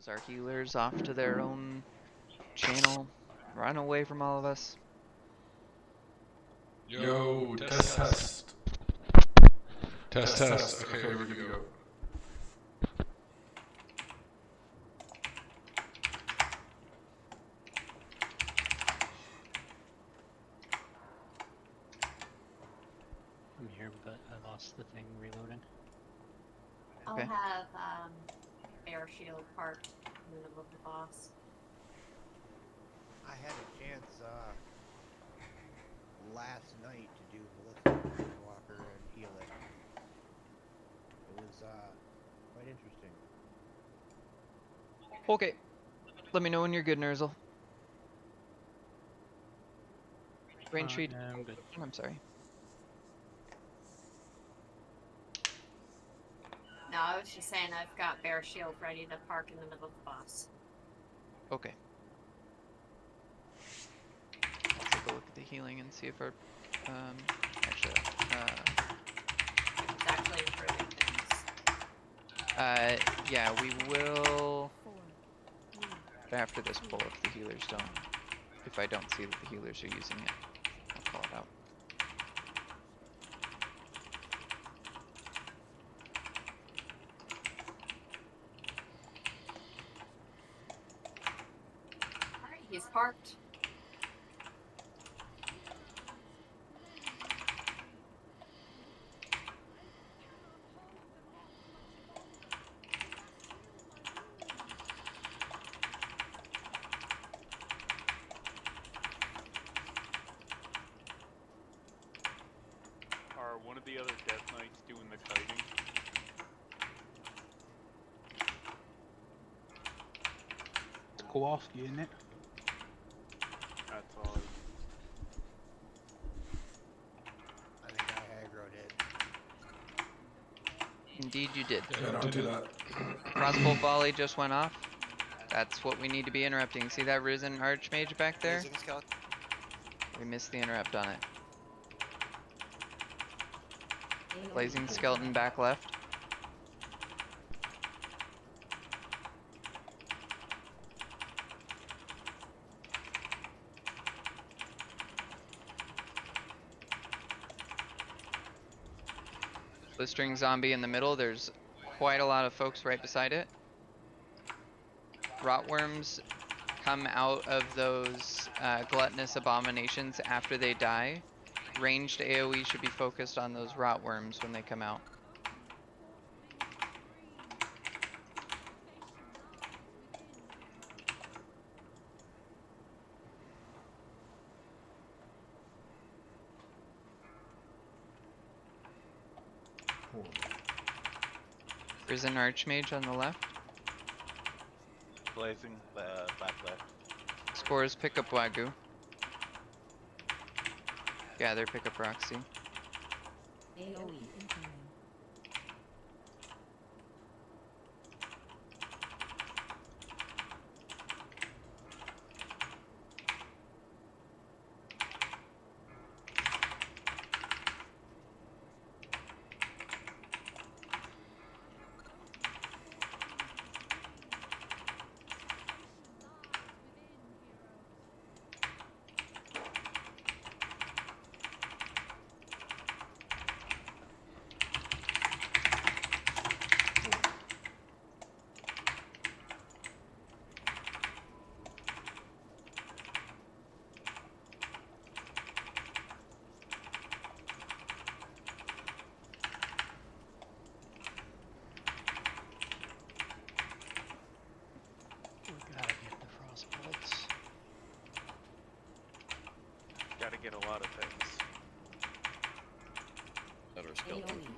those our healers off to their own channel. Run away from all of us. Yo, test. Test. Okay, we're good to go. I'm here, but I lost the thing reloading. I'll Okay. have air shield parked in the middle of the boss. I had a chance last night to do Melissa Walker and heal it. It was quite interesting. Okay. Let me know when you're good, Nerzel. Range feed. Yeah, I'm good. I'm sorry. No, I was just saying I've got bear shield ready to park in the middle of the boss. Okay. I'll take a look at the healing and see if our actually It's actually improving things. yeah, we will after this pull if the healers don't. If I don't see that the healers are using it, I'll call it out. Alright, he's parked. Are one of the other Death Knights doing the kiting? It's Kowalski, isn't it? That's all. I think I aggroed it. Indeed you did. Yeah, don't do that. Crossbow volley just went off. That's what we need to be interrupting. See that risen archmage back there? We missed the interrupt on it. Blazing skeleton back left. Blistering zombie in the middle. There's quite a lot of folks right beside it. Rotworms come out of those gluttonous abominations after they die. Ranged AoE should be focused on those rotworms when they come out. Risen Archmage on the left. Blazing back left. Scores pick up Wagyu. Gather pick up Roxy. AoE incoming. We gotta get the frost bolts. Gotta get a lot of things. AoE incoming.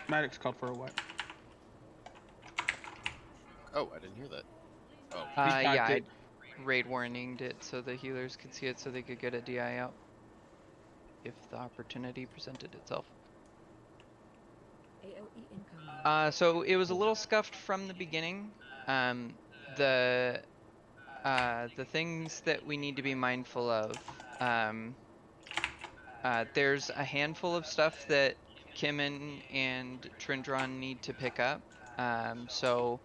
Maddox called for a what? Oh, I didn't hear that. Oh, Yeah, packed I it. raid warninged it so the healers could see it so they could get a DI out. If the opportunity presented itself. AoE incoming. So it was a little scuffed from the beginning. The things that we need to be mindful of. There's a handful of stuff that Kimin and Trindron need to pick up. So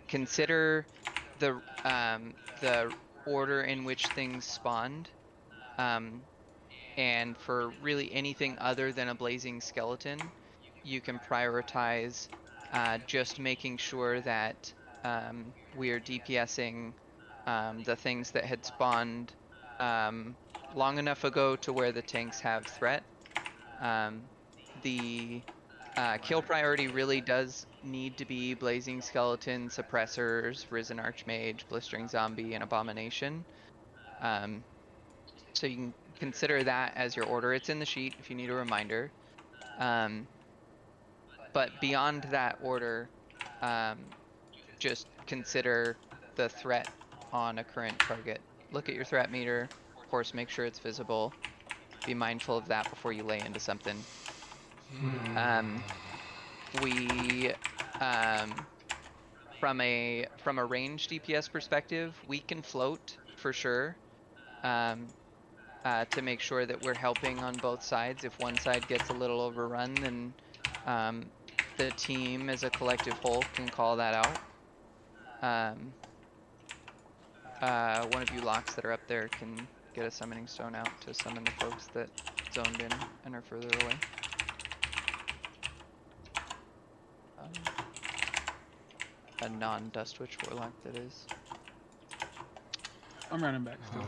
consider the order in which things spawned, and for really anything other than a blazing skeleton, you can prioritize just making sure that we are DPSing the things that had spawned long enough ago to where the tanks have threat. The kill priority really does need to be Blazing Skeleton, Suppressors, Risen Archmage, Blistering Zombie, and Abomination. So you can consider that as your order. It's in the sheet if you need a reminder. But beyond that order, just consider the threat on a current target. Look at your threat meter. Of course, make sure it's visible. Be mindful of that before you lay into something. We from a range DPS perspective, we can float for sure, to make sure that we're helping on both sides. If one side gets a little overrun, then the team as a collective whole can call that out. One of you locks that are up there can get a summoning stone out to summon the folks that zoned in and are further away. A non-Dustwitch Warlock, that is. I'm running back still.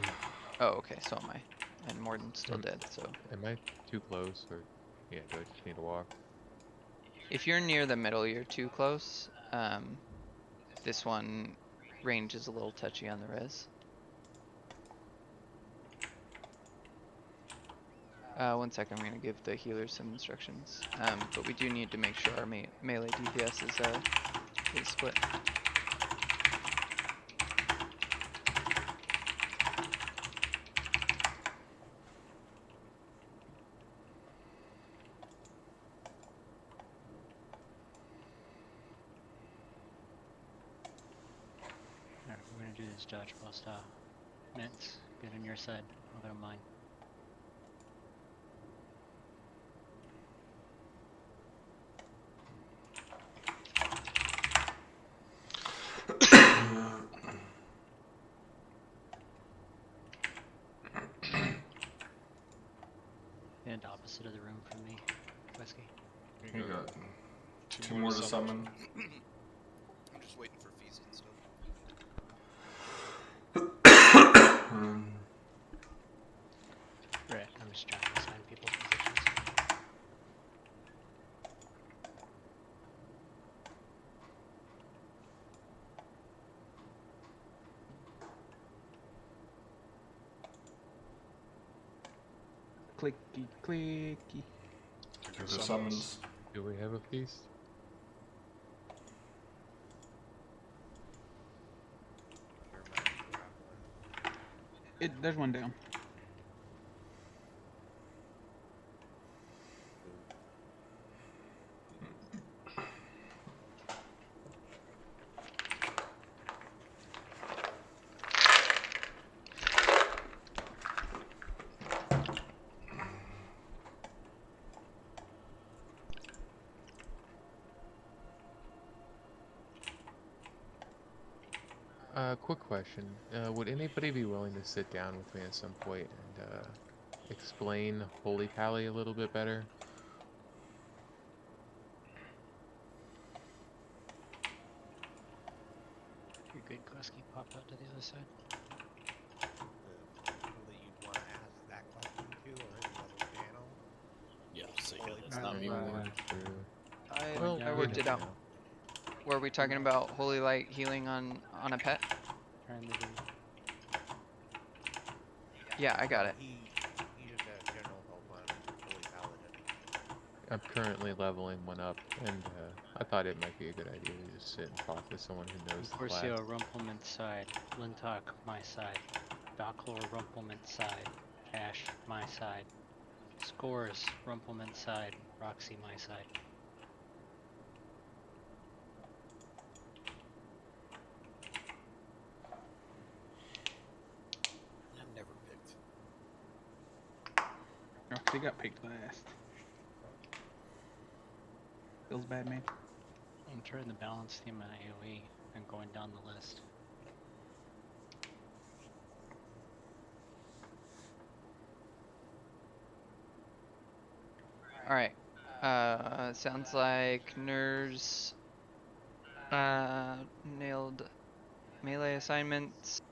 Oh, okay, so am I. And Morden's still dead, so. Am I too close, or yeah, do I just need to walk? If you're near the middle, you're too close. This one range is a little touchy on the res. 1 second, I'm gonna give the healers some instructions. But we do need to make sure our melee DPS is split. Alright, we're gonna do this dodgeball style. Nets, get on your side, I'll go on mine. And opposite of the room from me, Whiskey. We got two more to summon. I'm just waiting for fees and stuff. Right, I'm just trying to assign people's positions. Clicky, clicky. Give the summons. Do we have a feast? There's one down. Quick question. Would anybody be willing to sit down with me at some point and explain Holy Pally a little bit better? You're good, Glusky, pop out to the other side. The people that you'd want to ask that question to are in the other channel. Yeah, so yeah, Holy that's not me. I Well, I worked it out. Were we talking about Holy Light healing on a pet? Trying to do. Yeah, I got it. He just has general help on Holy Paladin. I'm currently leveling one up, and I thought it might be a good idea to just sit and talk to someone who knows the class. Corcio, Rumplement side. Lintok, my side. Doclor, Rumplement side. Cash, my side. Scores, Rumplement side. Roxy, my side. I'm never picked. Oh, they got picked last. Feels bad, man. I'm trying to balance the amount of AoE and going down the list. Alright. Sounds like Nurs nailed melee assignments.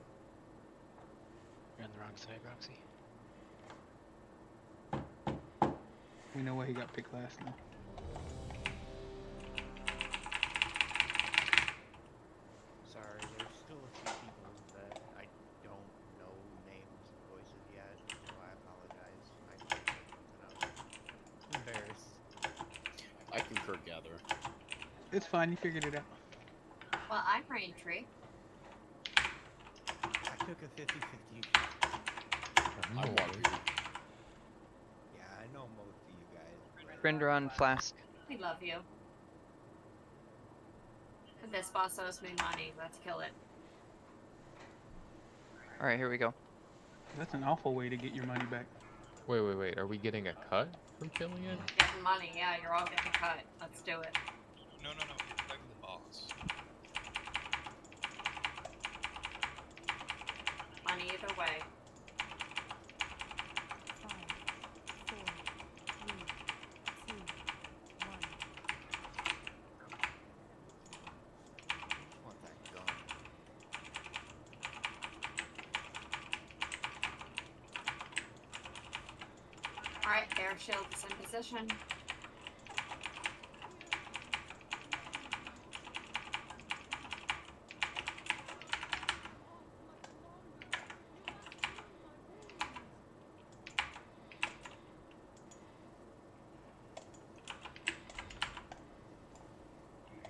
You're on the wrong side, Roxy. We know why he got picked last now. Sorry, there's still a few people that I don't know names and voices yet, so I apologize. I can't make something up. Embarrassed. I concur, Gather. It's fine, you figured it out. Well, I'm Raintree. I took a 50-50. I'm Water. Yeah, I know most of you guys. Grinderon Flask. We love you. If this boss owes me money, let's kill it. Alright, here we go. That's an awful way to get your money back. Wait, wait, wait. Are we getting a cut from killing it? Getting money, yeah, you're all getting cut. Let's do it. No, no, no. You're protecting the boss. Money either way. 5, 4, 3, 2, 1. I want that gun. Alright, air shield is in position.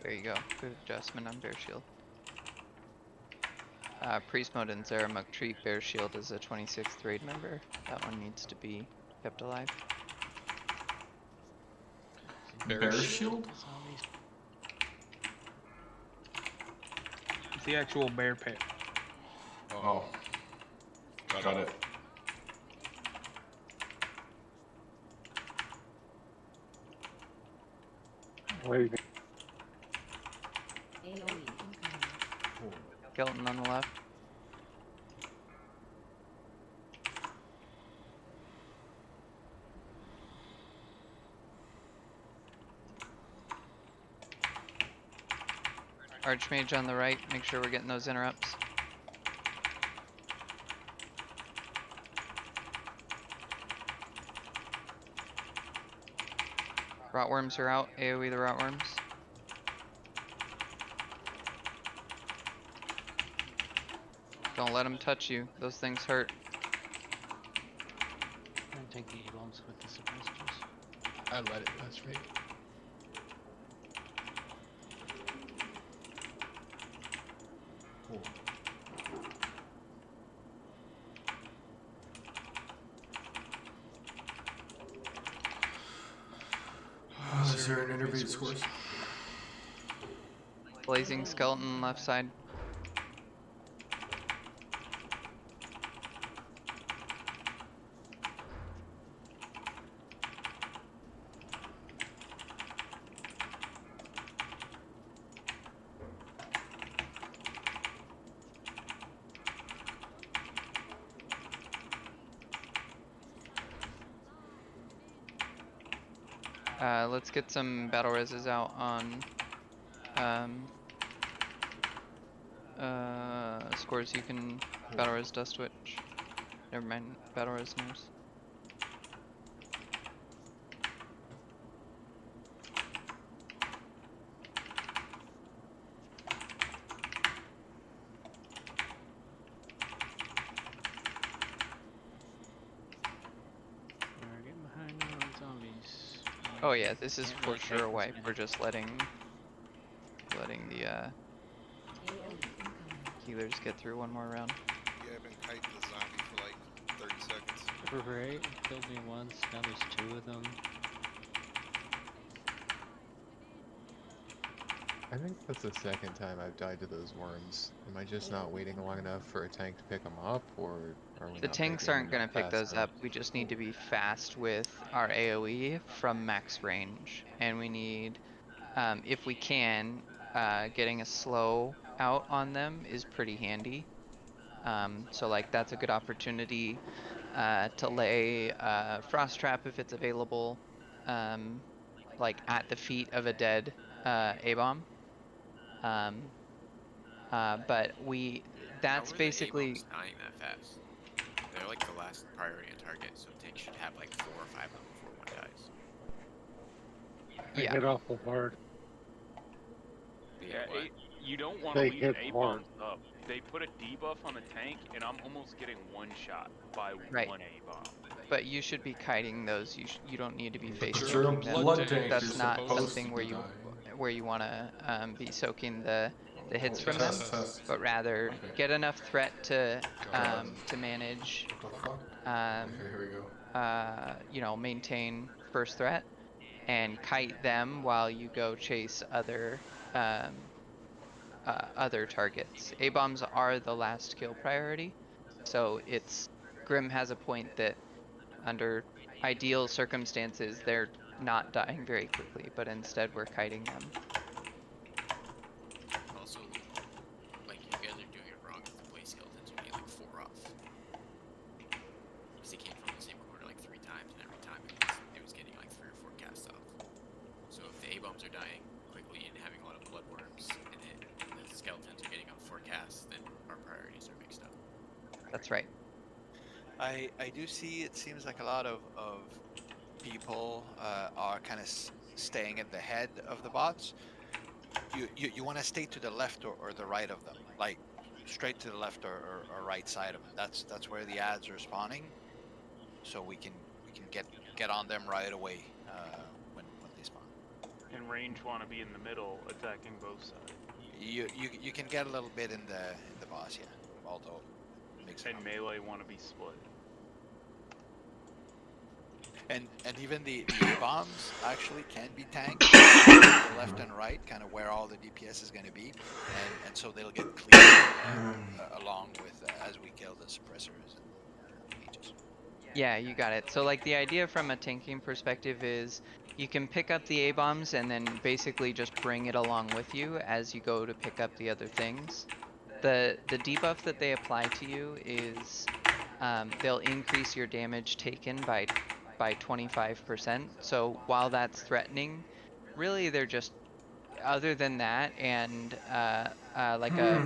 There you go. Good adjustment on Bear Shield. Priest Mode and Zaramuk treat Bear Shield as a 26th raid member. That one needs to be kept alive. Bear shield? Zombies. It's the actual bear pet. Oh. Got it. AoE incoming. Skeleton on the left. Archmage on the right. Make sure we're getting those interrupts. Rotworms are out. AoE the rotworms. Don't let them touch you. Those things hurt. I'm gonna take the E-bombs with the suppressors. I let it touch me. Is there an intermediate scores? Blazing skeleton left side. Let's get some battle reses out on scores you can battle res dust witch. Never mind, battle res nurse. We're getting behind on zombies. Oh yeah, this is Can't for really sure take a this wipe. minute. We're just letting the AoE incoming. healers get through one more round. Yeah, I've been kiting the zombie for like 30 seconds. Right, killed me once, now there's two of them. I think that's the second time I've died to those worms. Am I just not waiting long enough for a tank to pick them up, or are we The not tanks picking aren't them going to pick fast those enough? up. We just need to be fast with our AoE from max range. And we need, if we can, getting a slow out on them is pretty handy. So like that's a good opportunity to lay Frost Trap if it's available. like at the feet of a dead A-bomb. Um, but How that's are the basically, A-bombs dying that fast? They're like the last priority on target, so tanks should have like 4 or 5 of them before one dies. They yeah, hit awful hard. But Yeah, what? you don't want to They leave hit A-bombs up. They put a debuff on the tank, and I'm almost getting one shot by right. one A-bomb. But you should be kiting those. You don't need to be face But you're a soaking them. blood tank. You're That's not supposed to something be dying. where you want to be soaking the hits from them, Test. but rather Okay. get enough threat to God. manage, What the fuck? um, Okay, here we go. you know, maintain first threat and kite them while you go chase other targets. A bombs are the last kill priority, so Grim has a point that under ideal circumstances they're not dying very quickly, but instead we're kiting them. Also, like, you guys are doing it wrong if the blaze skeletons are getting like 4 off. Because they came from the same corner like 3 times, and every time it was getting like 3 or 4 casts off. So if the A-bombs are dying quickly and having a lot of blood worms, and the skeletons are getting on 4 casts, then our priorities are mixed up. That's right. I do see, it seems like a lot of people are kind of staying at the head of the bots. You want to stay to the left or the right of them, like straight to the left or right side of them. That's where the ads are spawning, so we can get on them right away when they spawn. And range want to be in the middle, attacking both sides. You can get a little bit in the boss, yeah. Although it makes it And melee want to be split. And even the bombs actually can be tanked left and right, kind of where all the DPS is going to be, and so they'll get cleared along with as we kill the suppressors and mages. Yeah, you got it. So like the idea from a tanking perspective is you can pick up the A-bombs and then basically just bring it along with you as you go to pick up the other things. The debuff that they apply to you is they'll increase your damage taken by 25%. So while that's threatening, really they're just, other than that and like a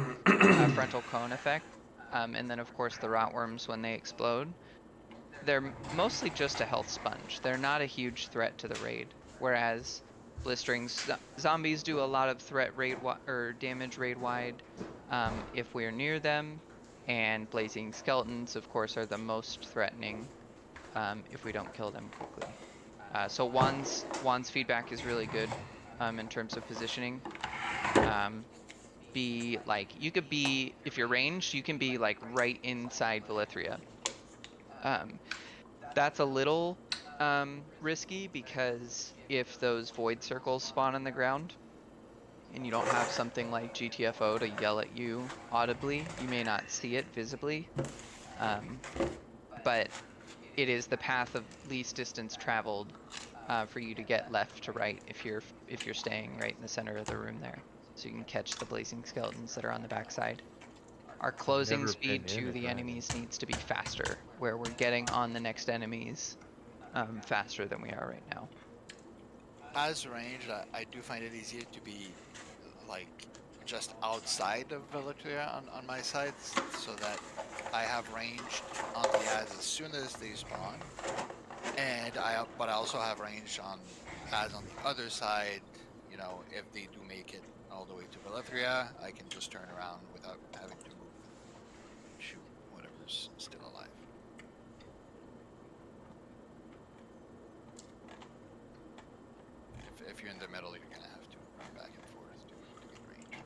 frontal cone effect, and then of course the rotworms when they explode, they're mostly just a health sponge. They're not a huge threat to the raid, whereas blistering zombies do a lot of threat raid or damage raid wide if we're near them, and blazing skeletons of course are the most threatening if we don't kill them quickly. So Juan's feedback is really good in terms of positioning. Be like, you could be, if you're ranged, you can be like right inside Velithria. That's a little risky because if those void circles spawn on the ground and you don't have something like GTFO to yell at you audibly, you may not see it visibly. But it is the path of least distance traveled for you to get left to right if you're staying right in the center of the room there, so you can catch the blazing skeletons that are on the backside. Our closing Never speed been in to it, the right? enemies needs to be faster, where we're getting on the next enemies faster than we are right now. As ranged, I do find it easier to be like just outside of Velitria on my side, so that I have range on the ads as soon as they spawn, but I also have range on ads on the other side. You know, if they do make it all the way to Velithria, I can just turn around without having to move and shoot whatever's still alive. If you're in the middle, you're gonna have to run back and forth to get range.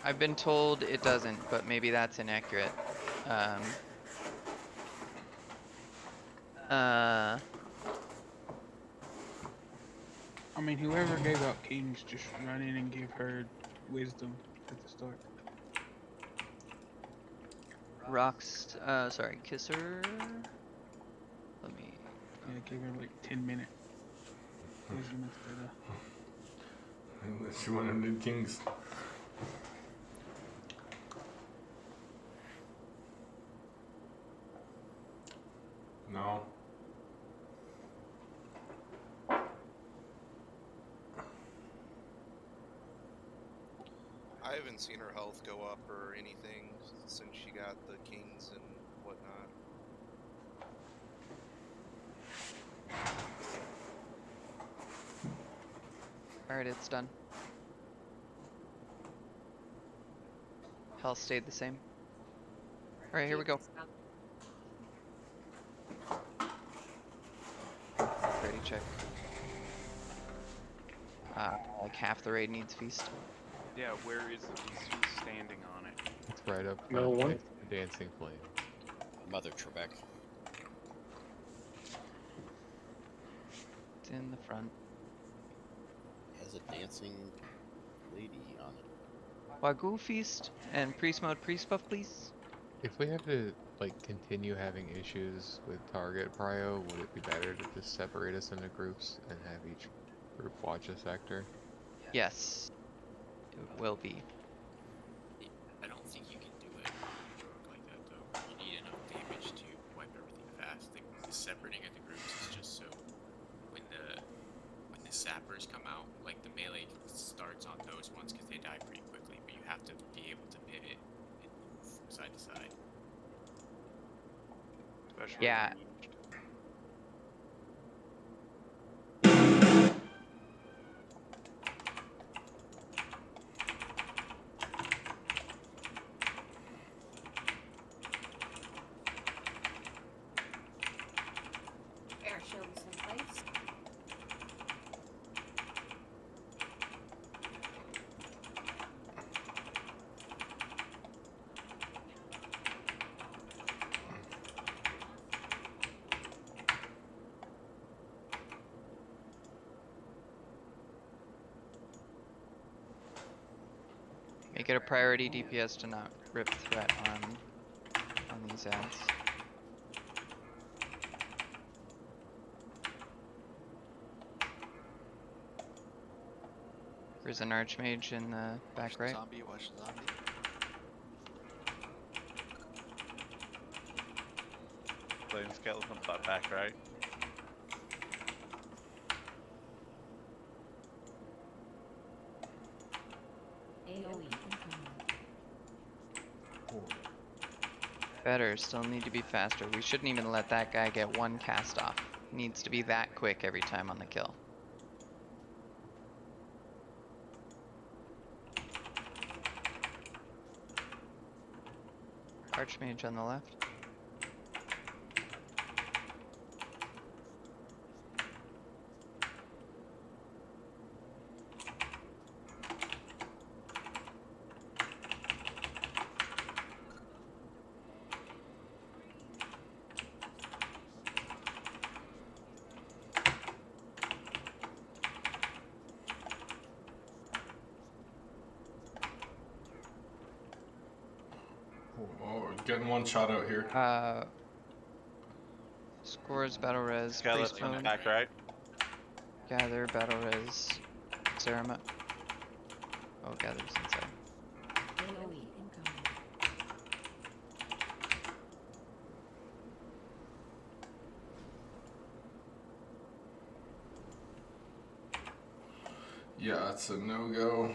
I've been told it doesn't, but maybe that's inaccurate. Uh, I mean, whoever gave out kings, just run in and give her wisdom at the start. Rocks, sorry, Kisser. Let me. Yeah, give her like 10-minute wisdom instead of. Unless you want to do kings. No. I haven't seen her health go up or anything since she got the kings and whatnot. Alright, it's done. Health stayed the same. Alright, here we go. Ready, check. Like half the raid needs feast. Yeah, where is the feast? Who's standing on it? It's right up No front one. next to the dancing flame. Mother Trebek. It's in the front. Has a dancing lady on it. Wagyu feast and priest mode priest buff, please. If we have to like continue having issues with target prio, would it be better to just separate us into groups and have each group watch a sector? Yes, it will be. I don't think you can do it like that though. You need enough damage to wipe everything fast. The separating of the groups is just so when the sappers come out, like the melee starts on those ones because they die pretty quickly, but you have to be able to pivot and move from side to side. Especially Yeah. ranged. Air shield is in place. Make it a priority DPS to not rip threat on these ads. There's an archmage in the back right. Zombie, watch the zombie. Playing skeleton flat back, right? AoE incoming. Better, still need to be faster. We shouldn't even let that guy get one cast off. Needs to be that quick every time on the kill. Archmage on the left. Oh, getting one shot out here. Scores, battle res, priest Skeleton mode, back, right? gather, battle res, ceremony. Oh, gather's inside. AoE incoming. Yeah, it's a no-go.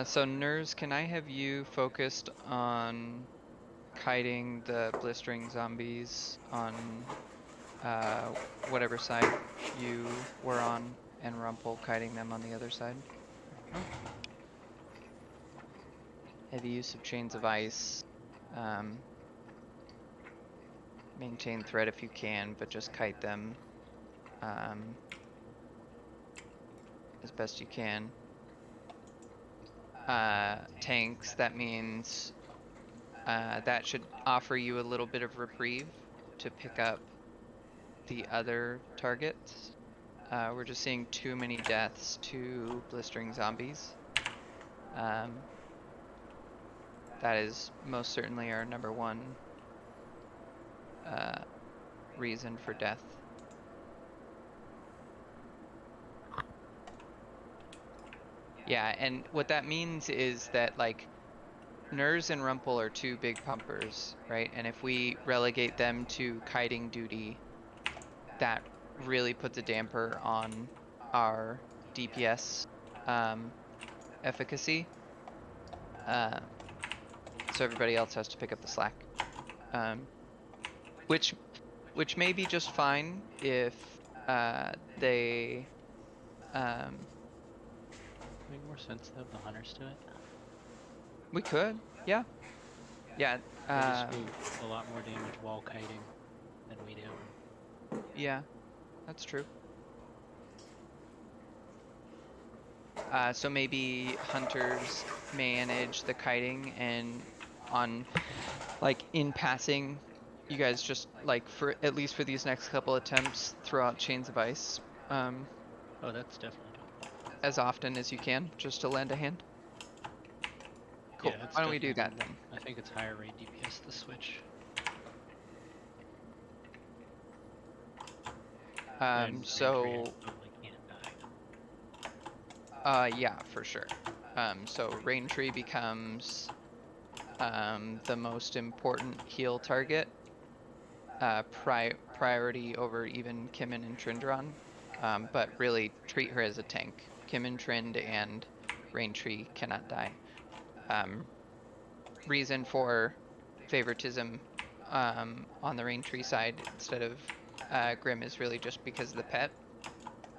So Nurs, can I have you focused on kiting the blistering zombies on whatever side you were on, and Rumple kiting them on the other side? Heavy use of chains of ice. Maintain threat if you can, but just kite them as best you can. Tanks, that means that should offer you a little bit of reprieve to pick up the other targets. We're just seeing too many deaths to blistering zombies. That is most certainly our number one reason for death. Yeah, and what that means is that, like, Nurs and Rumple are two big pumpers, right? And if we relegate them to kiting duty, that really puts a damper on our DPS efficacy. So everybody else has to pick up the slack. Which may be just fine if they Make more sense to have the hunters do it. We could, yeah. Yeah. They just do a lot more damage while kiting than we do. Yeah, that's true. So maybe hunters manage the kiting, and on, like, in passing, you guys just, like, for at least for these next couple attempts, throw out chains of ice. Oh, that's definitely doable. As often as you can, just to lend a hand. Cool. Yeah, Why don't we do that then? I think it's higher rate DPS to switch. So yeah, for sure. So Rain Tree becomes the most important heal target, priority over even Kimmin and Trindron, but really treat her as a tank. Kimmin, Trind, and Rain Tree cannot die. Reason for favoritism on the Rain Tree side instead of Grim is really just because of the pet.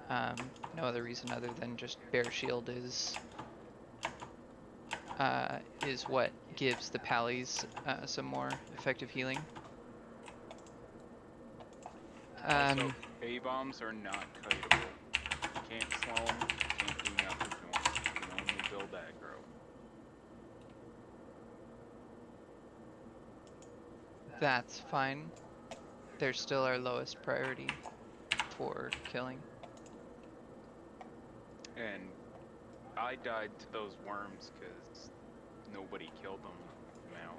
No other reason other than just Bear Shield is what gives the Pallies some more effective healing. Also, A-bombs are not kiteable. You can't slow them, you can't do nothing to them. You can only build aggro. That's fine. They're still our lowest priority for killing. And I died to those worms because nobody killed them now.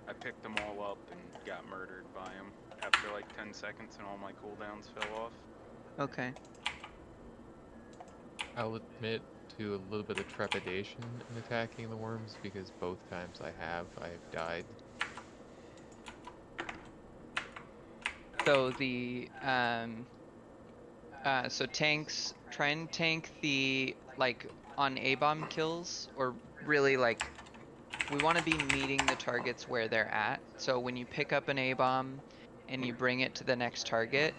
I picked them all up and got murdered by them after like 10 seconds and all my cooldowns fell off. Okay. I'll admit to a little bit of trepidation in attacking the worms because both times I've died. So the so tanks, try and tank the, like, on A-bomb kills, or really, like, we want to be meeting the targets where they're at. So when you pick up an A-bomb and you bring it to the next target,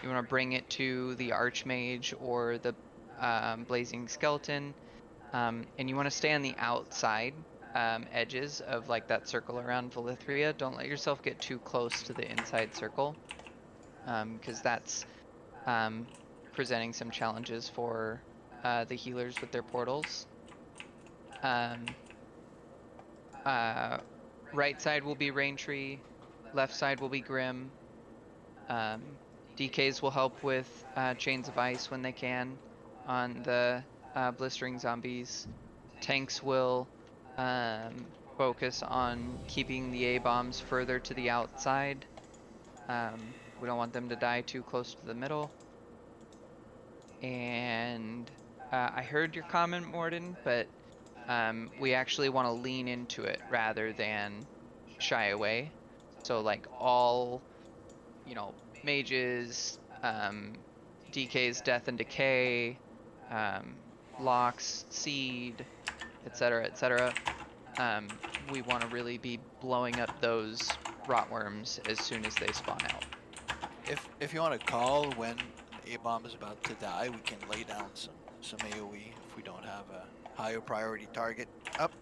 you want to bring it to the Archmage or the Blazing Skeleton, and you want to stay on the outside edges of, like, that circle around Valithria. Don't let yourself get too close to the inside circle, because that's presenting some challenges for the healers with their portals. Right side will be Rain Tree, left side will be Grim. DKs will help with Chains of Ice when they can on the blistering zombies. Tanks will focus on keeping the A-bombs further to the outside. We don't want them to die too close to the middle. And I heard your comment, Morden, but we actually want to lean into it rather than shy away. So, like, all, you know, mages, DK's Death and Decay, locks, seed, etc., etc., we want to really be blowing up those rotworms as soon as they spawn out. If you want to call when a bomb is about to die, we can lay down some AOE if we don't have a higher priority target up.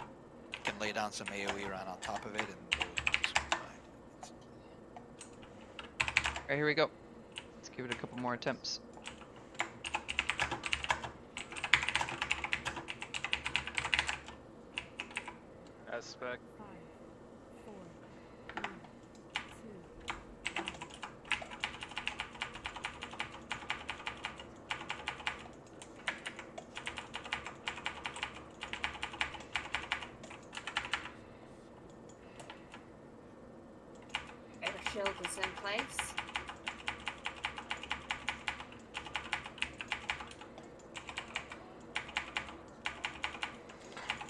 We can lay down some AOE right on top of it, and those ones will die. Alright, here we go. Let's give it a couple more attempts. Aspect. 5, 4, 3, 2, 1. Air shield is in place.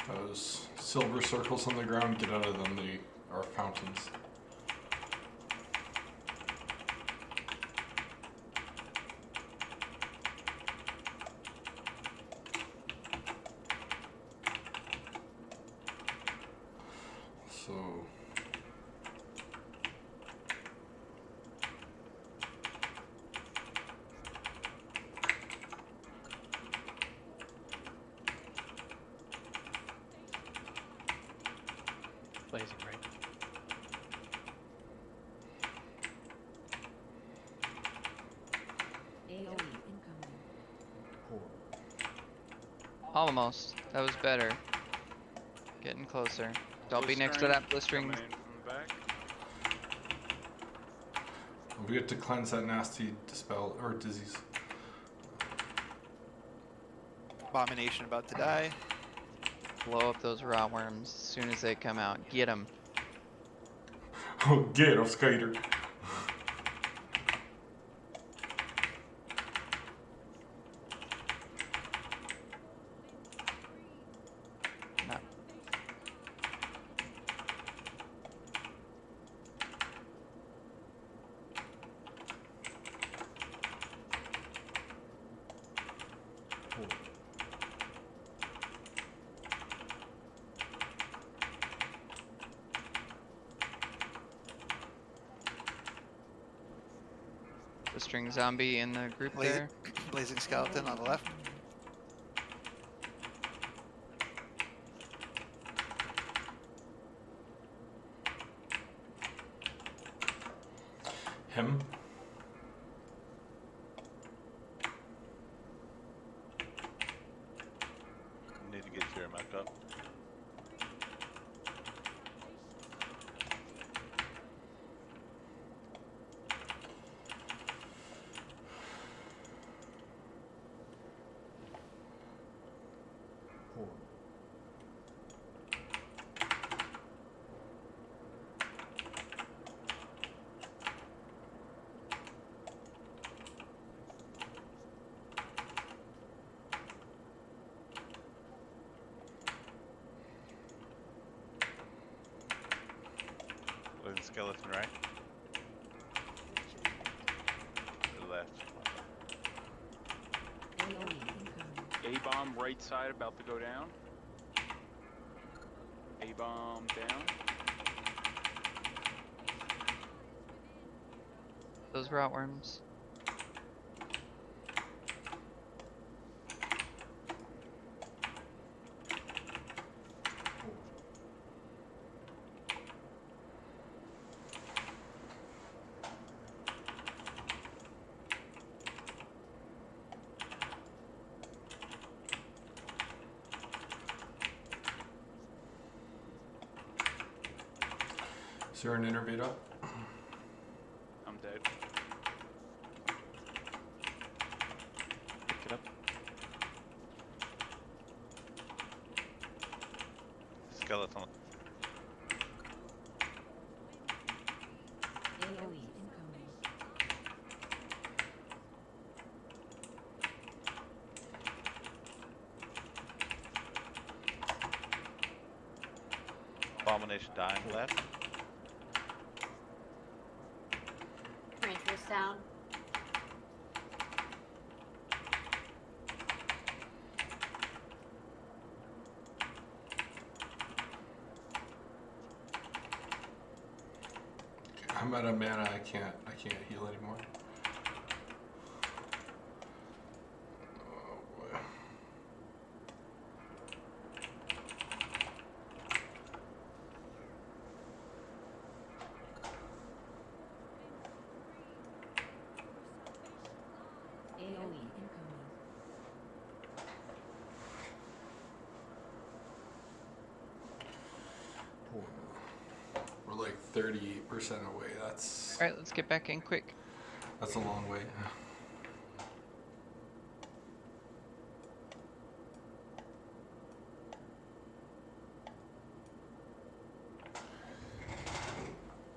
Those silver circles on the ground, get out of them, they are fountains. So... Blazing right. AOE incoming. Almost. That was better. Getting closer. Don't be next to that blistering. Coming in from the back. We get to cleanse that nasty dispel or disease. Abomination about to die. Blow up those rotworms as soon as they come out. Get them. Oh, get off, skater. No. The string zombie in the group there. Blazing skeleton on the left. Him. Need to get your mic up. Blazing skeleton, right? To the left. AOE incoming. A-bomb right side about to go down. A-bomb down. Those rotworms. Is there an innervate up? I'm dead. Pick it up. Skeleton. AOE incoming. Abomination dying left. Ranger's down. I'm out of mana. I can't heal anymore. Oh boy. AoE incoming. We're like 38% away. That's All right, let's get back in quick. a long way.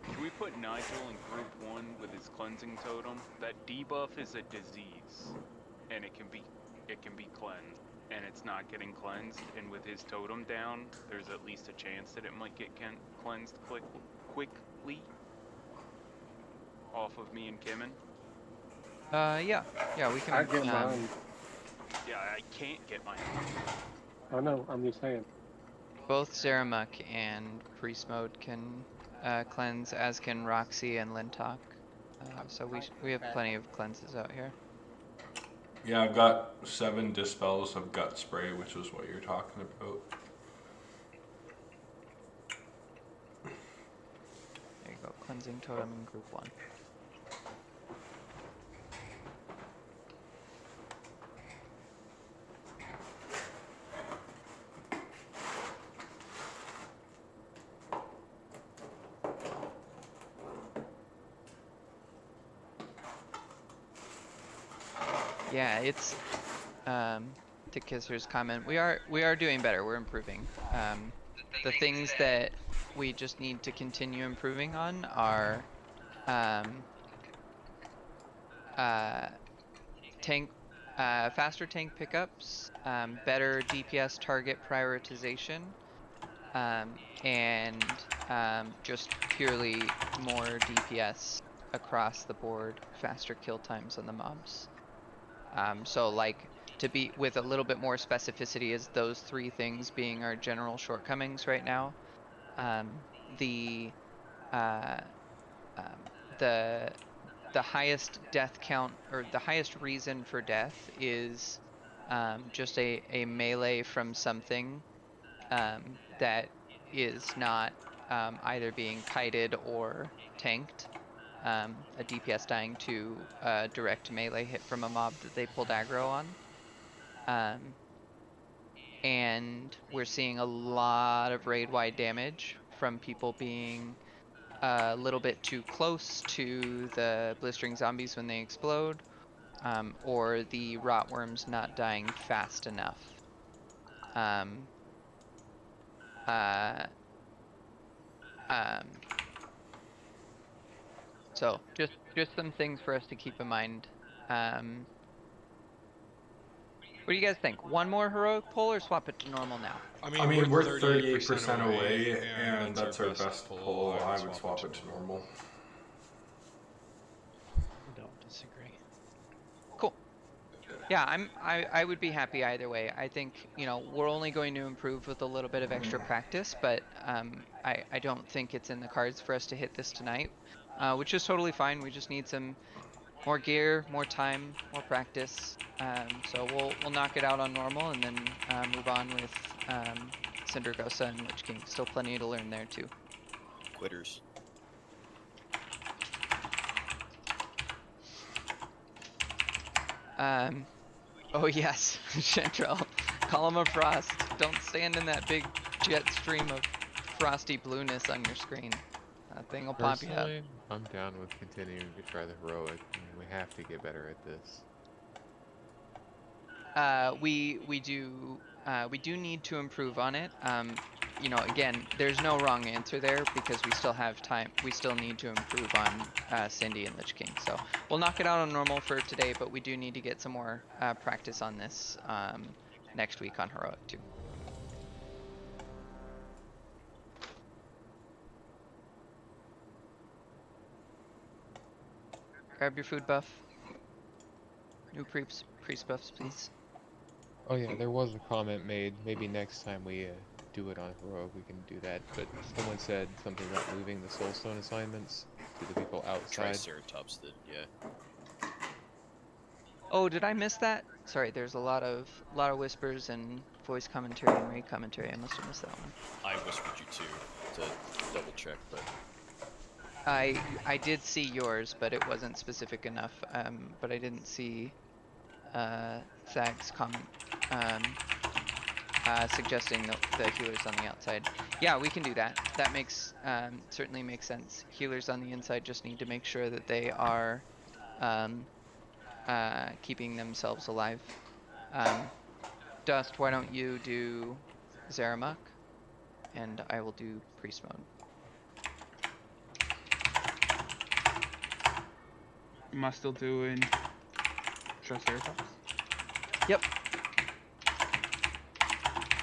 Can we put Nigel in group 1 with his cleansing totem? That debuff is a disease, and it can be cleansed, and it's not getting cleansed. And with his totem down, there's at least a chance that it might get cleansed quickly off of me and Kimmin. Yeah, we can. I get mine. Yeah, I can't get mine. I know. I'm just saying. Both Zaramuk and Priest Mode can cleanse, as can Roxy and Lintok. So we have plenty of cleanses out here. Yeah, I've got 7 dispels of gut spray, which is what you're talking about. There you go, cleansing totem in group 1. Yeah, it's to Kisser's comment. We are doing better. We're improving. The things that we just need to continue improving on are faster tank pickups, better DPS target prioritization, and just purely more DPS across the board, faster kill times on the mobs. So like to be with a little bit more specificity is those 3 things being our general shortcomings right now. The highest death count, or the highest reason for death, is just a melee from something that is not either being kited or tanked. A DPS dying to a direct melee hit from a mob that they pulled aggro on. And we're seeing a lot of raid-wide damage from people being a little bit too close to the blistering zombies when they explode, or the rotworms not dying fast enough. So just some things for us to keep in mind. What do you guys think? One more heroic pull or swap it to normal now? I mean, we're 38% away, and that's our best pull. I would swap it to normal. Don't disagree. Cool. Yeah, I would be happy either way. I think, you know, we're only going to improve with a little bit of extra practice, but I don't think it's in the cards for us to hit this tonight, which is totally fine. We just need some more gear, more time, more practice. So we'll knock it out on normal and then move on with Cindergosa and Lich King. Still plenty to learn there too. Quitters. Oh yes, Chantrell. Column of Frost. Don't stand in that big jet stream of frosty blueness on your screen. That thing will pop you up. I'm down with continuing to try the heroic. I mean, we have to get better at this. We do need to improve on it. You know, again, there's no wrong answer there because we still have time. We still need to improve on Cindy and Lich King. So we'll knock it out on normal for today, but we do need to get some more practice on this next week on heroic too. Grab your food buff. New priest buffs, please. Oh yeah, there was a comment made. Maybe next time we do it on heroic, we can do that. But someone said something about moving the soulstone assignments to the people outside. Triceratops did, yeah. Oh, did I miss that? Sorry, there's a lot of whispers and voice commentary and raid commentary. I must have missed that one. I whispered you too to double check, but I did see yours, but it wasn't specific enough. But I didn't see Thag's comment suggesting the healers on the outside. Yeah, we can do that. That makes certainly makes sense. Healers on the inside just need to make sure that they are keeping themselves alive. Dust, why don't you do Zaramuk, and I will do priest mode. Am I still doing Triceratops? Yep.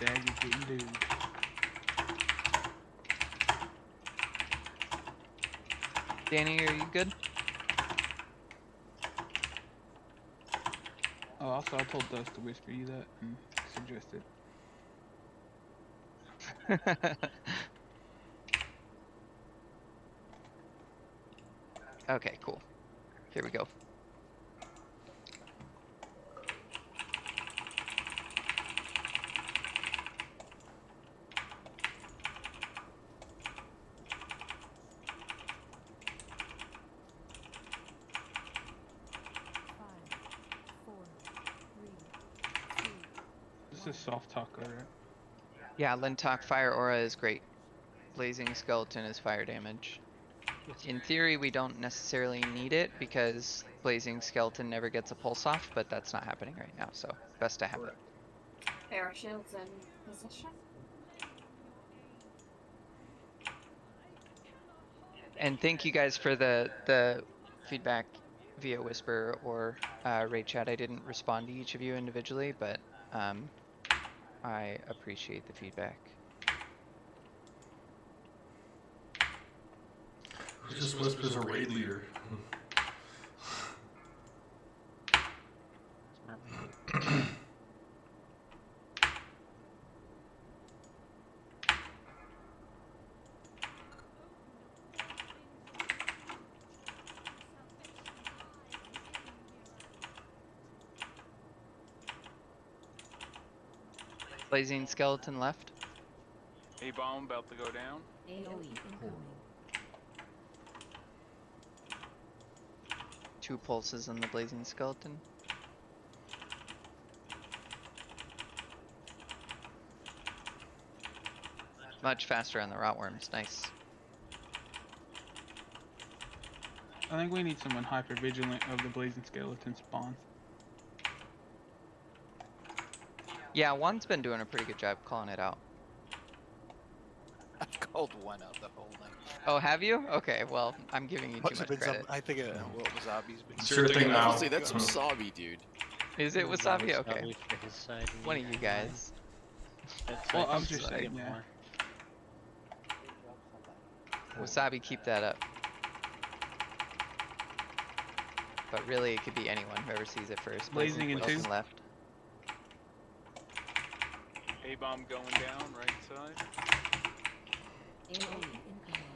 Dag is getting dude. Danny, are you good? Oh, also I told Dust to whisper you that and suggested. Okay, cool. Here we go. This is soft taco, right? Yeah, Lintok Fire Aura is great. Blazing Skeleton is fire damage. In theory, we don't necessarily need it because Blazing Skeleton never gets a pulse off, but that's not happening right now, so best to have it. Bear shields in position. And thank you guys for the feedback via Whisper or Raid Chat. I didn't respond to each of you individually, but I appreciate the feedback. Just Whisper's a raid leader. Blazing Skeleton left. A-bomb about to go down. AOE incoming. 2 pulses on the Blazing Skeleton. Much faster on the Rotworms, nice. I think we need someone hyper vigilant of the blazing skeleton spawn. Yeah, Juan's been doing a pretty good job calling it out. I've called one out the whole night. Oh, have you? Okay, well, I'm giving you too Must have much been credit. I think Wasabi's been. Sure thing now. Honestly, that's wasabi, dude. Is it Wasabi? Okay. Wasabi for his side and One of me you for mine. guys. That's Well, like I'm just second saying, yeah. more. Wasabi, keep that up. But really, it could be anyone, whoever sees it first. Blazing in Skeleton two. left. A-bomb going down, right side. AOE incoming.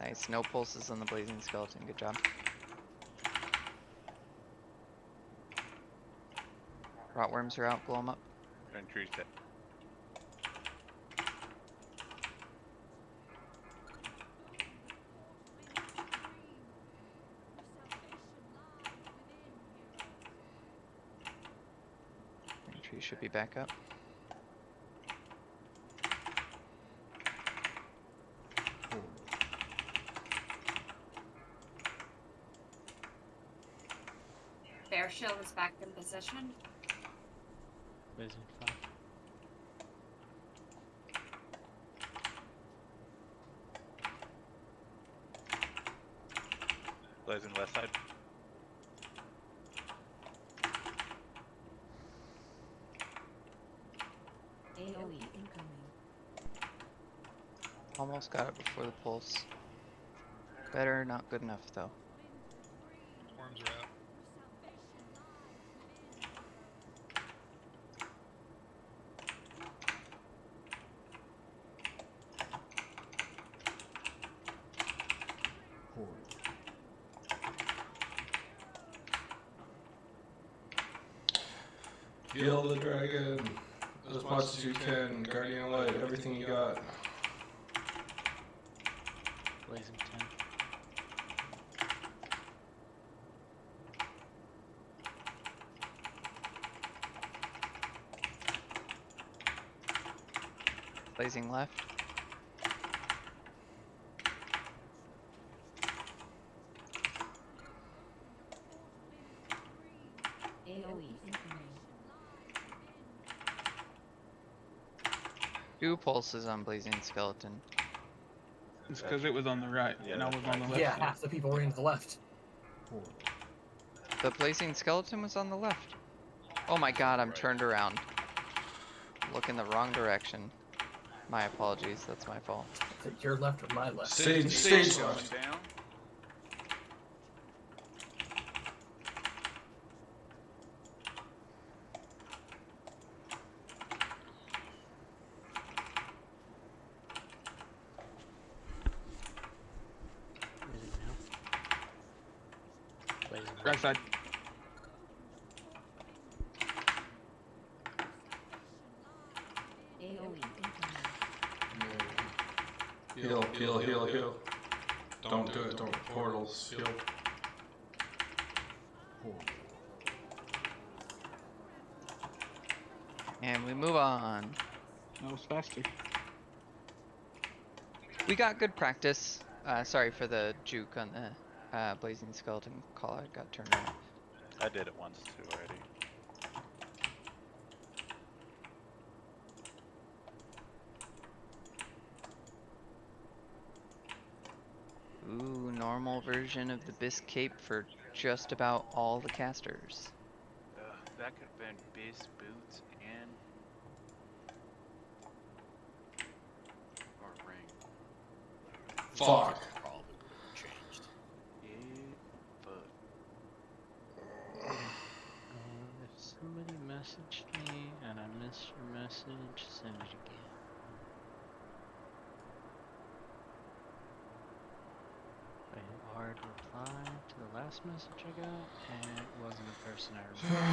Nice, no pulses on the Blazing Skeleton, good job. Rotworms are out, blow them up. Entry's dead. Entry should be back up. Bear shield is back in position. Blazing 5. Blazing left side. AOE incoming. Almost got it before the pulse. Better, not good enough though. Worms are out. Heal the dragon as much as you can. Guardian Light, everything you got. Blazing 10. Blazing left. AoE incoming. Two pulses on Blazing Skeleton. It's because it was on the right, and I was on the left. Yeah, half the people were in to the left. The Blazing Skeleton was on the left. Oh my god, I'm turned around. Looking the wrong direction. My apologies, that's my fault. Is it your left or my left? Stage left. Down. Is it now? Blazing Right side. AoE incoming. Heal, heal, heal, heal. Don't do it, don't. Portals, heal. And we move on. That was faster. We got good practice. Sorry for the juke on the Blazing Skeleton call. I got turned off. I did it once too already. Ooh, normal version of the Bisque Cape for just about all the casters. That could have been Biz Boots and or Ring. Fuck. Probably would have changed. Yeah, but if somebody messaged me and I missed your message, send it again. I hit hard reply to the last message I got, and it wasn't the person I remember.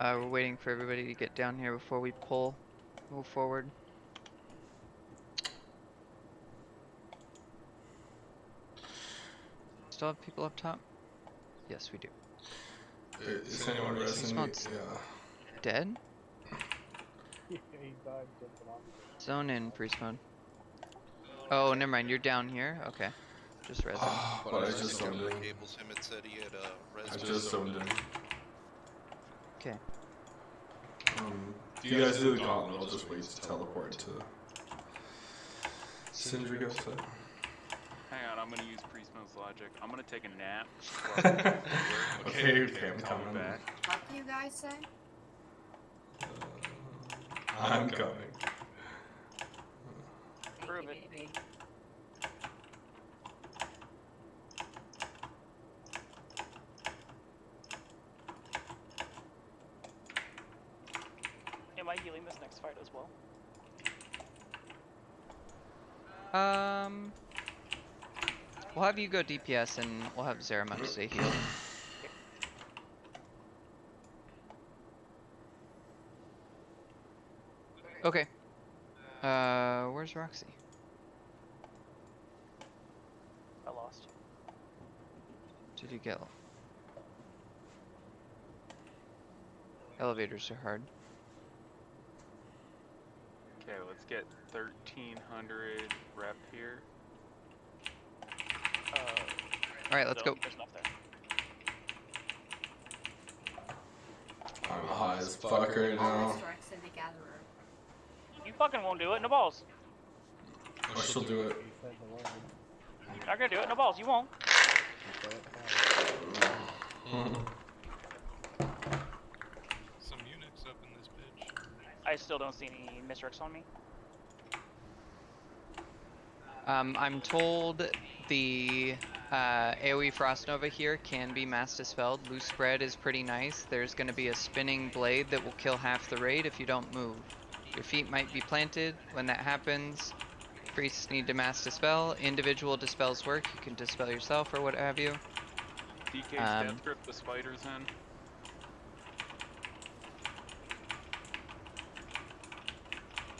We're waiting for everybody to get down here before we move forward. Still have people up top? Yes, we do. Is anyone resting? Yeah. Dead? Yeah, he died jumping off. Zone in, priest mode. Oh, never mind. You're down here. Okay, just res. But I just zoned in. Cables him. It said he had res. I just zoned in. Okay. Do you guys do the gauntlet? I'll just wait to teleport to Syndrigo set. hang on, I'm gonna use Priest Mode's logic. I'm gonna take a nap. Okay, I'm coming back. What do you guys say? I'm coming. Prove it. Baby. Am I healing this next fight as well? We'll have you go DPS and we'll have Zeramuck stay healed. Okay. Where's Roxy? I lost. Did you get? Elevators are hard. Okay, let's get 1300 rep here. Alright, let's go. There's enough there. I'm high as fuck right now. You fucking won't do it. No balls. I shall do it. You're not gonna do it. No balls. You won't. Some eunuchs up in this bitch. I still don't see any misrecs on me. I'm told the AoE Frost Nova here can be mass dispelled. Loose spread is pretty nice. There's going to be a spinning blade that will kill half the raid if you don't move. Your feet might be planted. When that happens, priests need to mass dispel. Individual dispels work. You can dispel yourself or what have you. DK's death grip the spiders in.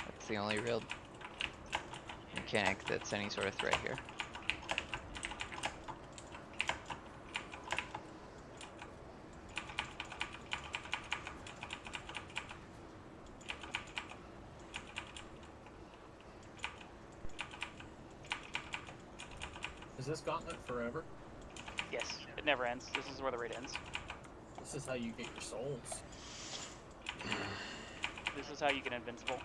That's the only real mechanic that's any sort of threat here. Is this gauntlet forever? Yes, it never ends. This is where the raid ends. This is how you get your souls. This is how you get invincible.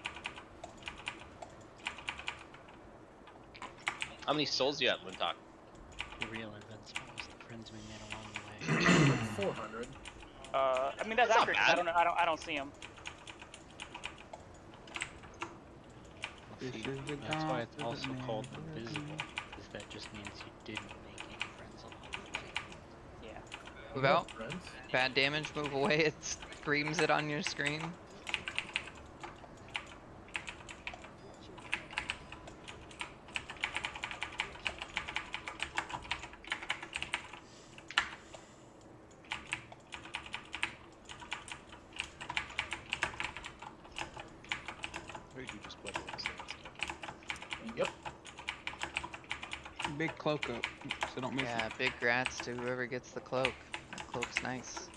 How many souls do you have, Lintok? The real invincibles, the friends we made along the way. 400. I mean that's That's not accurate. 'Cause bad. I don't see them. That's why it's also called invisible, because that just means you didn't make any friends along the way. Yeah. Move out. Bad damage, move away. It screams it on your screen. Or you just play with the Yep. Big cloak up, so don't miss Yeah, it. big grats to whoever gets the cloak. That cloak's nice.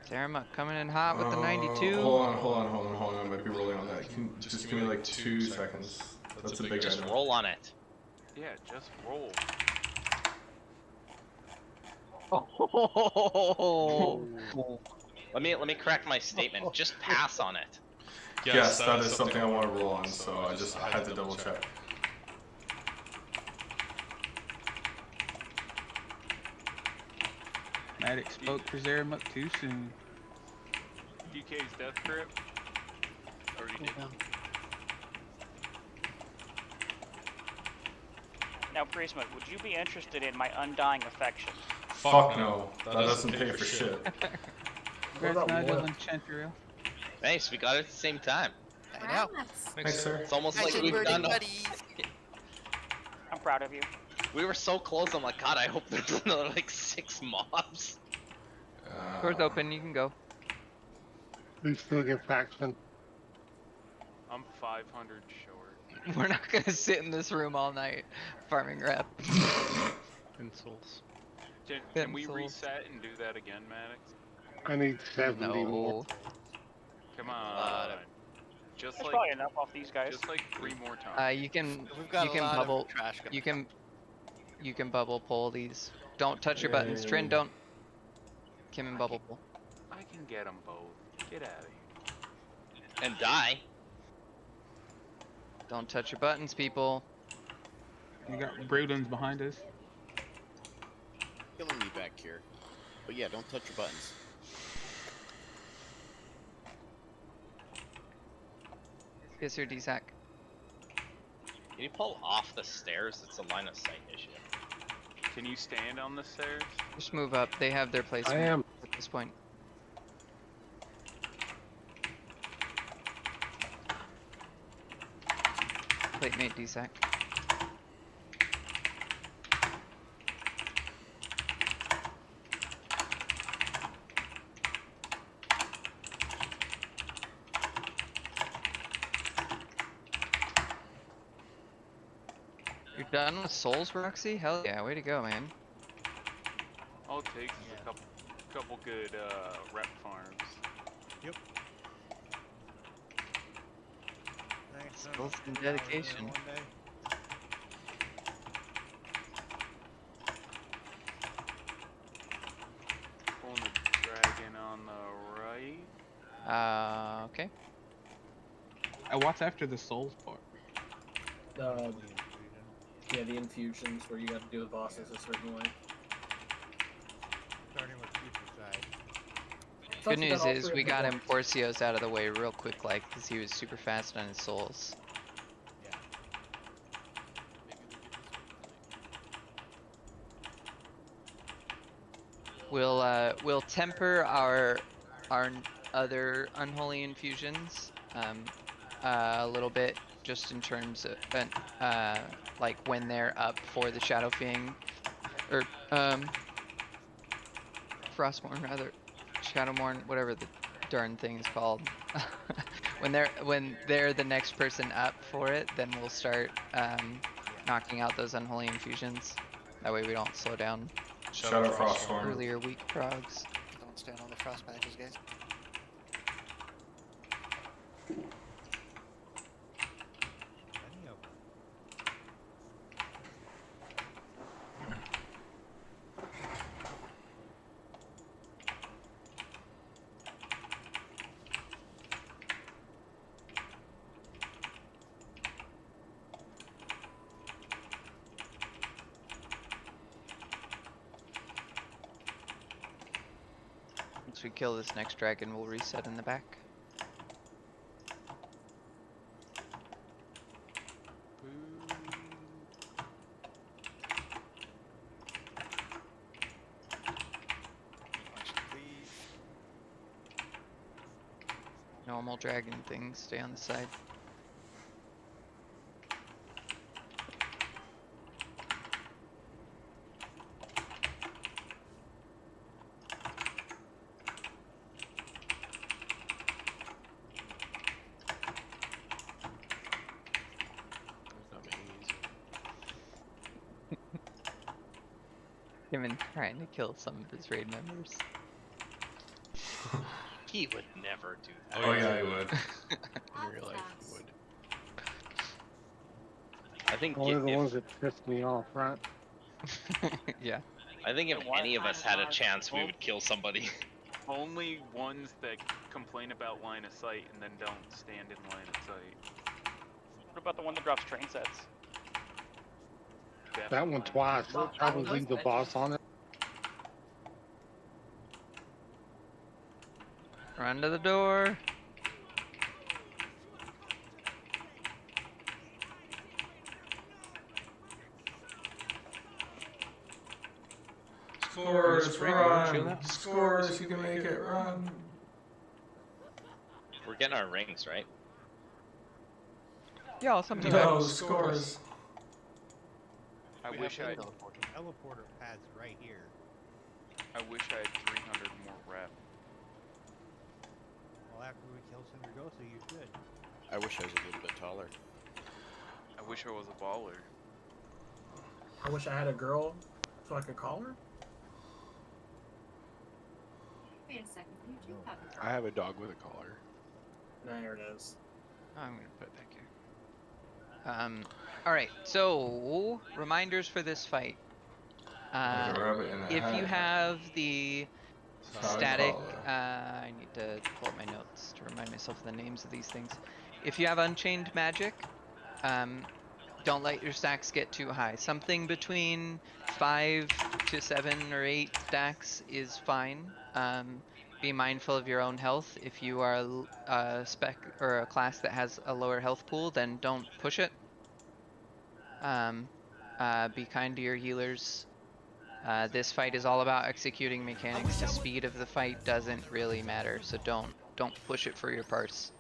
Zerma coming in hot with the 92. Hold on. I might be rolling on that. Just give me like 2 seconds. That's a big Just item. roll on it. Yeah, just roll. Oh. Let me correct my statement. Just pass on it. Yes, that is something I want to roll on, so I had to double check. Maddox spoke for Zermuk too soon. DK's death grip. Already did. Now, Priestman, would you be interested in my undying affection? Fuck no. That doesn't pay for shit. Congrats, Nigel and Chanterelle. Thanks, we got it at the same time. I know. Thanks, sir. It's almost Nice like we've and done. buddies. I'm proud of you. We were so close. I'm like, God, I hope there's another like 6 mobs. Door's open, you can go. We still get faction. I'm 500 short. We're not gonna sit in this room all night farming rep. Insults. Can we Pencils. reset and do that again, Maddox? I need 70 more. Come on. Just There's like probably enough off these guys. just like 3 more times. You can We've got you a can lot bubble of trash coming. you can bubble pull these. Don't touch your buttons. Trin, don't. Kim and bubble pull. I can get them both. Get out of here. And die. Don't touch your buttons, people. You got Broodens behind us. Killing me back here. But yeah, don't touch your buttons. Yes, sir, DSAC. Can you pull off the stairs? It's a line of sight issue. Can you stand on the stairs? Just move up. They have their placement am. at this point. Platemate DSAC. You're done with Souls, Roxy? Hell yeah, way to go, man. All it takes is a couple good rep farms. Yep. Thanks, Skills and dedication. One day. Pulling the dragon on the right. Okay. What's after the souls part? Yeah, the infusions where you got to do the bosses a certain way. Starting with future side. Good news is we got him Porcios out of the way real quick, like, because he was super fast on his souls. Yeah. Maybe we we'll temper our other unholy infusions a little bit, just in terms of like when they're up for the Shadowfang or Frostmourne rather, Shadowmourne, whatever the darn thing is called. when they're the next person up for it, then we'll start knocking out those unholy infusions. That way we don't slow down Shadow Frostmourne. earlier weak progs. Don't stand on the frost patches, guys. Many of them. Once we kill this next dragon, we'll reset in the back. Normal dragon things stay on the side. Him and trying to kill some of his raid members. He would never do that. Oh yeah, he would. In real life, he would. I think One of the if, ones that pissed me off, right? Yeah. I think if any of us had a chance, we would kill somebody. Only ones that complain about line of sight and then don't stand in line of sight. What about the one that drops train sets? That one twice. Probably the boss on it. Run to the door. Scores, run! Scores, you can make it, run! We're getting our rings, right? Yeah, I'll sometimes. No, scores. I We wish have I the teleporter pads right here. I wish I had 300 more rep. Well, after we kill Cinder Gosa, you should. I wish I was a little bit taller. I wish I was a baller. I wish I had a girl so I could call her. Wait a second, you do have a I have a dog with a collar. There it is. I'm gonna put it back here. Alright, so reminders for this fight. If you have the static, I need to pull up my notes to remind myself of the names of these things. If you have Unchained Magic, don't let your stacks get too high. Something between 5 to 7 or 8 stacks is fine. Be mindful of your own health. If you are a spec or a class that has a lower health pool, then don't push it. Be kind to your healers. This fight is all about executing mechanics. The speed of the fight doesn't really matter, so don't push it for your parts.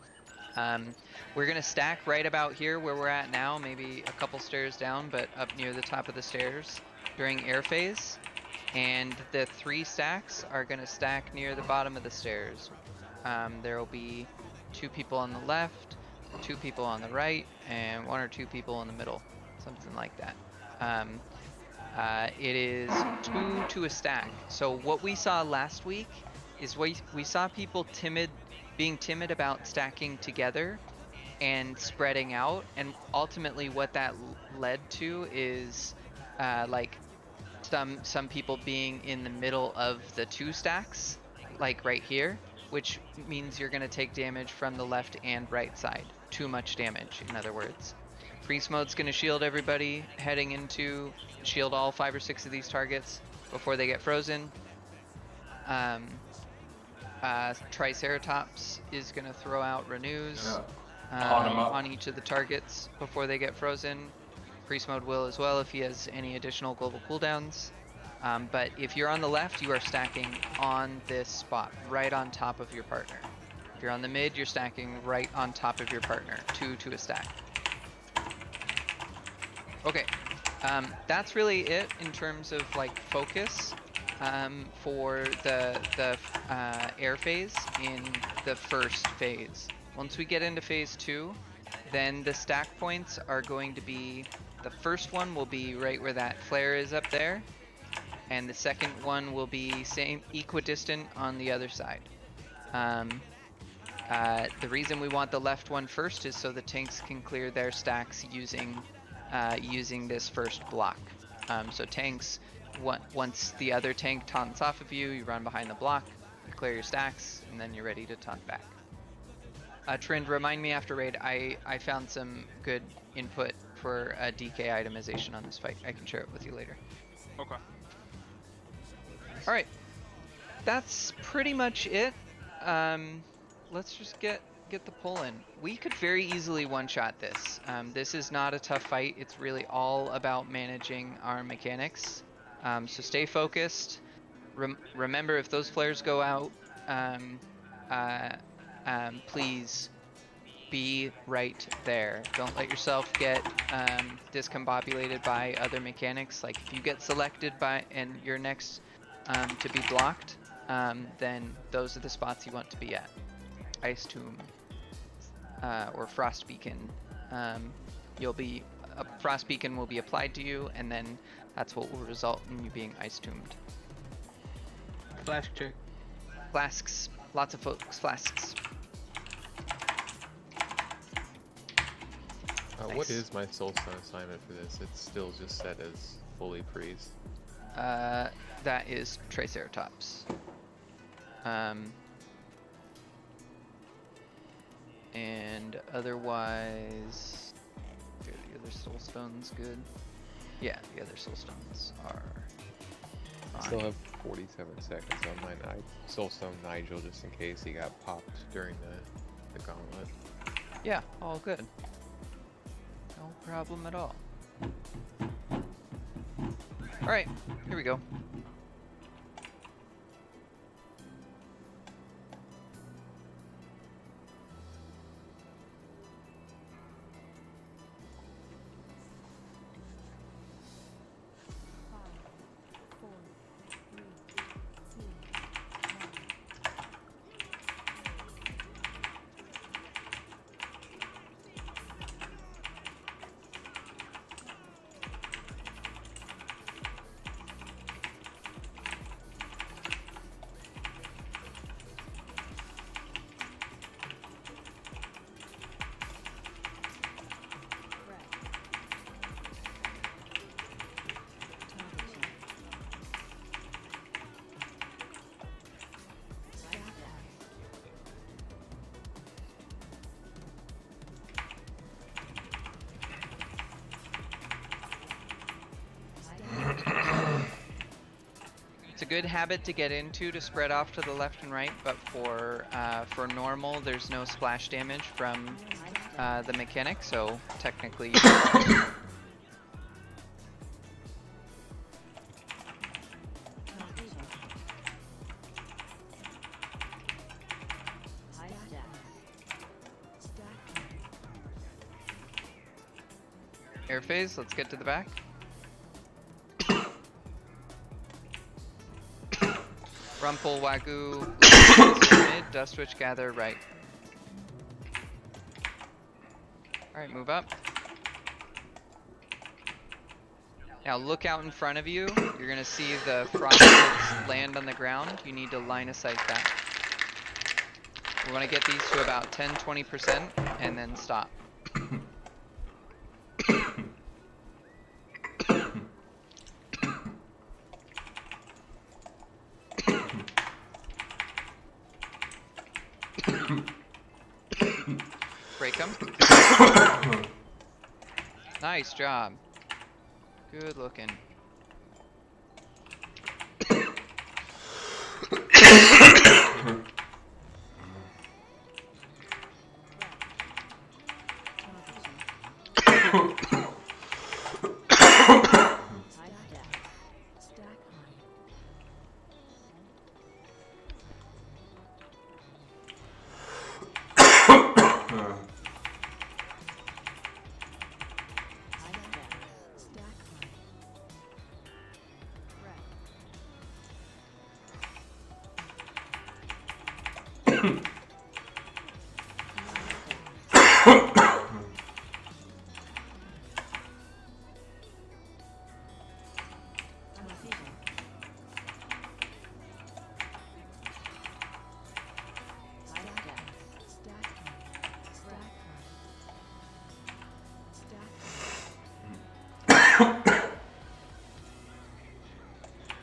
We're gonna stack right about here where we're at now, maybe a couple stairs down, but up near the top of the stairs during air phase. And the 3 stacks are gonna stack near the bottom of the stairs. There will be 2 people on the left, 2 people on the right, and 1 or 2 people in the middle, something like that. It is 2 to a stack. So what we saw last week is we saw people being timid about stacking together and spreading out, and ultimately what that led to is like some people being in the middle of the 2 stacks, like right here, which means you're going to take damage from the left and right side. Too much damage, in other words. Priest mode's going to shield everybody heading into, shield all 5 or 6 of these targets before they get frozen. Triceratops is going to throw out renews on each of the targets before they get frozen. Priest mode will as well if he has any additional global cooldowns. But if you're on the left, you are stacking on this spot, right on top of your partner. If you're on the mid, you're stacking right on top of your partner, 2 to a stack. Okay, that's really it in terms of like focus for the air phase in the first phase. Once we get into phase 2, then the stack points are going to be, the first one will be right where that flare is up there, and the second one will be same equidistant on the other side. The reason we want the left one first is so the tanks can clear their stacks using this first block. So tanks, once the other tank taunts off of you, you run behind the block, you clear your stacks, and then you're ready to taunt back. Trind, remind me after raid, I found some good input for a DK itemization on this fight. I can share it with you later. Okay. Alright. That's pretty much it. Let's just get the pull in. We could very easily one-shot this. This is not a tough fight. It's really all about managing our mechanics. So stay focused. Remember, if those flares go out, please be right there. Don't let yourself get discombobulated by other mechanics. Like if you get selected by and you're next to be blocked, then those are the spots you want to be at. Ice Tomb or Frost Beacon. A Frost Beacon will be applied to you, and then that's what will result in you being Ice Tombed. Flask check. Flasks. Lots of folks. Flasks. Nice. What is my Soulstone assignment for this? It's still just set as fully priest. That is Triceratops. And otherwise, the other Soulstones good. Yeah, the other Soulstones are fine. I still have 47 seconds on my Soulstone Nigel just in case he got popped during the gauntlet. Yeah, all good. No problem at all. Alright, here we go. It's a good habit to get into to spread off to the left and right, but for normal, there's no splash damage from the mechanic, so technically. Air phase, let's get to the back. Rumpel, Wagyu, mid, Dustwitch, gather, right. Alright, move up. Now look out in front of you. You're gonna see the frostbolts land on the ground. You need to line of sight that. We wanna get these to about 10-20% and then stop. Break them. Nice job. Good looking.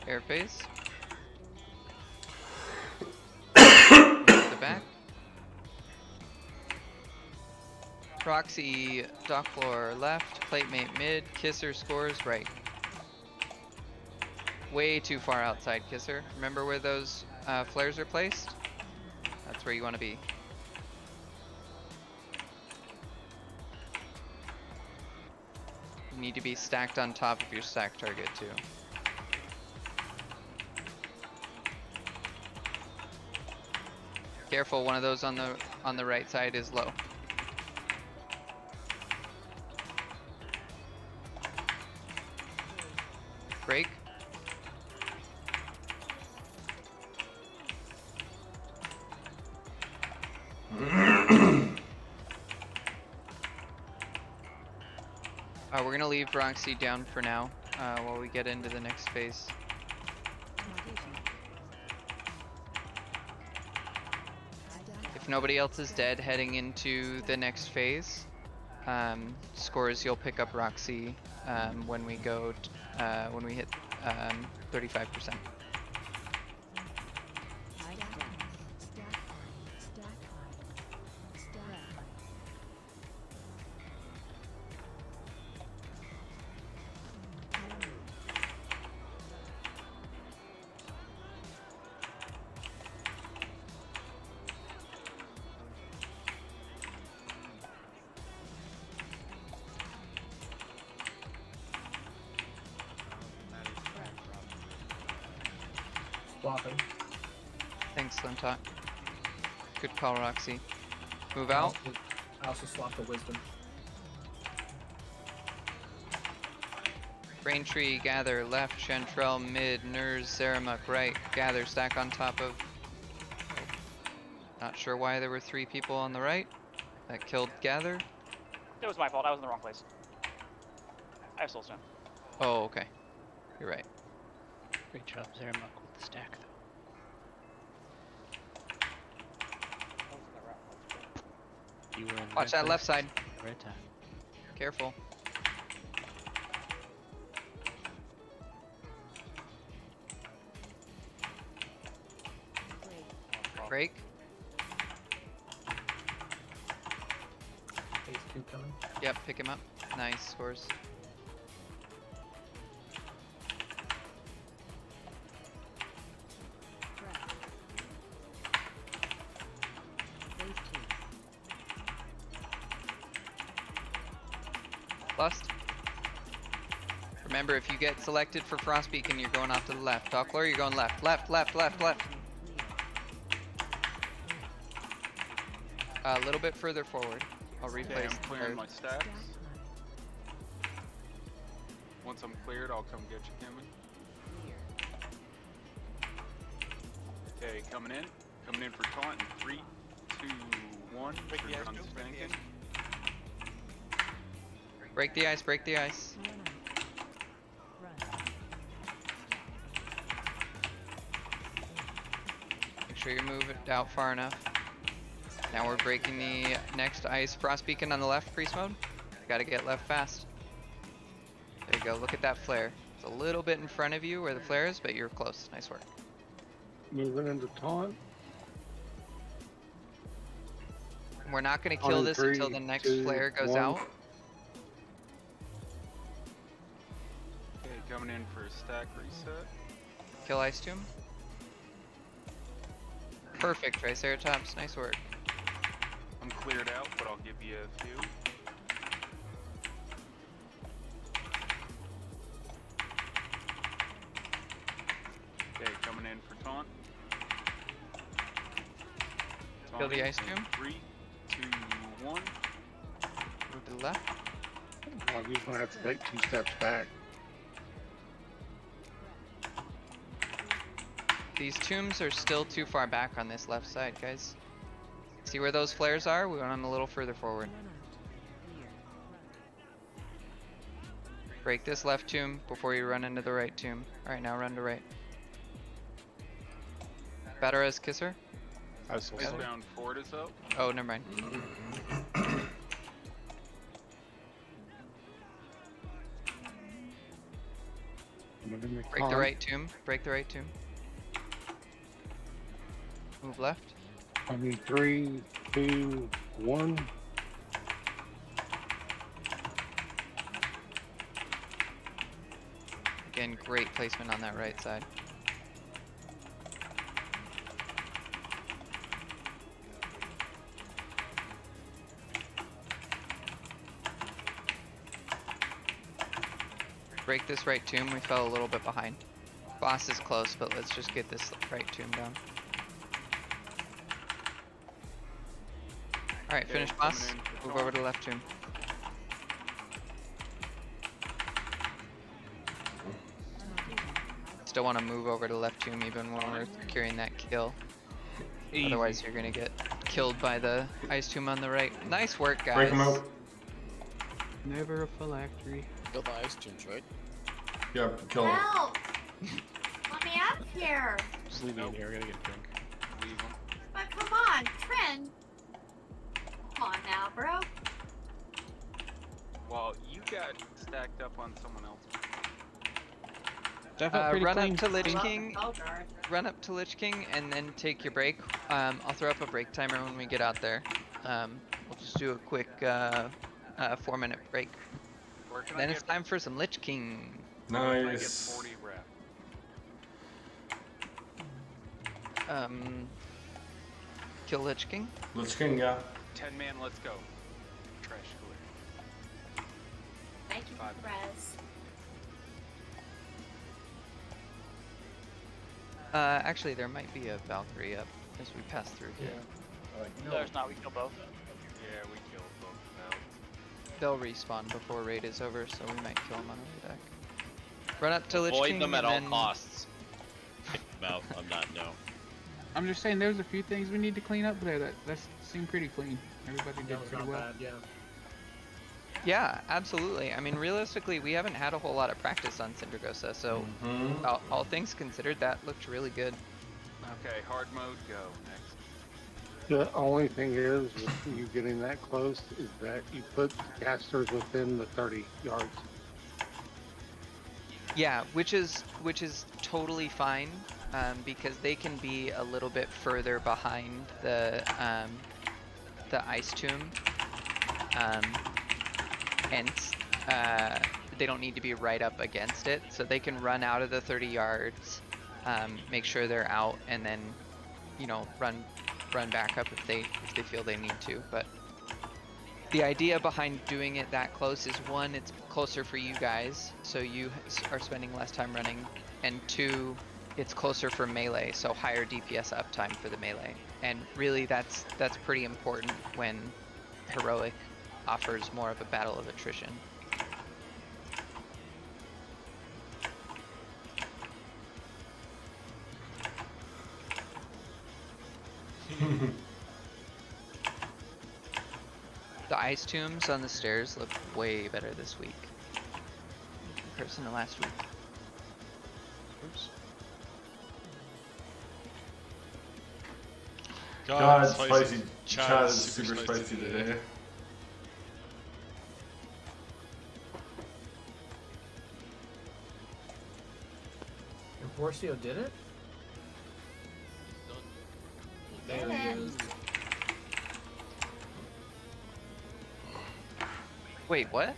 Air phase. Move the back. Proxy, dock floor left, platemate mid, kisser scores right. Way too far outside, kisser. Remember where those flares are placed? That's where you want to be. You need to be stacked on top of your stack target too. Careful, one of those on the right side is low. Break. We're gonna leave Roxy down for now while we get into the next phase. If nobody else is dead heading into the next phase, scores you'll pick up Roxy when we go when we hit 35%. Swapping. Thanks, Slimtalk. Good call, Roxy. Move out. I also swapped the wisdom. Braintree, gather, left, Chantrell, mid, Nurs, Zaramuk, right, gather, stack on top of... Not sure why there were 3 people on the right. That killed gather. It was my fault. I was in the wrong place. I have soulstone. Oh, okay. You're right. Great job, Zaramuk, with the stack, though. You were in the Watch right that left place side. at the right time. Careful. Break. Phase 2 coming. Yep, pick him up. Nice scores. Lust. Remember, if you get selected for Frostbeacon, you're going off to the left. Dockler, you're going left. Left, left, left, left. A little bit further forward. I'll replace. Okay, I'm clearing my stacks. Once I'm cleared, I'll come get you, Kimmy. Okay, coming in. Coming in for taunt in 3, 2, 1. Turn on spanking. Break the ice, break the ice. Make sure you move it out far enough. Now we're breaking the next ice. Frost beacon on the left, priest mode. Gotta get left fast. There you go, look at that flare. It's a little bit in front of you where the flare is, but you're close. Nice work. Moving into taunt. We're not gonna kill this until the next flare goes out. Okay, coming in for a stack reset. Kill Ice Tomb. Perfect, Triceratops. Nice work. I'm cleared out, but I'll give you a few. Okay, coming in for taunt. Kill the Ice Tomb. 3, 2, 1. Move to the left. Oh, he's gonna have to take 2 steps back. These tombs are still too far back on this left side, guys. See where those flares are? We went on a little further forward. Break this left tomb before you run into the right tomb. Alright, now run to right. Batara's Kisser? Icebound Fort is up. Oh, never mind. Break the right tomb. Break the right tomb. Move left. I mean, 3, 2, 1. Again, great placement on that right side. Break this right tomb, we fell a little bit behind. Boss is close, but let's just get this right tomb down. Alright, finish boss. Move over to left tomb. Still want to move over to left tomb even when we're securing that kill. Easy. Otherwise you're gonna get killed by the ice tomb on the right. Nice work, guys. Break him out. Never a phylactery. Kill the ice tombs, right? Yeah, kill him. Help! Let me out here! Just leave me in here, I gotta get a drink. Leave him. But come on, Trin! Come on now, bro. Well, you got stacked up on someone else. Run up to Lich Well, King. Belgard. Run up to Lich King and then take your break. I'll throw up a break timer when we get out there. We'll just do a quick 4-minute break. Then it's time for some Lich King. I get Nice. 40 rep. Kill Lich King. Lich King, yeah. 10 man, let's go. Trash clear. Thank you for the res. Actually, there might be a Valkyrie up as we pass through here. There's not, we kill both. Yeah, we killed both now. They'll respawn before raid is over, so we might kill them on the deck. Run up to Lich Avoid King them at and all then costs. Pick them out. I'm not no. I'm just saying there's a few things we need to clean up there that seemed pretty clean. Everybody did That was pretty not well. bad, yeah. Yeah, absolutely. I mean, realistically, we haven't had a whole lot of practice on Syndragosa, so all things considered, that looked really good. Okay, hard mode, go. Next. The only thing is, with you getting that close, is that you put the casters within the 30 yards. Yeah, which is totally fine, because they can be a little bit further behind the ice tomb, and they don't need to be right up against it, so they can run out of the 30 yards, make sure they're out, and then, you know, run back up if they feel they need to. But the idea behind doing it that close is, one, it's closer for you guys, so you are spending less time running, and two, it's closer for melee, so higher DPS uptime for the melee. And really, that's pretty important when heroic offers more of a battle of attrition. The ice tombs on the stairs look way better this week in comparison to last week. Oops. God, spicy. Chad is super spicy today. Borcio did it? There he is. Wait, what?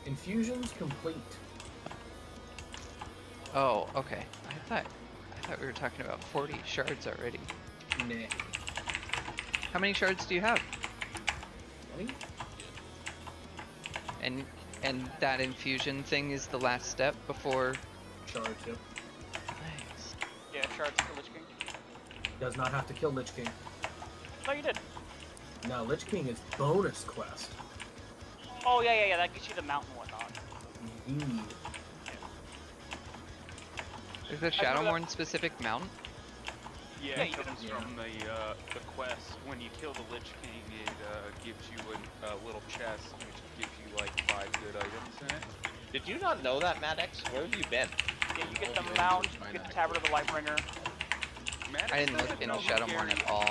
Infusion's complete. Oh, okay. I thought we were talking about 40 shards already. Nah. How many shards do you have? 20? And that infusion thing is the last step before Shards, yep. Nice. Yeah, shards for Lich King. Does not have to kill Lich King. No, you did. No, Lich King is bonus quest. Oh, yeah, that gets you the mount and whatnot. Is the Shadowmourne specific mount? Yeah, it comes from the quest. When you kill the Lich King, it gives you a little chest, which gives you like 5 good items in it. Did you not know that, Maddox? Where have you been? Yeah, you get the mount, you get the Tabard of the Lightbringer. Maddox I didn't look doesn't into know who Shadowmourne Gary- at all.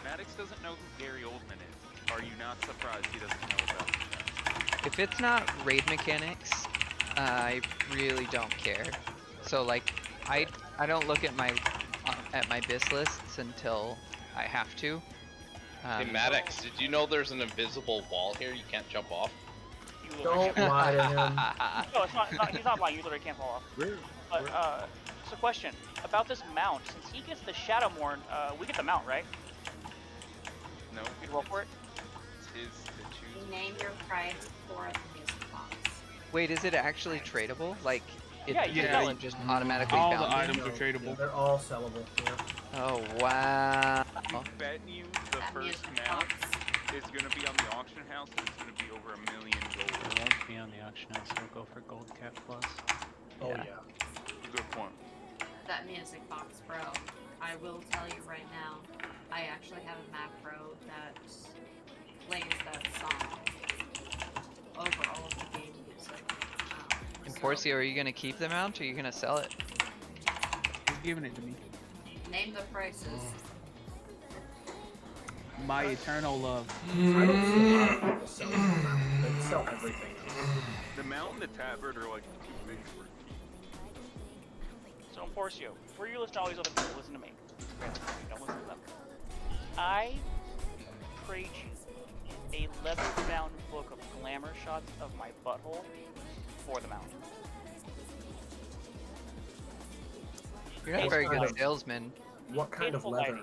Maddox doesn't know who Gary Oldman is. Are you not surprised he doesn't know about that? If it's not raid mechanics, I really don't care. So like, I don't look at my BIS lists until I have to. Hey Maddox, did you know there's an invisible wall here you can't jump off? Don't lie to him. No, it's not. He's not lying. You literally can't fall off. But so question about this mount. Since he gets the Shadowmourne, we get the mount, right? No. You roll for it. It's his to choose. Name your price for the music box. Wait, is it actually tradable? Like, it Yeah, you can sell it. just automatically All bound the it? items are tradable. Yeah, they're all sellable. Yeah. Oh wow. I bet you the first mount is gonna be on the auction house and it's gonna be over $1 million It gold. won't be on the auction house, so go for Gold Cap Plus. Oh yeah. Good point. That music box, bro. I will tell you right now, I actually have a macro that plays that song over all of the game music. And Porcio, are you gonna keep the mount or are you gonna sell it? He's giving it to me. Name the prices. My eternal love. I don't see a lot of people selling them. They sell everything. The mount and the tabard are like 2 things for So Porcio, before you listen to all these other people, listen to me. Don't listen to them. I trade you a leather-bound book of glamour shots of my butthole for the mount. You're not a very good salesman. What kind of Hateful leather?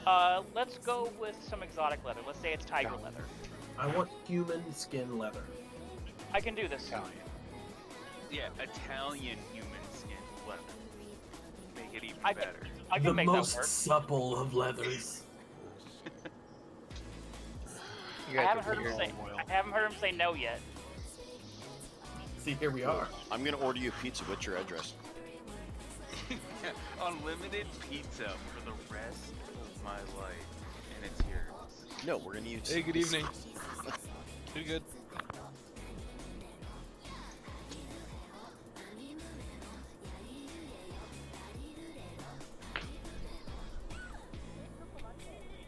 lighting. Let's go with some exotic leather. Let's say it's tiger leather. I want human skin leather. I can do this. Yeah, Italian human skin leather. Make it even I better. I can The make most that work. supple of leathers. I haven't heard him say. I haven't heard him say no yet. See, here we are. I'm gonna order you pizza. What's your address? Unlimited pizza for the rest of my life, and it's yours. No, we're gonna use. Hey, good evening. Too good.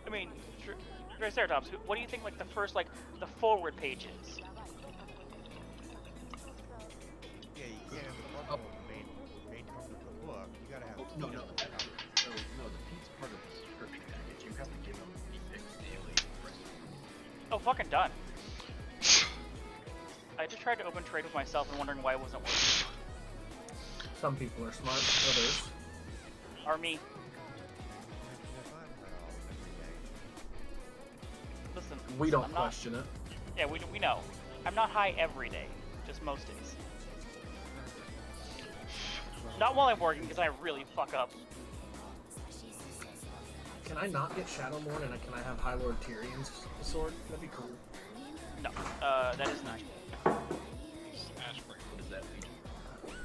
I mean, Triceratops. What do you think? Like the first, like the forward pages. Yeah, you can't have the main part of the book. You gotta have. No, the pizza part of the subscription package. You have to give them the fixed daily price. Oh, fucking done. I just tried to open trade with myself and wondering why it wasn't working. Some people are smart, others. Or me. Listen. We don't I'm not- question it. Yeah, we know. I'm not high every day, just most days. Not while I'm working, because I really fuck up. Can I not get Shadowmourne and can I have High Lord Tyrion's sword? That'd be cool. No, that is not. What does that mean?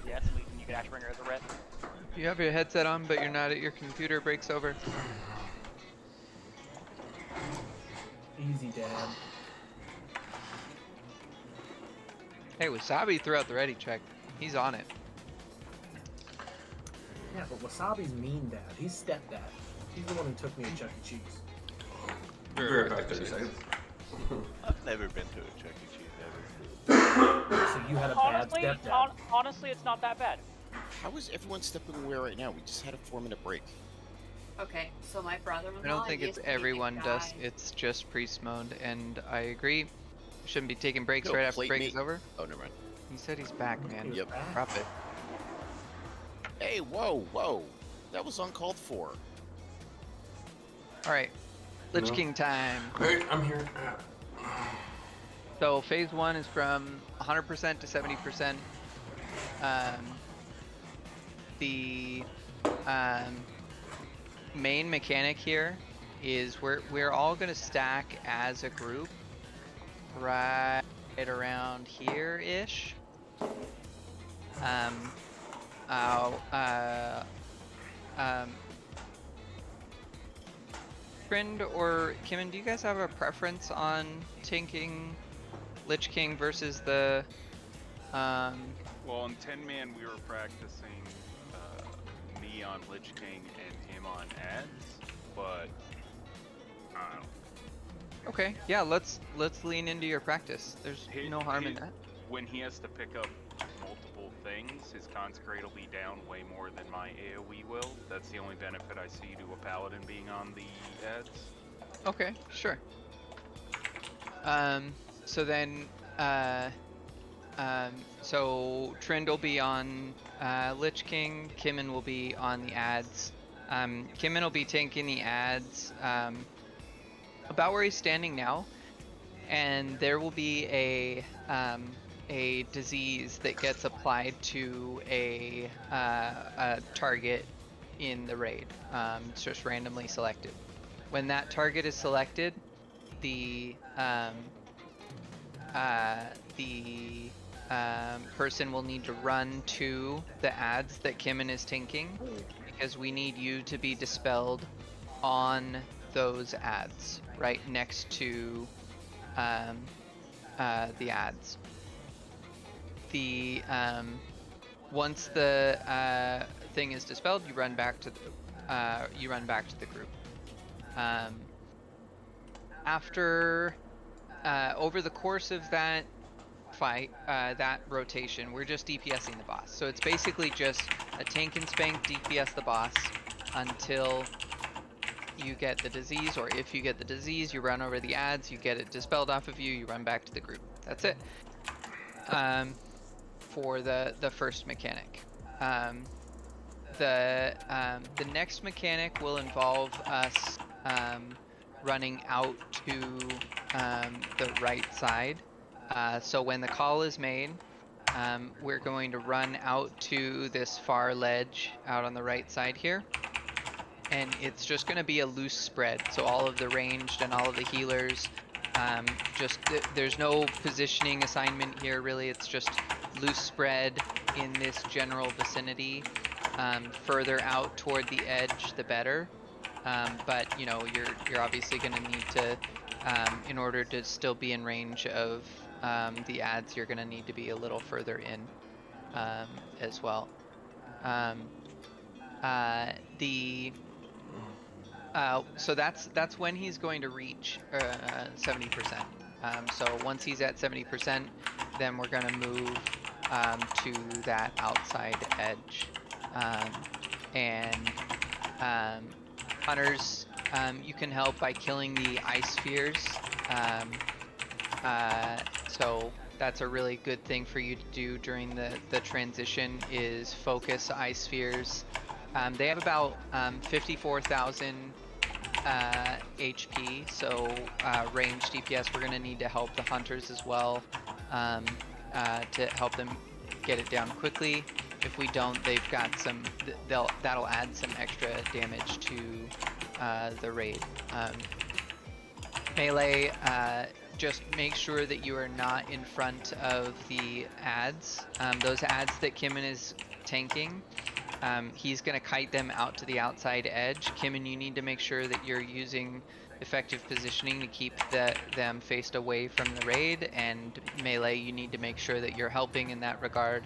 Yeah, it's Legion. You can Ashbringer as a red. You have your headset on, but you're not at your computer. Breaks over. Easy, Dad. Hey, Wasabi threw out the ready check. He's on it. Yeah, but Wasabi's mean dad. He's stepdad. He's the one who took me to Chuck E. Cheese. Be right back, 30 seconds. I've never been to a Chuck E. Cheese ever. So you had a Honestly, bad stepdad. honestly, it's not that bad. How is everyone stepping away right now? We just had a 4-minute break. Okay, so my brother-in-law. I don't think used it's to be the everyone does. guy- It's just priest mode, and I agree. Shouldn't be taking breaks No, right after plate break me. is over. Oh, never mind. He said he's back, man. Yep. Drop it. Hey, whoa. That was uncalled for. All right, Lich No. King time. Hey, I'm here. So phase 1 is from 100% to 70%. The main mechanic here is we're all gonna stack as a group right around here-ish. Friend or Kimmin, do you guys have a preference on tanking Lich King versus the Well, on 10-man we were practicing me on Lich King and him on ads, but I don't know. Okay, yeah, let's lean into your practice. There's no harm in that. When he has to pick up multiple things, his consecrate will be down way more than my AoE will. That's the only benefit I see to a paladin being on the ads. Okay, sure. So then, so Trind will be on Lich King, Kimmin will be on the ads. Kimmin will be tanking the ads about where he's standing now, and there will be a disease that gets applied to a target in the raid. It's just randomly selected. When that target is selected, the person will need to run to the ads that Kimmin is tanking, because we need you to be dispelled on those ads, right next to the ads. The once the thing is dispelled, you run back to the group. After over the course of that fight, that rotation, we're just DPSing the boss. So it's basically just a tank and spank DPS the boss until you get the disease, or if you get the disease, you run over the ads, you get it dispelled off of you, you run back to the group. That's it. For the first mechanic. The next mechanic will involve us running out to the right side. So when the call is made, we're going to run out to this far ledge out on the right side here. And it's just going to be a loose spread. So all of the ranged and all of the healers, there's no positioning assignment here really. It's just loose spread in this general vicinity. Further out toward the edge, the better. But you know, you're obviously going to need to, in order to still be in range of the ads, you're going to need to be a little further in as well. So that's when he's going to reach 70%. So once he's at 70%, then we're going to move to that outside edge. Hunters, you can help by killing the ice spheres. So that's a really good thing for you to do during the transition, is focus ice spheres. They have about 54,000 HP, so range DPS, we're going to need to help the hunters as well to help them get it down quickly. If we don't, they've got some, that'll add some extra damage to the raid. Melee, just make sure that you are not in front of the ads. Those ads that Kimmin is tanking, he's going to kite them out to the outside edge. Kimmin, you need to make sure that you're using effective positioning to keep them faced away from the raid, and Melee, you need to make sure that you're helping in that regard.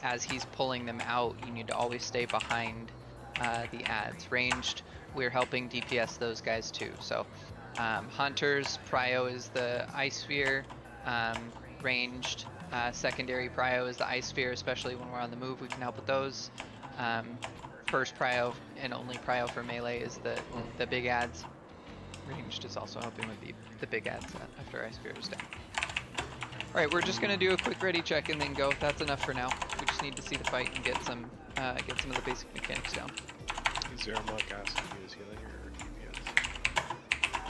As he's pulling them out, you need to always stay behind the ads. Ranged, we're helping DPS those guys too. So hunters, prio is the ice sphere. Ranged, secondary prio is the ice sphere, especially when we're on the move, we can help with those. First prio and only prio for melee is the big ads. Ranged is also helping with the big ads after ice sphere is down. Alright, we're just gonna do a quick ready check and then go. That's enough for now. We just need to see the fight and get some of the basic mechanics down. Is there a monk asking you is healing or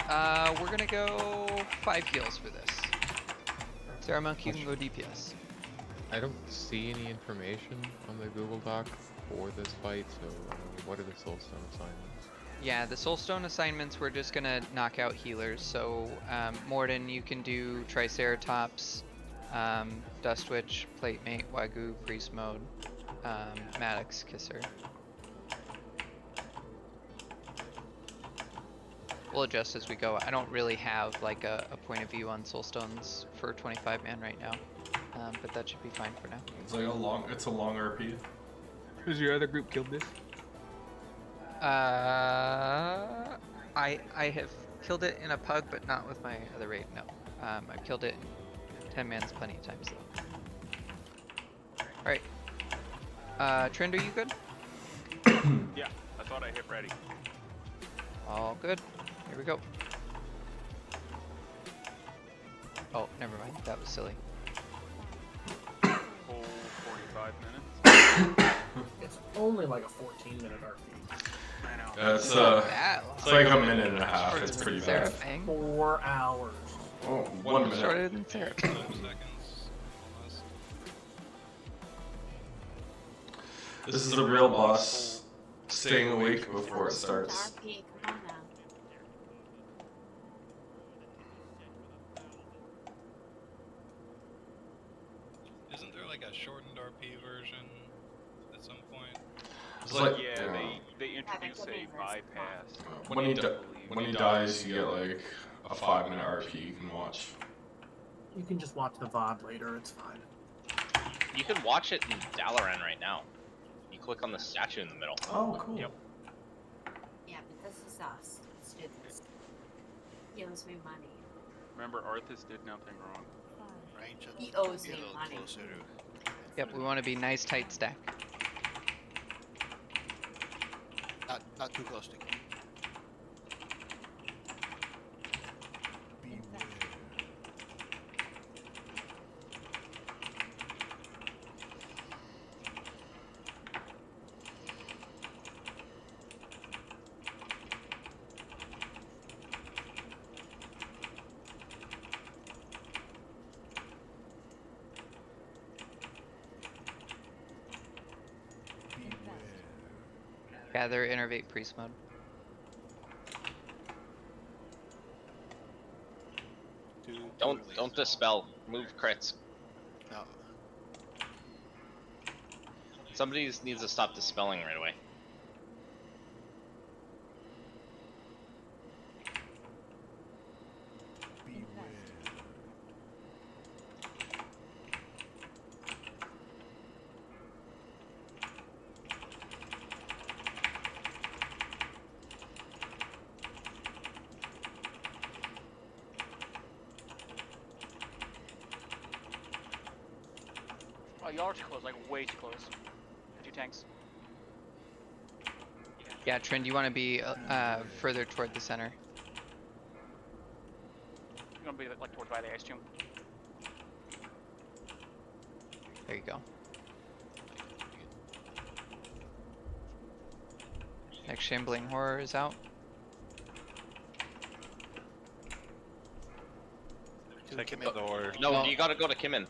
DPS? We're gonna go 5 heals for this. Sarah Monk, you can go DPS. I don't see any information on the Google Doc for this fight, so what are the Soulstone assignments? Yeah, the Soulstone assignments, we're just gonna knock out healers. So Morden, you can do Triceratops, Dust Witch, Plate Mate, Wagyu, Priest Mode, Maddox, Kisser. we'll adjust as we go. I don't really have like a point of view on Soulstones for 25 man right now, but that should be fine for now. It's like it's a long RP. Has your other group killed this? I have killed it in a pug, but not with my other raid. No, I've killed it in 10 mans plenty of times though. All right, Trend, are you good? Yeah, I thought I hit ready. All good. Here we go. Oh, never mind. That was silly. Whole 45 minutes. It's only like a 14-minute RP. I know. Yeah, it's like a minute and a half. It's pretty bad. 4 hours. Oh, 1 minute. Shorter than Sarah. This is a real boss. Staying awake before it starts. RP, come on now. Isn't there like a shortened RP version at some point? It's like, yeah, they introduce a bypass. When he dies, you get like a 5-minute RP you can watch. You can just watch the VOD later, it's fine. You can watch it in Dalaran right now. You click on the statue in the middle. Oh, cool. Yep. Yeah, but this is us. Let's do this. He owes me money. Remember, Arthas did nothing wrong. He owes me money. Yep, we want to be nice tight stack. Not too close to me. Gather, innervate, priest mode. Don't dispel. Move crits. No. Somebody needs to stop dispelling right away. Oh, y'all are too close, like way too close. The 2 tanks. Yeah, Trend, you want to be further toward the center. You're gonna be like towards by the ice tomb. There you go. Next Shambling Horror is out. Second door. No, you gotta go to Kimin.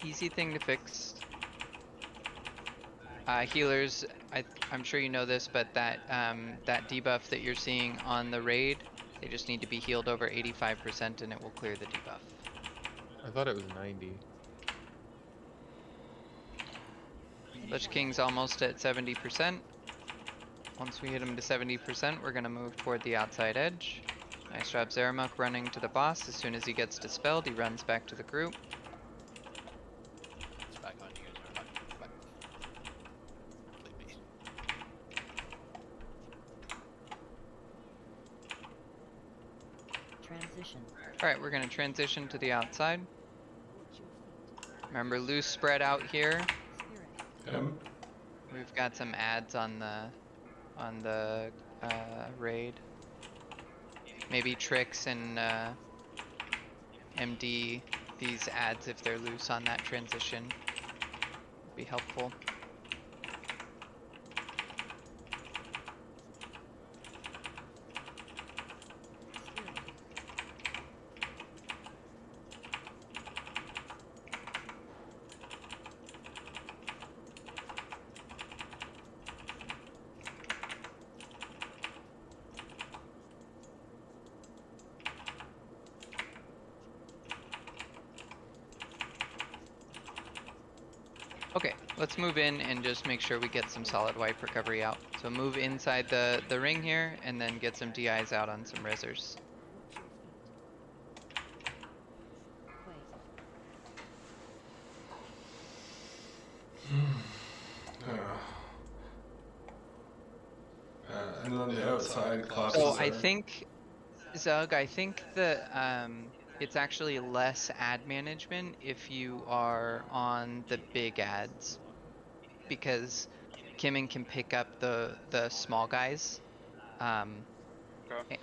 Easy thing to fix. Healers, I'm sure you know this, but that debuff that you're seeing on the raid, they just need to be healed over 85% and it will clear the debuff. I thought it was 90. Lich King's almost at 70%. Once we hit him to 70%, we're gonna move toward the outside edge. Nice job, Zaramuk running to the boss. As soon as he gets dispelled, he runs back to the group. It's back on you. Back. Transition. Alright, we're gonna transition to the outside. Remember, loose spread out here. We've got some ads on the raid. Maybe Trix and MD these ads if they're loose on that transition would be helpful. Okay, let's move in and just make sure we get some solid wipe recovery out. So move inside the ring here, and then get some DIs out on some rezzers. And then the outside classes So I are... think, Zug, I think that it's actually less ad management if you are on the big ads, because Kimming can pick up the small guys. Okay.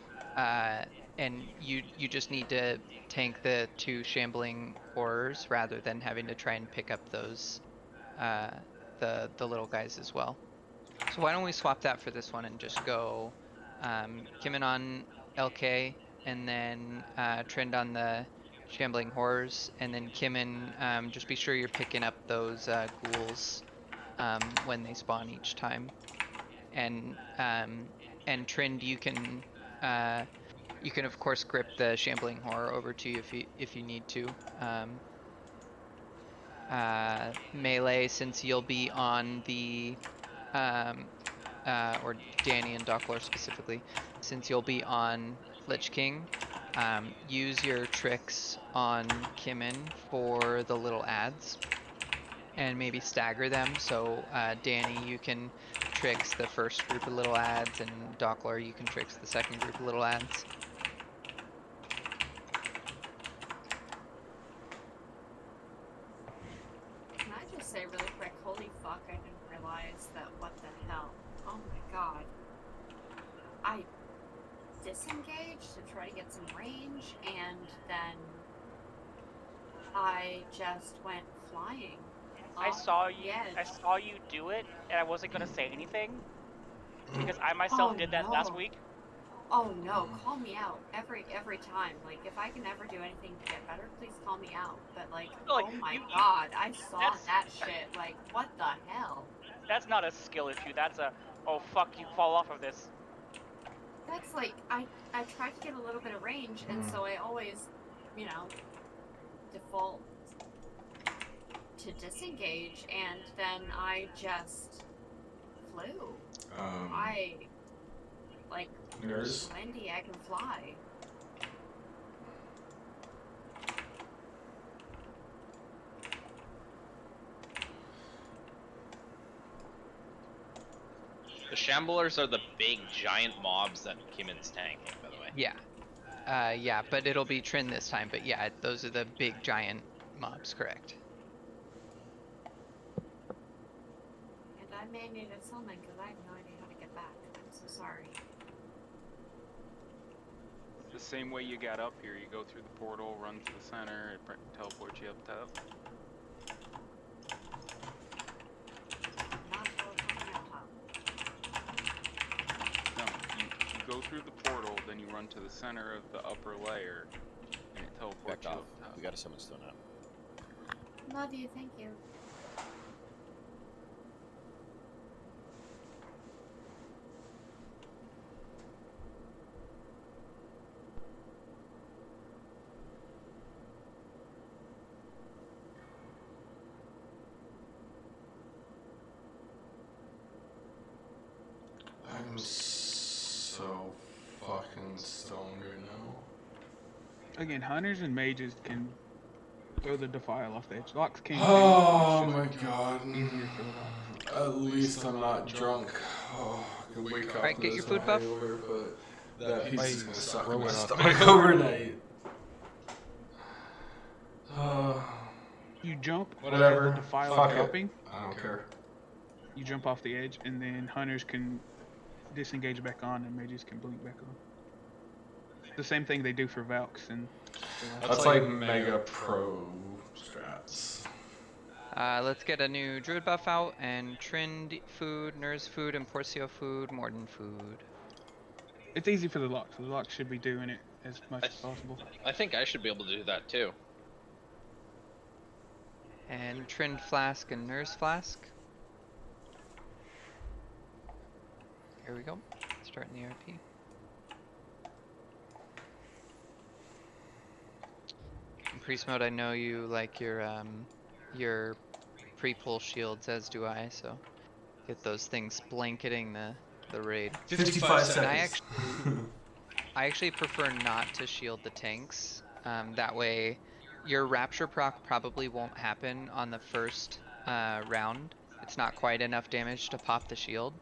And you just need to tank the 2 shambling horrors rather than having to try and pick up those the little guys as well. So why don't we swap that for this one and just go Kimmin on LK, and then Trend on the shambling horrors, and then Kimmin, just be sure you're picking up those ghouls when they spawn each time. And Trend, you can of course grip the shambling horror over to you if you need to. Melee, since you'll be on the or Danny and Docklor specifically, since you'll be on Lich King, use your tricks on Kimmin for the little ads, and maybe stagger them. So Danny, you can tricks the first group of little ads, and Dockler, you can tricks the second group of little ads. Can I just say really quick, holy fuck, I didn't realize that, what the hell. Oh my god. I disengaged to try to get some range, and then I just went flying. I saw you do it, and I wasn't gonna say anything because I myself did that last week. Oh no, call me out every time. Like, if I can ever do anything to get better, please call me out. But like oh my god, I saw that shit. Like, what the hell? That's not a skill issue. That's a, oh fuck, you fall off of this. That's like, I tried to get a little bit of range, and so I always, you know, default to disengage, and then I just flew. Like, Wendy, I can fly. The Shamblers are the big giant mobs that Kimmin's tanking, by the way. Yeah. Yeah, but it'll be Trin this time. But yeah, those are the big giant mobs, correct. And I may need a summon because I have no idea how to get back. I'm so sorry. The same way you got up here, you go through the portal, run to the center, it teleports you up top. No, you go through the portal, then you run to the center of the upper layer, and it teleports you up top. We got a summon stone out. Love you, thank you. I'm so fucking stoned right now. Again, hunters and mages can throw the defile off the edge. Locks can't. Oh my god. At least I'm not drunk. Oh, I could wake up Alright, to get this your food buff. hangover, but that piece is gonna suck in my stomach overnight. You jump. Whatever. The defile Fuck is it. dropping. I don't care. You jump off the edge, and then hunters can disengage back on, and mages can blink back on. The same thing they do for Valks, and that's like mega pro strats. Let's get a new druid buff out, and Trend food, Nurse food, and Porcio food, Morden food. it's easy for the locks. The locks should be doing it as much as possible. I think I should be able to do that too. And Trend flask and Nurse flask. Here we go. Starting the RP. In priest mode, I know you like your pre-pull shields, as do I, so get those things blanketing the raid. 55 And seconds. I actually prefer not to shield the tanks. That way, your Rapture proc probably won't happen on the first round. It's not quite enough damage to pop the shield.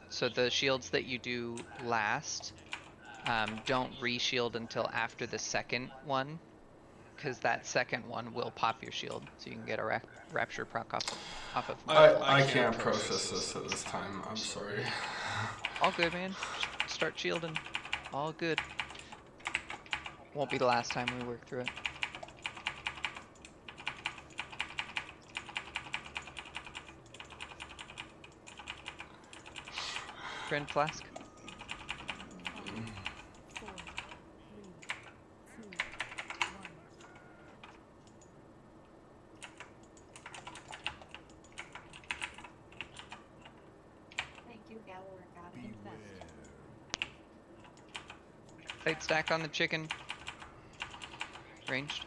So the shields that you do last don't reshield until after the second one, because that second one will pop your shield, so you can get a Rapture proc off of I can't process this at this time. I'm sorry. All good, man. Just start shielding. All good. Won't be the last time we work through it. Friend flask. Thank you, Galler. Got it. Plate stack on the chicken. Ranged.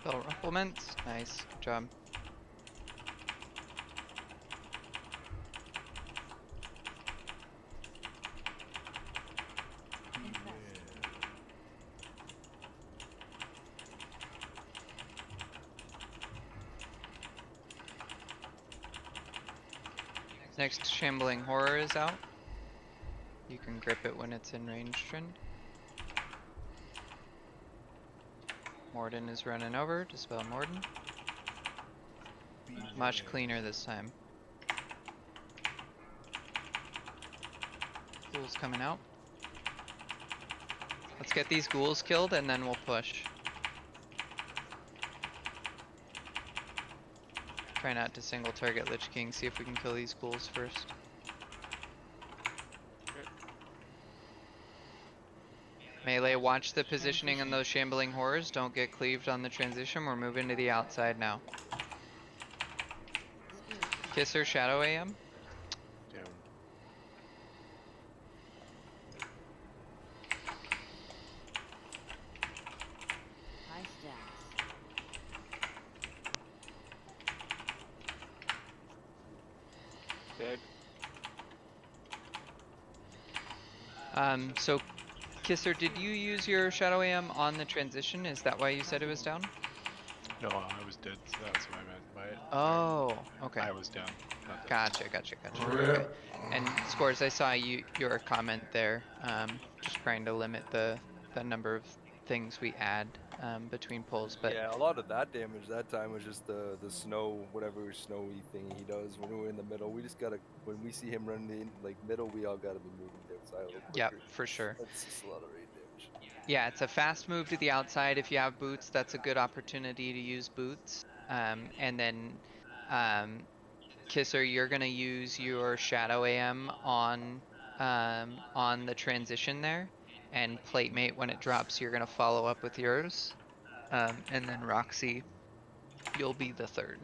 Spell rumplements. Nice. Good job. Next Shambling Horror is out. You can grip it when it's in range, Trend. Morden is running over. Dispel Morden. Much cleaner this time. Ghouls coming out. Let's get these ghouls killed and then we'll push. Try not to single target Lich King, see if we can kill these ghouls first. Melee, watch the positioning on those Shambling Horrors. Don't get cleaved on the transition. We're moving to the outside now. Kisser, Shadow AM. Down. Nice Dead. So Kisser, did you use your Shadow AM on the transition? Is that why you said it was down? No, I was dead, so that's what I meant by it. Oh, okay. I was down. Not dead. Gotcha. Okay. And Scores, I saw your comment there. Just trying to limit the number of things we add between pulls, but yeah, a lot of that damage that time was just the snow, whatever snowy thing he does when we're in the middle. We just gotta, when we see him running in like middle, we all gotta be moving to the outside a little quicker. yep, for sure. That's just a lot of raid damage. Yeah, it's a fast move to the outside. If you have boots, that's a good opportunity to use boots. And then Kisser, you're gonna use your Shadow AM on the transition there, and Platemate, when it drops, you're gonna follow up with yours, and then Roxy, you'll be the third.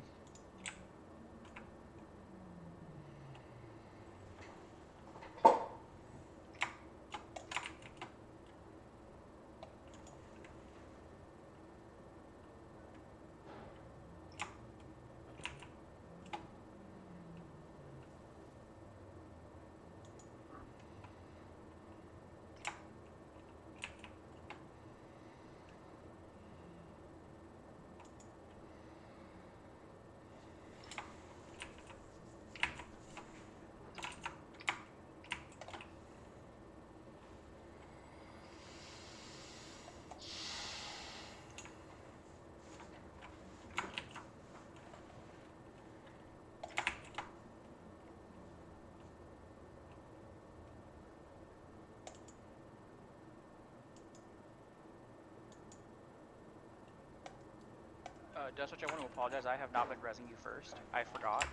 Dustwitch, I want to apologize. I have not been rezzing you first. I forgot.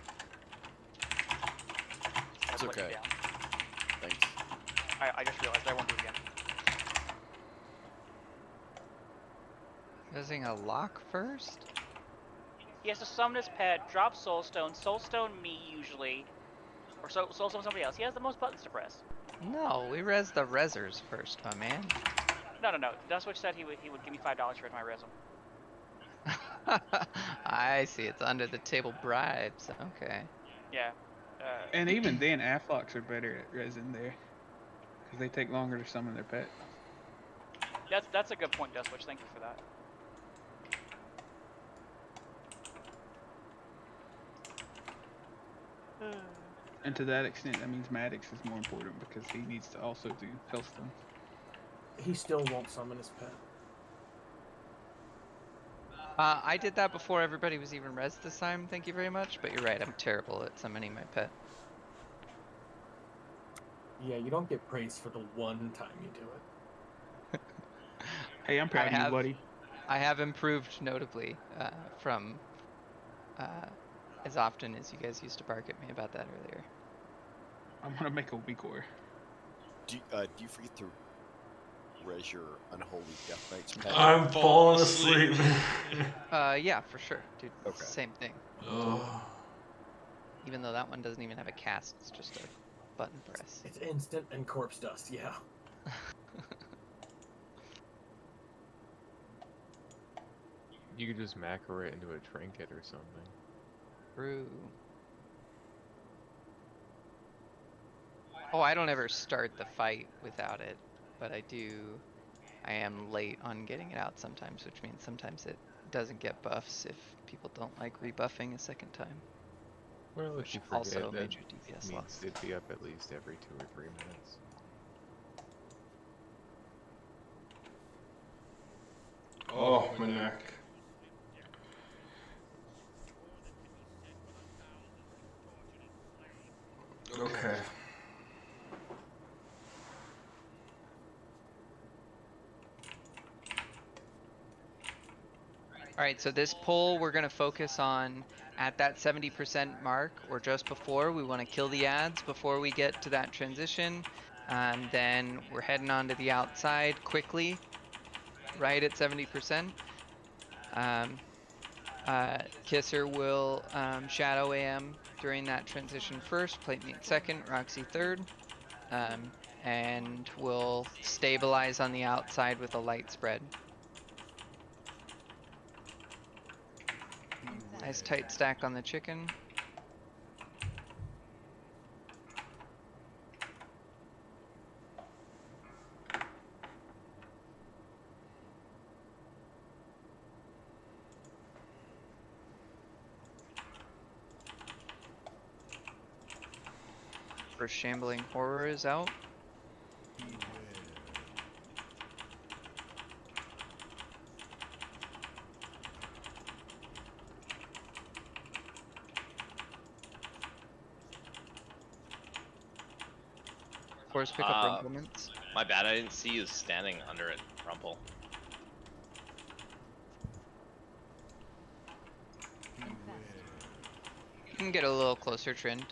It's I've let you okay. down. Thanks. I just realized I won't do it again. Using a lock first? He has to summon his pet, drop Soulstone, Soulstone me usually, or Soulstone somebody else. He has the most buttons to press. No, we res the rezzers first, my man. No. Dustwitch said he would give me $5 for it if I res him. I see, it's under the table bribes. Okay. Yeah. And even then, Afflocks are better at resin there. Because they take longer to summon their pet. That's a good point, Dustwitch. Thank you for that. And to that extent, that means Maddox is more important because he needs to also do Hellstone. He still won't summon his pet. I did that before everybody was even res this time, thank you very much, but you're right, I'm terrible at summoning my pet. Yeah, you don't get praised for the one time you do it. Hey, I'm proud of you, buddy. I have improved notably from as often as you guys used to bark at me about that earlier. I'm gonna make a WeakOr. Do you forget to res your unholy Death Knight's pet? I'm falling asleep. Yeah, for sure, dude. Okay. Same thing. Oh. Even though that one doesn't even have a cast, it's just a button press. It's instant and corpse dust, yeah. You could just macro it into a trinket or something. True. Oh, I don't ever start the fight without it, but I am late on getting it out sometimes, which means sometimes it doesn't get buffs if people don't like rebuffing a second time. Well, which if you forget also that major DPS loss. it'd be up at least every 2 or 3 minutes. Oh, my neck. Okay. Alright, so this pull we're going to focus on at that 70% mark or just before. We want to kill the ads before we get to that transition. And then we're heading on to the outside quickly, right at 70%. Kisser will Shadow AM during that transition first, Plate Meat second, Roxy third. And we'll stabilize on the outside with a light spread. Nice tight stack on the chicken. First Shambling Horror is out. Force pick up Rumplements. My bad, I didn't see you standing under it, Rumple. You can get a little closer trimmed,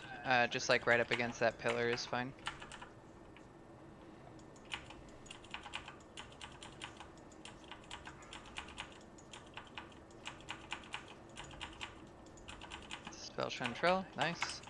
just like right up against that pillar is fine. Spell Chantrell, nice.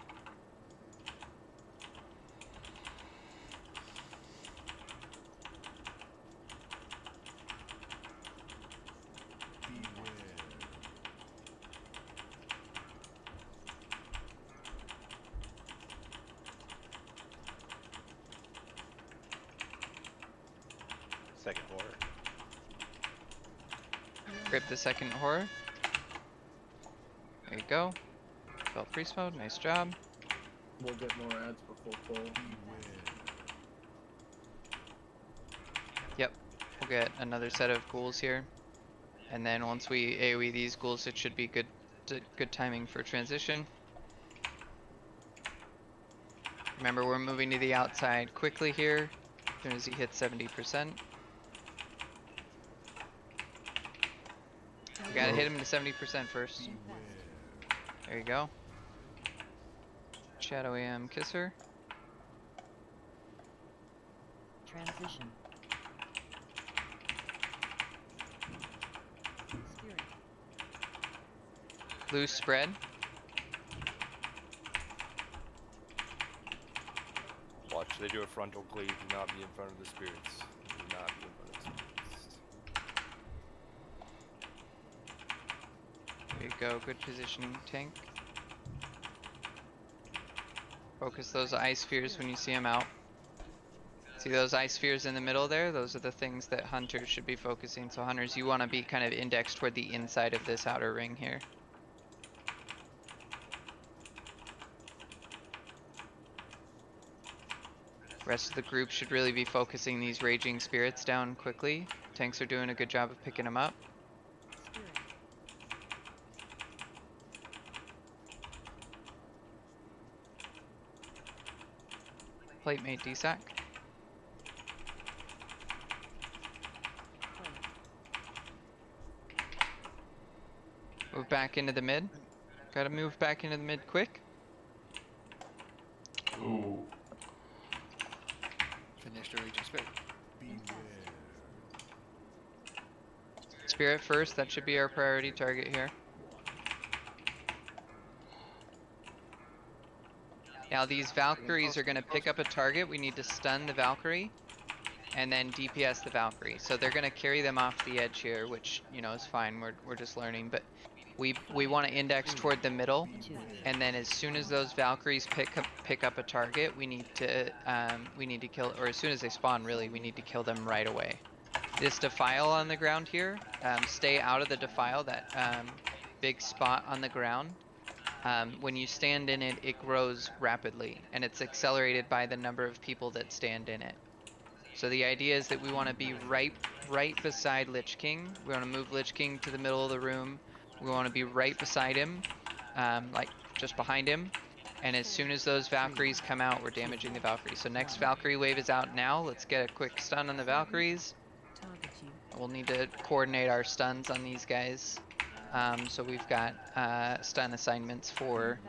Second horror. Grip the second horror. There you go. Spell Priest mode, nice job. We'll get more ads before full. Yep, we'll get another set of ghouls here. And then once we AoE these ghouls, it should be good timing for transition. Remember, we're moving to the outside quickly here, as soon as he hits 70%. You gotta hit him to 70% first. There you go. Shadow AM Kisser. Transition. Spirit. Loose spread. Watch, they do a frontal cleave. Do not be in front of the spirits. Do not be in front of the spirits. There you go, good positioning, tank. Focus those ice spheres when you see them out. See those ice spheres in the middle there? Those are the things that hunters should be focusing. So hunters, you want to be kind of indexed toward the inside of this outer ring here. Rest of the group should really be focusing these raging spirits down quickly. Tanks are doing a good job of picking them up. Plate mate DSAC. Move back into the mid. Gotta move back into the mid quick. Ooh. Finish the raging spirit. Spirit first, that should be our priority target here. Now these Valkyries are gonna pick up a target. We need to stun the Valkyrie and then DPS the Valkyrie. So they're gonna carry them off the edge here, which, you know, is fine. We're just learning, but we want to index toward the middle, and then as soon as those Valkyries pick up a target, we need to kill, or as soon as they spawn, really, we need to kill them right away. This defile on the ground here, stay out of the defile, that big spot on the ground. When you stand in it, it grows rapidly, and it's accelerated by the number of people that stand in it. So the idea is that we want to be right beside Lich King. We want to move Lich King to the middle of the room. We want to be right beside him, like just behind him. And as soon as those Valkyries come out, we're damaging the Valkyries. So next Valkyrie wave is out now. Let's get a quick stun on the Valkyries. We'll need to coordinate our stuns on these guys. So we've got stun assignments for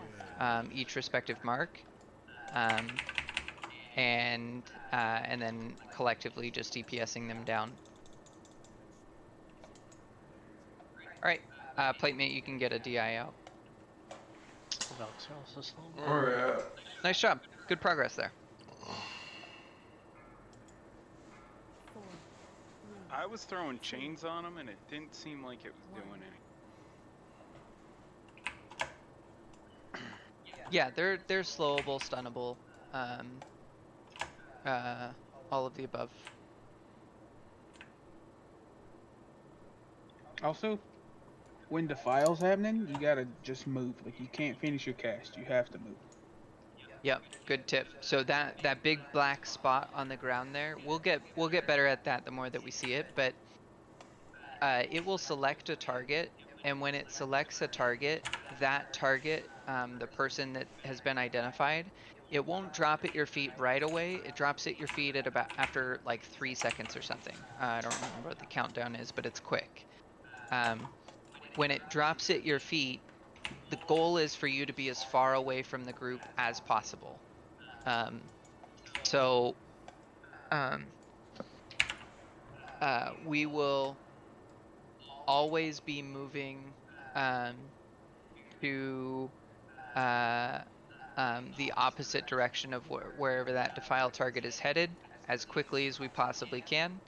each respective mark. And then collectively just DPSing them down. Alright, plate mate, you can get a DI out. Valks are also slow. Alright. Nice job. Good progress there. I was throwing chains on them and it didn't seem like it was doing any. Yeah, they're slowable, stunnable, all of the above. Also, when defile's happening, you gotta just move. Like, you can't finish your cast. You have to move. Yep, good tip. So that big black spot on the ground there, we'll get better at that the more that we see it, but it will select a target, and when it selects a target, that target, the person that has been identified, it won't drop at your feet right away. It drops at your feet at about after like 3 seconds or something. I don't remember what the countdown is, but it's quick. When it drops at your feet, the goal is for you to be as far away from the group as possible. We will always be moving to the opposite direction of wherever that defile target is headed as quickly as we possibly can.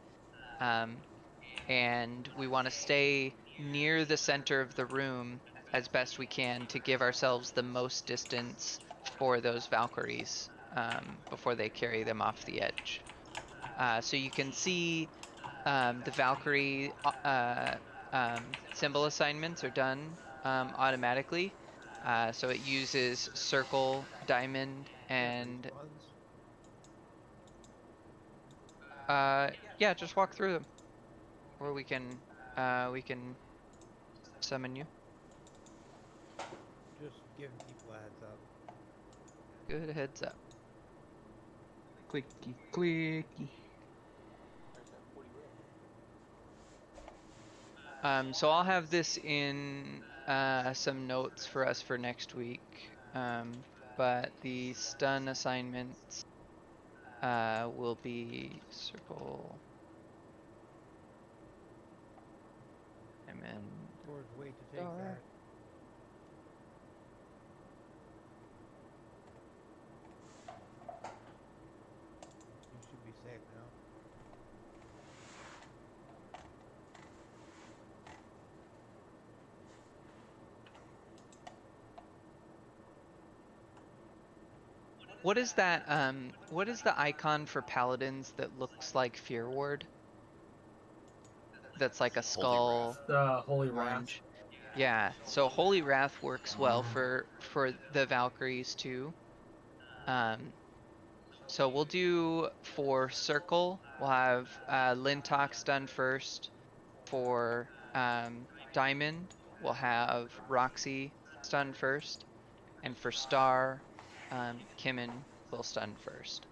And we want to stay near the center of the room as best we can to give ourselves the most distance for those Valkyries before they carry them off the edge. So you can see the Valkyrie symbol assignments are done automatically. So it uses circle, diamond, and yeah, just walk through them, or we can summon you. Just giving people a heads up. Good heads up. Clicky, clicky. So I'll have this in some notes for us for next week. But the stun assignments will be circle. And then George, wait to take star. that. You should be safe now. What is that? What is the icon for paladins that looks like Fear Ward? That's like a skull. Holy Wrath. Orange. Yeah. So Holy Wrath works well for the Valkyries too. So we'll do for Circle. We'll have Lintox stun first. For Diamond, we'll have Roxy stun first, and for Star, Kimmin will stun first.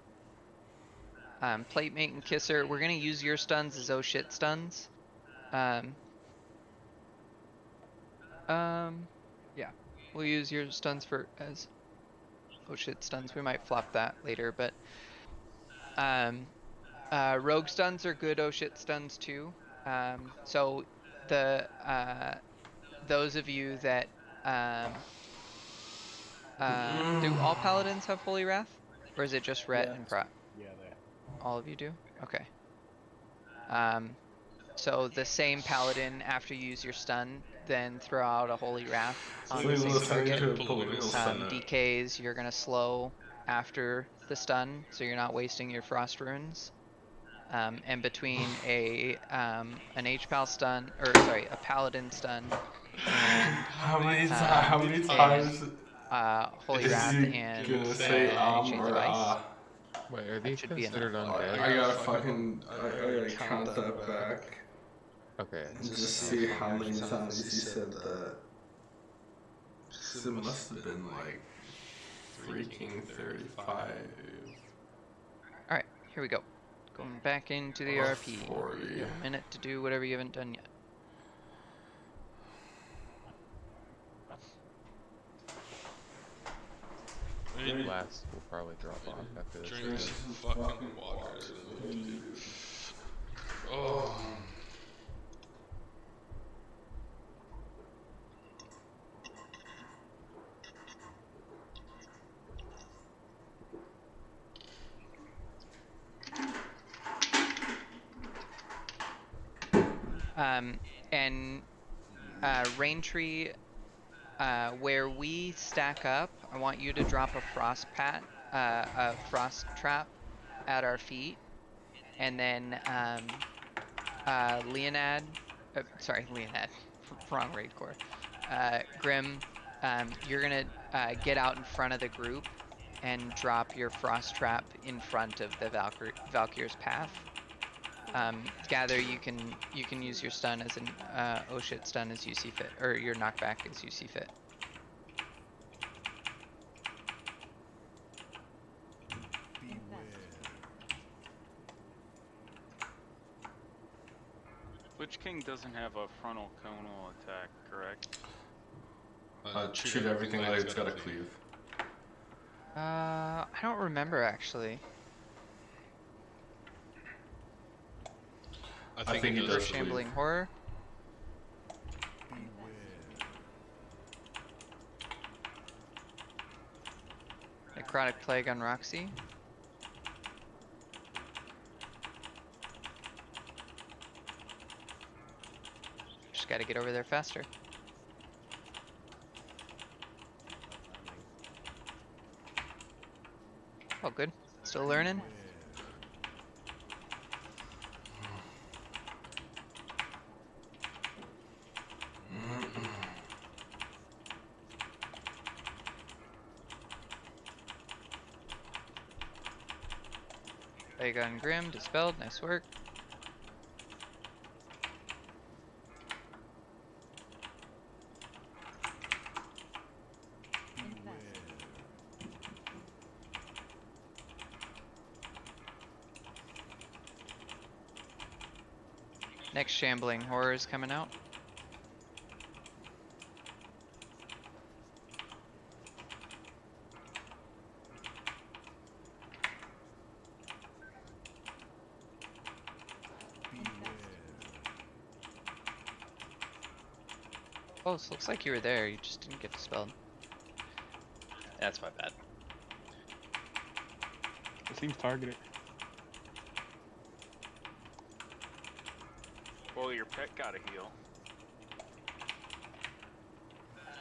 Platemate and Kisser, we're gonna use your stuns as oh shit stuns. Yeah, we'll use your stuns as oh shit stuns. We might flop that later, but rogue stuns are good oh shit stuns too. So the those of you that do all paladins have Holy Wrath, or is it just Rhett and Prot? Yeah, they. All of you do? Okay. So the same paladin, after you use your stun, then throw out a Holy Wrath on the same target. DKs, you're gonna slow after the stun, so you're not wasting your frost runes. And between an HPAL stun, or sorry, a paladin stun, and How many times Holy is Wrath he and gonna say Chain or Device. Wait, are these Should be considered enough. undead? I gotta count that back. Okay. And just see how many times he said that. Cause it must have been like freaking 35. Alright, here we go. Going back into the Or RP. 40. You have a minute to do whatever you haven't done yet. Last will probably drop off after this. Drink some fucking water. Oh. And Raintree, where we stack up, I want you to drop a a frost trap at our feet, and then Leonad, wrong raid core. Grim, you're gonna get out in front of the group and drop your frost trap in front of the Valkyr's path. Gather, you can use your stun as an oh shit stun as you see fit, or your knockback as you see fit. Lich King doesn't have a frontal conal attack, correct? Treat everything like it's got a cleave. I don't remember actually. I think he does. Shambling Horror. Necrotic Plague on Roxy. Just gotta get over there faster. Oh, good. Still learning? Plague Grim, dispelled, nice work. Next Shambling Horror is coming out. close. Looks like you were there. You just didn't get dispelled. That's my bad. It seems targeted. Well, your pet got a heal.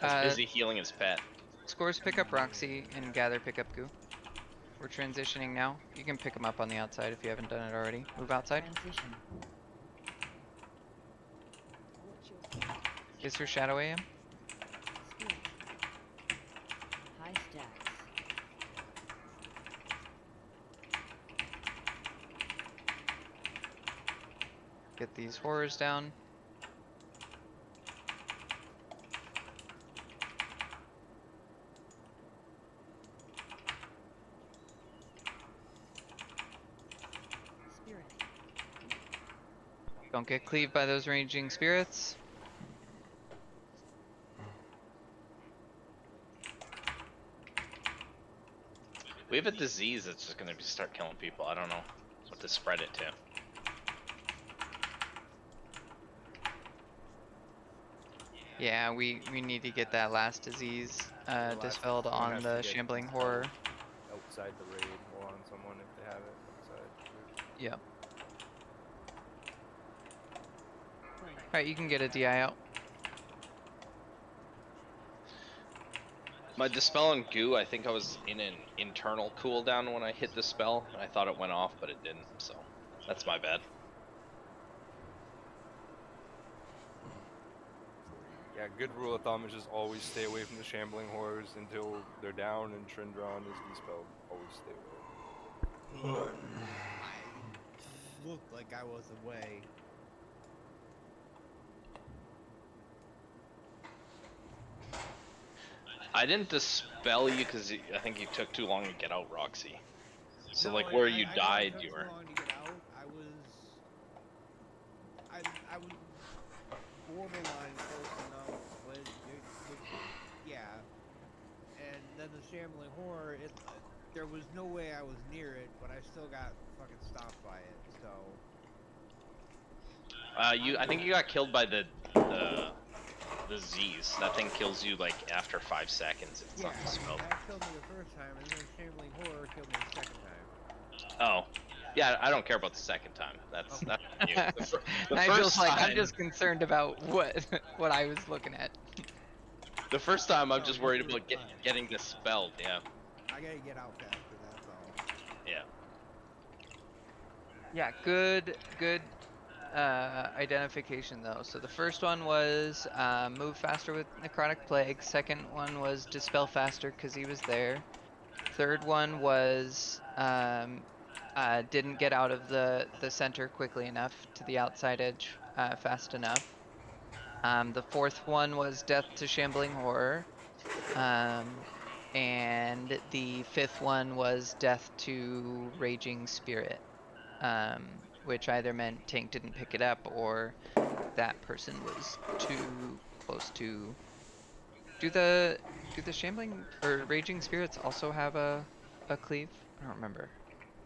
I was busy healing his pet. Scores pick up Roxy and Gather pick up Goo. We're transitioning now. You can pick them up on the outside if you haven't done it already. Move outside. Transition. Is your Shadow AM? Spirit. High stacks. Get these horrors down. Spirit. Don't get cleaved by those raging spirits. We have a disease that's just gonna start killing people. I don't know what to spread it to. Yeah, we need to get that last disease dispelled Someone on has to the get shambling dispelled horror. outside the raid or on someone if they have it outside. Yep. Alright, you can get a DI out. My dispel and goo, I think I was in an internal cooldown when I hit the spell. I thought it went off, but it didn't, so that's my bad. Yeah, good rule of thumb is just always stay away from the shambling horrors until they're down and Trindron is dispelled. Always stay away. I looked like I was away. I didn't dispel you because I think you took too long to get out, Roxy. So No, like where you I died, took you too were. long to get out. I was borderline close enough, but yeah. And then the shambling horror, there was no way I was near it, but I still got fucking stopped by it. So. I think you got killed by the Z's. That thing kills you like after 5 seconds if it's Yeah, not dispelled. that killed me the first time, and then shambling horror killed me the second time. Oh. Yeah, I don't care about the second time. That's not you. The Nigel's first like, time, I'm just concerned about what I was looking at. the first time I'm just worried about getting dispelled, yeah. I gotta get out faster, that's all. Yeah. Yeah, good identification though. So the first one was move faster with necrotic plague. Second one was dispel faster because he was there. Third one was didn't get out of the center quickly enough to the outside edge fast enough. The fourth one was death to shambling horror. And the fifth one was death to raging spirit. Which either meant tank didn't pick it up or that person was too close to. Do the shambling or raging spirits also have a cleave? I don't remember.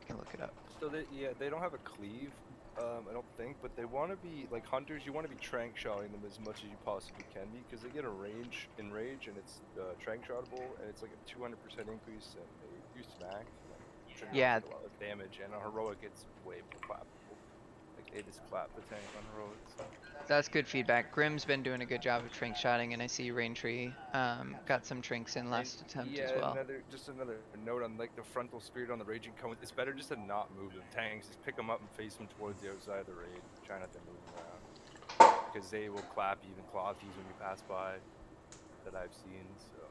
I can look it up. So they don't have a cleave, I don't think, but they want to be like hunters. You want to be trank shotting them as much as you possibly can be because they get a range in rage and it's trank shottable and it's like a 200% increase and they do smack. Yeah. A lot of damage and on heroic it's way more clappable. Like they just clap the tank on heroic. So. That's good feedback. Grim's been doing a good job of trink shotting, and I see Raintree got some trinks in last attempt as well. Just another note on like the frontal spirit on the raging cone. It's better just to not move them. Tanks just pick them up and face them towards the outside of the raid. Try not to move them around because they will clap even clothies when you pass by. That I've seen. So.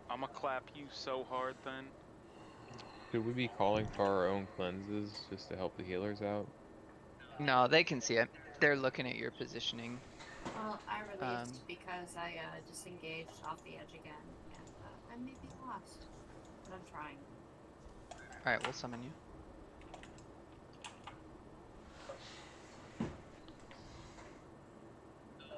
I'ma clap you so hard then. Should we be calling for our own cleanses just to help the healers out? No, they can see it. They're looking at your positioning. Well, I released because I disengaged off the edge again, and I may be lost, but I'm trying. Alright, we'll summon you.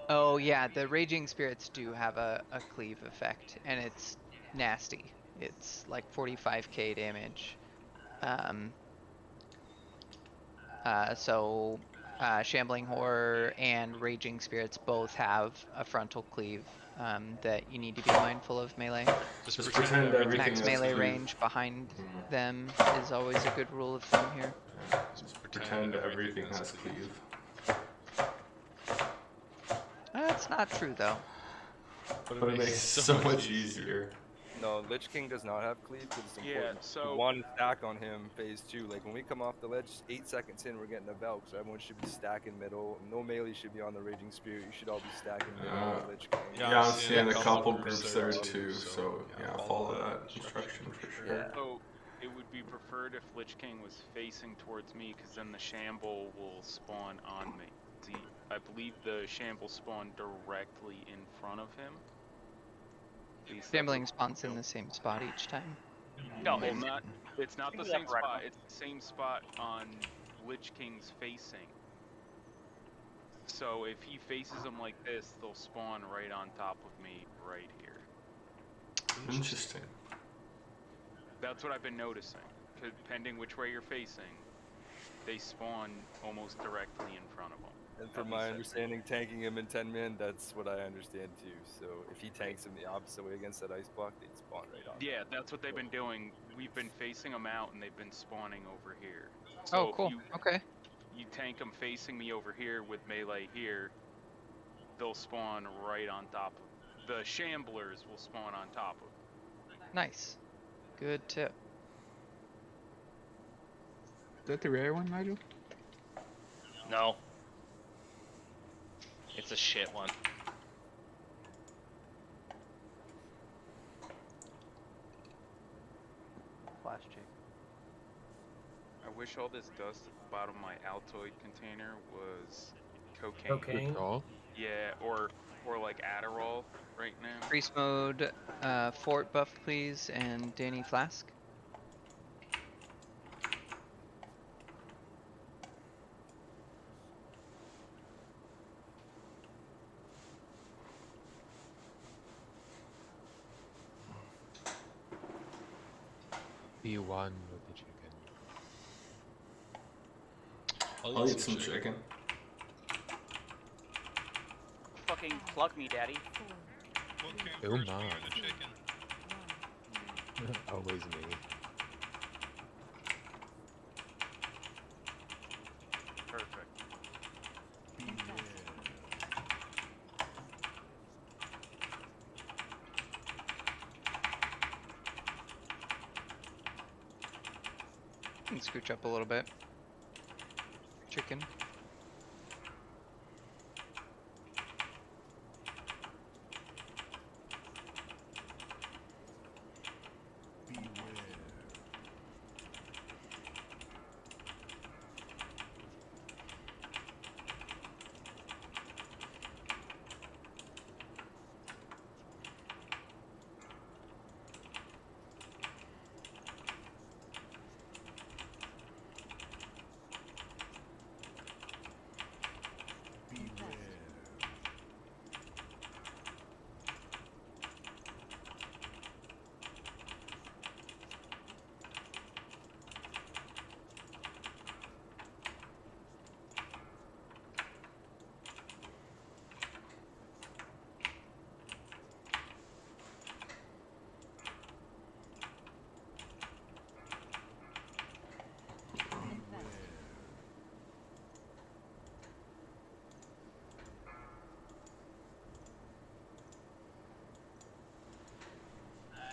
Oh yeah, the raging spirits do have a cleave effect, and it's nasty. It's like 45k damage. Shambling Horror and Raging Spirits both have a frontal cleave that you need to be mindful of melee. Just pretend everything Max is melee cleave. range behind them is always a good rule of thumb here. Just pretend everything has cleave. That's not true though. But it makes it so much easier. No, Lich King does not have cleave because it's Yeah, important. so- One stack on him, phase 2. Like when we come off the ledge, 8 seconds in, we're getting a Velk, so everyone should be stacking middle. No melee should be on the Raging Spirit. You should all be stacking middle on the Lich King. Yeah, I'm seeing a couple groups there too, so yeah, follow that instruction for sure. So it would be preferred if Lich King was facing towards me, because then the Shamble will spawn on me. See, I believe the Shamble spawn directly in front of him. Shambling spawns in the same spot each time. No, it's not the Do that same for spot. Rhino. It's the same spot on Lich King's facing. So if he faces them like this, they'll spawn right on top of me right here. Interesting. That's what I've been noticing. Depending which way you're facing, they spawn almost directly in front of them. And from my understanding, tanking him in 10 min, that's what I understand too. So if he tanks him the opposite way against that ice block, they'd spawn right on. Yeah, that's what they've been doing. We've been facing them out, and they've been spawning over here. Oh, So if cool. Okay. You tank them facing me over here with melee here, they'll spawn right on top of. The Shamblers will spawn on top of. Nice. Good tip. Is that the rare one, Nigel? No. It's a shit one. Flash check. I wish all this dust at the bottom of my Altoid container was cocaine. Cocaine? Oh. Yeah, or like Adderall right now. Priest mode, fort buff please, and Danny Flask. Be one with the chicken. I'll eat some chicken. Fucking plug me, daddy. Oh my. Always me. Perfect. You can scooch up a little bit. Chicken.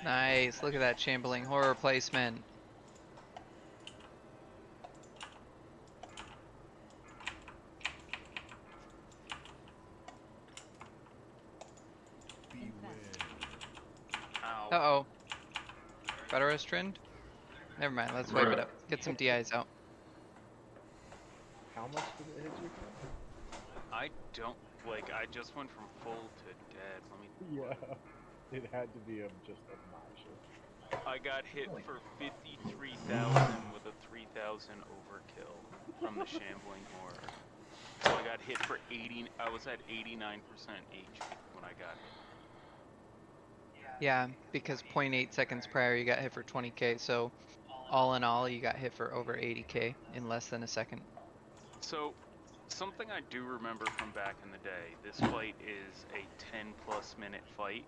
Nice, look at that Shambling Horror placement. Uh-oh. Federous trend? Never mind, let's wipe it up. Get some DIs out. How much did it hit you? I don't I just went from full to dead. Let me. Yeah, it had to be just obnoxious. I got hit for 53,000 with a 3,000 overkill from the Shambling Horror. So I got hit for 80. I was at 89% HP when I got hit. Yeah, because 0.8 seconds prior you got hit for 20k, so all in all you got hit for over 80k in less than a second. So Something I do remember from back in the day, this fight is a 10+ minute fight,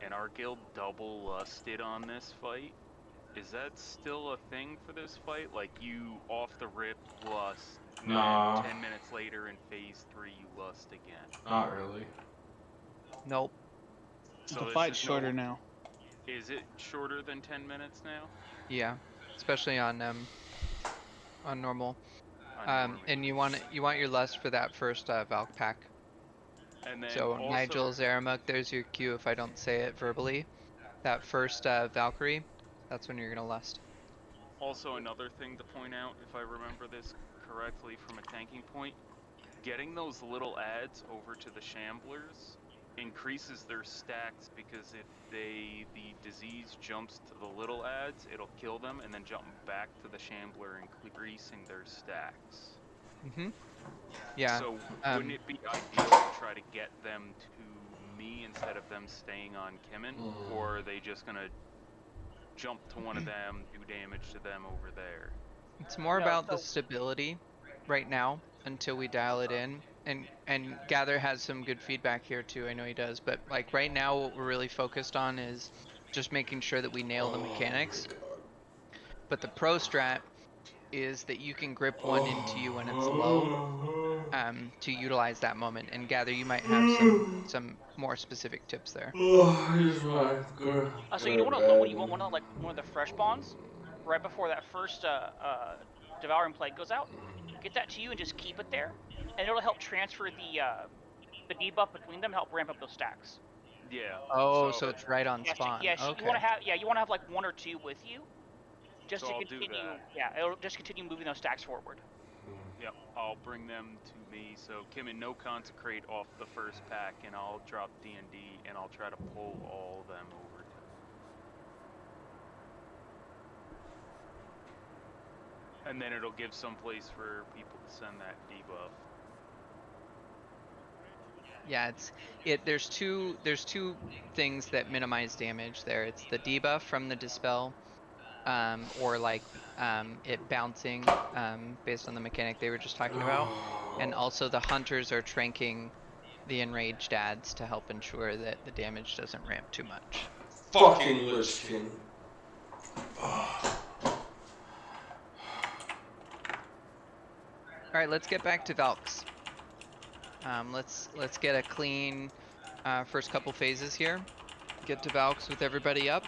and our guild double lusted on this fight. Is that still a thing for this fight? Like, you off the rip lust, and Nah. 10 minutes later in phase 3 you lust again? Not really. Nope. So The this fight's is shorter now. Is it shorter than 10 minutes now? Yeah, especially on normal. On And you want your lust for that first Valk pack. And then So also, Nigel Zaramuk, there's your cue if I don't say it verbally. That first Valkyrie, that's when you're gonna lust. Also, another thing to point out, if I remember this correctly from a tanking point, getting those little adds over to the Shamblers increases their stacks, because if the disease jumps to the little adds, it'll kill them, and then jump back to the Shambler, increasing their stacks. Mm-hmm. Yeah. So wouldn't it be ideal to try to get them to me instead of them staying on Kimmin, or are they just gonna jump to one of them, do damage to them over there? It's more about the stability right now until we dial it in. And Gather has some good feedback here too, I know he does, but like right now what we're really focused on is just making sure that we nail the mechanics. But the pro strat is that you can grip one into you when it's low, to utilize that moment. And Gather, you might have some more specific tips there. So you don't want to load. You want one of the fresh bonds right before that first devouring plague goes out. Get that to you and just keep it there, and it'll help transfer the debuff between them, help ramp up those stacks. Yeah. Oh, so it's right on Yeah, spawn. yeah, Okay. you want to have like one or two with you, just So to I'll do continue. that. Yeah, it'll just continue moving those stacks forward. Yep, I'll bring them to me. So Kimmin, no consecrate off the first pack, and I'll drop D&D, and I'll try to pull all of them over to me. And then it'll give some place for people to send that debuff. Yeah, there's two things that minimize damage there. It's the debuff from the dispel, or like it bouncing based on the mechanic they were just talking about, and also the hunters are tranking the enraged adds to help ensure that the damage doesn't ramp too much. Fucking Lich King. All right, let's get back to Valks. Let's get a clean first couple phases here. Get to Valks with everybody up.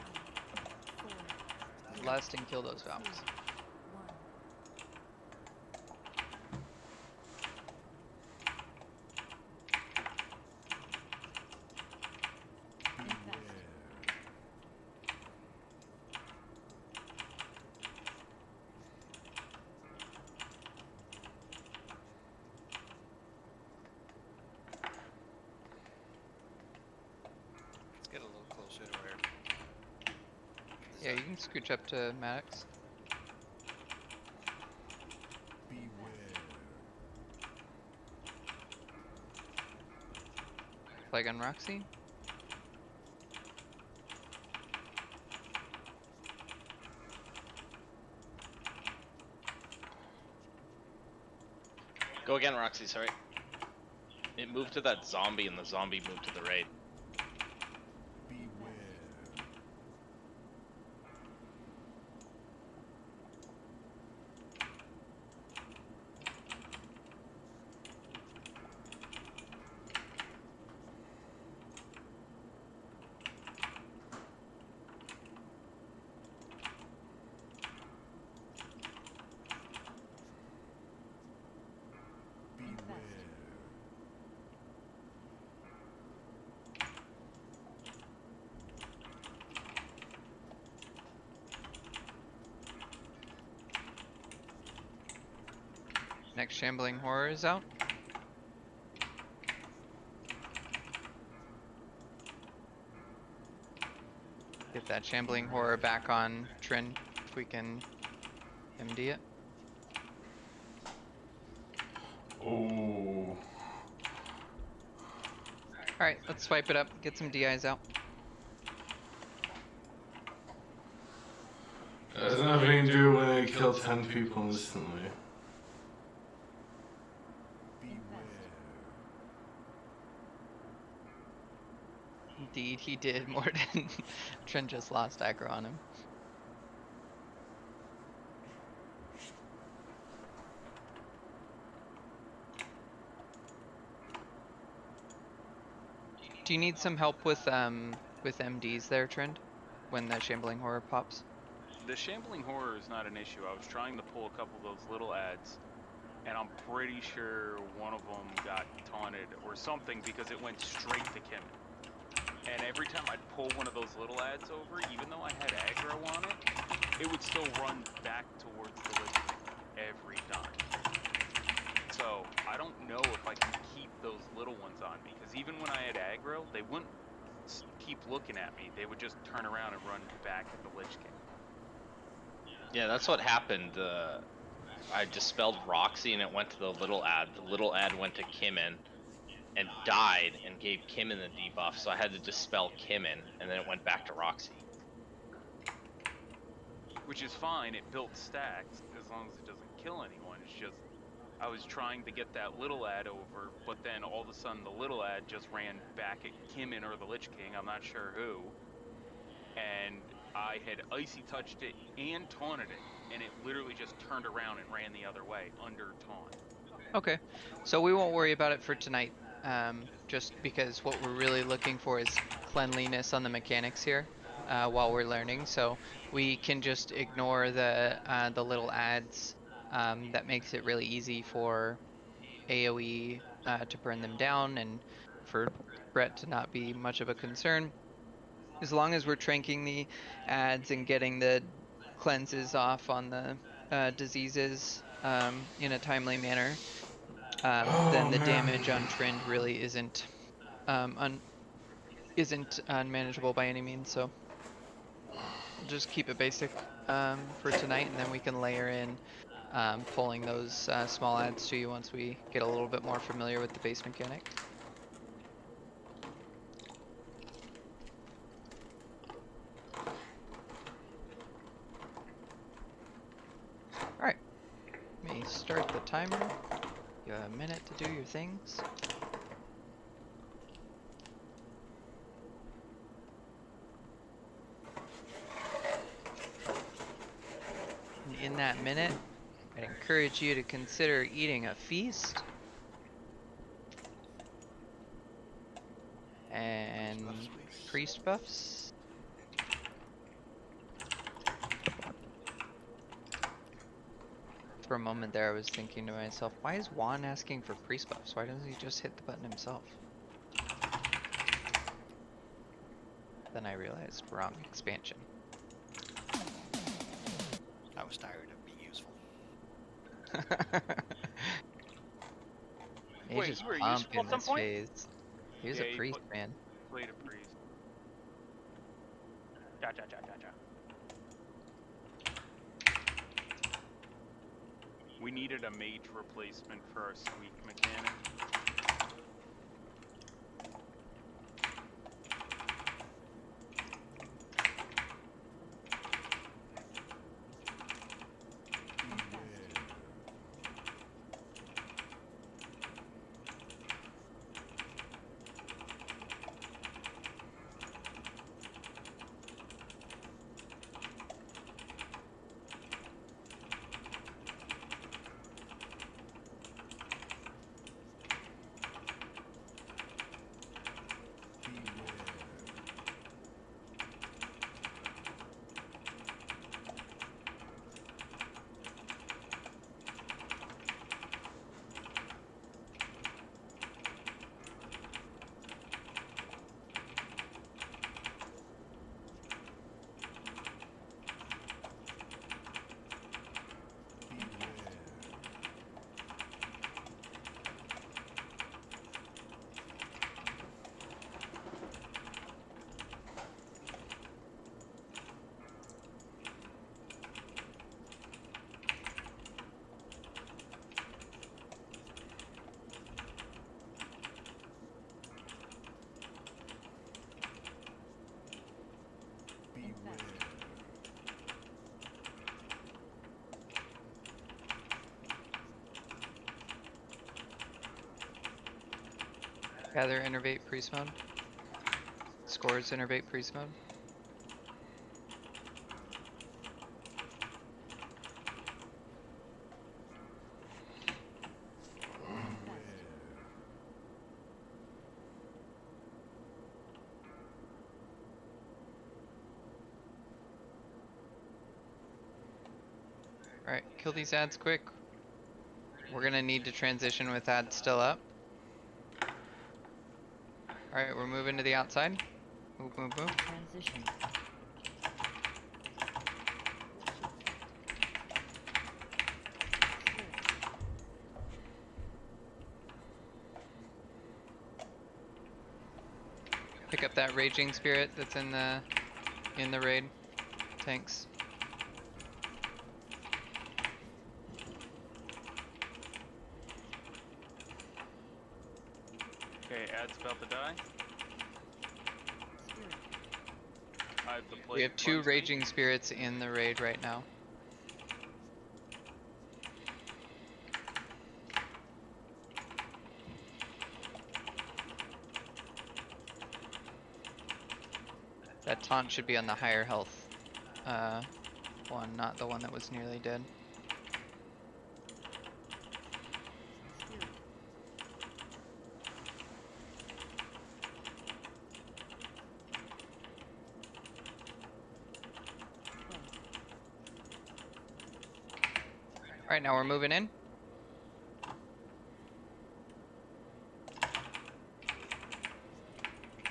Lust and kill those Valks. Let's get a little closer to where. Yeah, you can scooch up to Maddox. Flag on Roxy. Go again, Roxy, sorry. It moved to that zombie, and the zombie moved to the raid. Next Shambling Horror is out. Get that Shambling Horror back on Trin if we can MD it. Oh. Alright, let's swipe it up, get some DIs out. There's nothing to do when I kill 10 people instantly. Indeed, he did. Morden. Trent just lost aggro on him. Do you need some help with MDs there, Trent? When the Shambling Horror pops? The Shambling Horror is not an issue. I was trying to pull a couple of those little ads, and I'm pretty sure one of them got taunted or something because it went straight to Kim. And every time I'd pull one of those little ads over, even though I had aggro on it, it would still run back towards the Lich King every time. So I don't know if I can keep those little ones on, because even when I had aggro, they wouldn't keep looking at me. They would just turn around and run back at the Lich King. Yeah, that's what happened. I dispelled Roxy and it went to the little ad. The little ad went to Kimmin and died and gave Kimmin the debuff, so I had to dispel Kimmin, and then it went back to Roxy. Which is fine, it builds stacks as long as it doesn't kill anyone. It's just, I was trying to get that little ad over, but then all of a sudden the little ad just ran back at Kimmin or the Lich King, I'm not sure who. And I had icy touched it and taunted it, and it literally just turned around and ran the other way under taunt. Okay, so we won't worry about it for tonight, just because what we're really looking for is cleanliness on the mechanics here while we're learning. So we can just ignore the little ads. That makes it really easy for AoE to burn them down and for Brett to not be much of a concern. As long as we're tranking the ads and getting the cleanses off on the diseases in a timely manner, then the damage on trend really isn't unmanageable by any means. So we'll just keep it basic for tonight, and then we can layer in pulling those small ads to you once we get a little bit more familiar with the base mechanic. Alright, let me start the timer. You have a minute to do your things. And in that minute, I'd encourage you to consider eating a feast. And priest buffs. For a moment there, I was thinking to myself, why is Juan asking for priest buffs? Why doesn't he just hit the button himself? Then I realized, wrong expansion. I was tired of being useful. He's just you were pumping useful at some this point? phase. He was a priest, man. Played a priest. Gotcha. We needed a mage replacement for our squeak mechanic. Gather, innervate, priest mode. scores innervate priest mode. Alright, kill these ads quick. We're gonna need to transition with ads still up. Alright, we're moving to the outside. Move, move, move. Transition. Pick up that raging spirit that's in the raid. Thanks. Okay, ad's about to die. I have the We plague have 2 cleanse me. raging spirits in the raid right now. That taunt should be on the higher health one, not the one that was nearly dead. Alright, now we're moving in.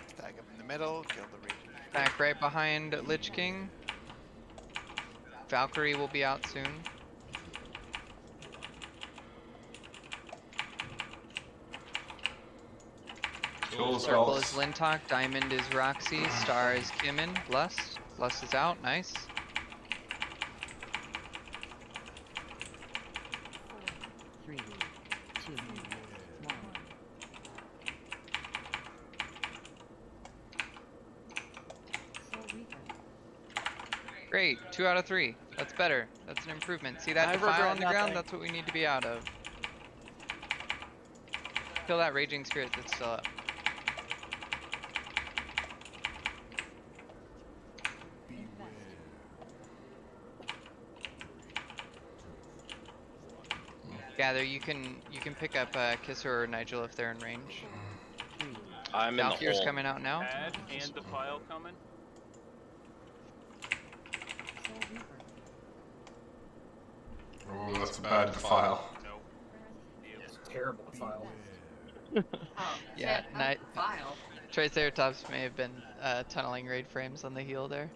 Stack up in the middle, kill the raging. Back right behind Lich King. Valkyrie will be out soon. Circle is Lintok, Diamond is Roxy, Star is Kimin, Lust. Lust is out, nice. 3, 2, 1. Soul Reaper. Great, 2 out of 3. That's better. That's an improvement. See that I defile regret on the ground? nothing. That's what we need to be out of. Kill that raging spirit that's still up. Gather, you can pick up Kisser or Nigel if they're in range. I'm in the Valkyr's hole. coming out now. Ad and defile coming. Soul Reaper. Oh, that's a bad defile. Nope. It's terrible to file. Oh, Yeah, shit, not file. Triceratops may have been tunneling raid frames on the heel there.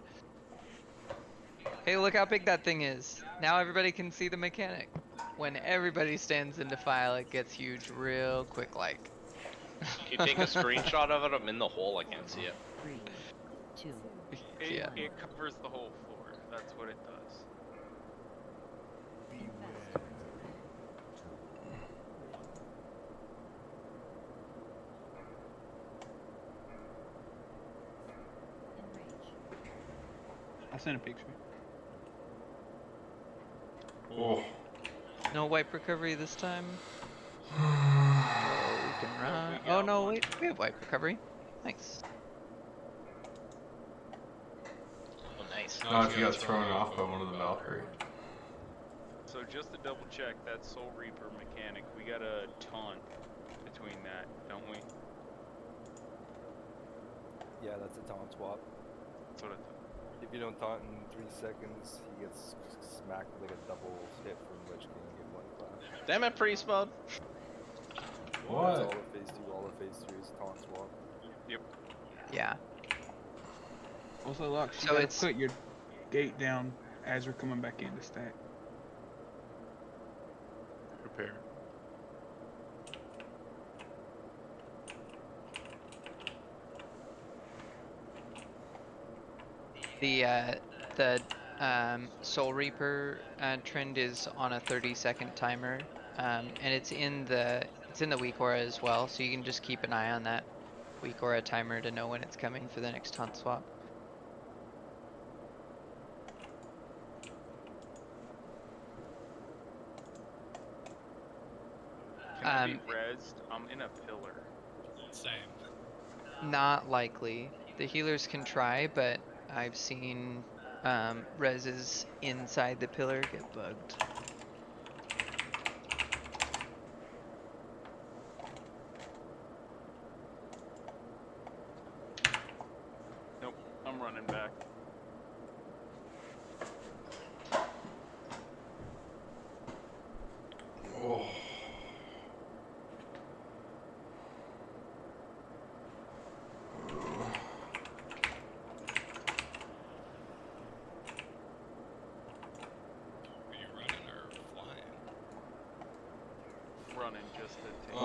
Hey, look how big that thing is. Now everybody can see the mechanic. When everybody stands in defile, it gets huge real quick like. Can you take a screenshot of it? I'm in the hole. I can't see it. 3, 2, Yeah. It covers the whole floor. That's what it does. I sent a picture. Oh. No wipe recovery this time. Oh, we can run. Oh no, wait, we have wipe recovery. Thanks. Oh, nice. Not if you got thrown off by one of the Valkyrie. So just to double check, that Soul Reaper mechanic, we got a taunt between that, don't we? Yeah, that's a taunt swap. That's what I thought. If you don't taunt in 3 seconds, he gets smacked with like a double hit from Lich King in 1 class. Damn it, priest mode. What? That's all of phase 2, all of phase 3 is taunt swap. Yep. Yeah. Also, Lux, you So gotta it's- put your gate down as we're coming back in to stack. Prepare. The Soul Reaper trend is on a 30-second timer, and it's in the weak aura as well. So you can just keep an eye on that weak aura timer to know when it's coming for the next taunt swap. Can I be rezzed? I'm in a pillar. Same. Not likely. The healers can try, but I've seen reses inside the pillar get bugged. Nope, I'm running back. Oh. Are you running or flying? Running just to take.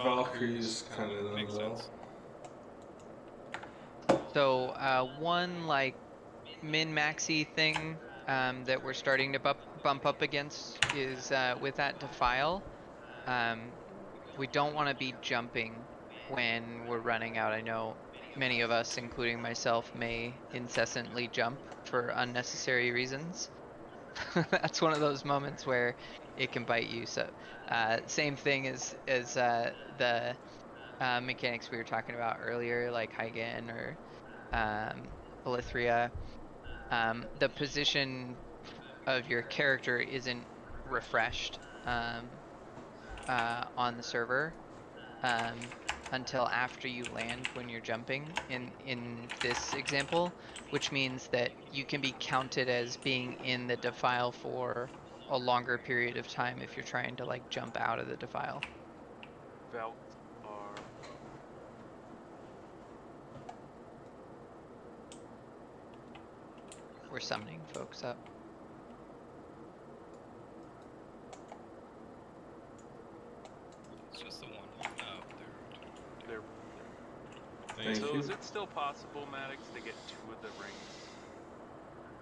Valkyrie's kind of Makes though. sense. So one like min-maxy thing that we're starting to bump up against is with that defile. We don't want to be jumping when we're running out. I know many of us, including myself, may incessantly jump for unnecessary reasons. That's one of those moments where it can bite you. So same thing as the mechanics we were talking about earlier, like Hygan or Elithria. The position of your character isn't refreshed on the server until after you land when you're jumping in this example, which means that you can be counted as being in the defile for a longer period of time if you're trying to like jump out of the defile. Valks are. We're summoning folks up. It's just the one. Oh, They're. Thank So you. is it still possible, Maddox, to get 2 of the rings?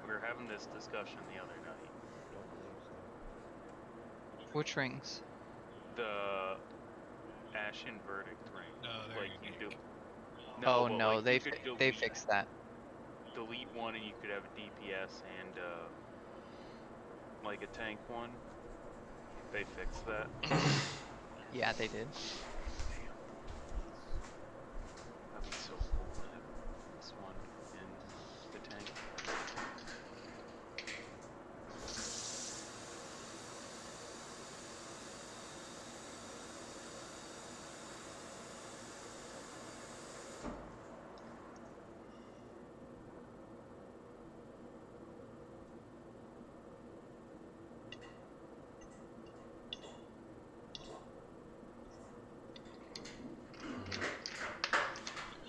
We were having this discussion the other night. Which rings? The Ashen Verdict ring. No, they're like you do. Oh well, no, like, they you could they fixed that. delete one and you could have a DPS and like a tank one. They fixed that. Yeah, they did. That'd be so cool to have this one in the tank.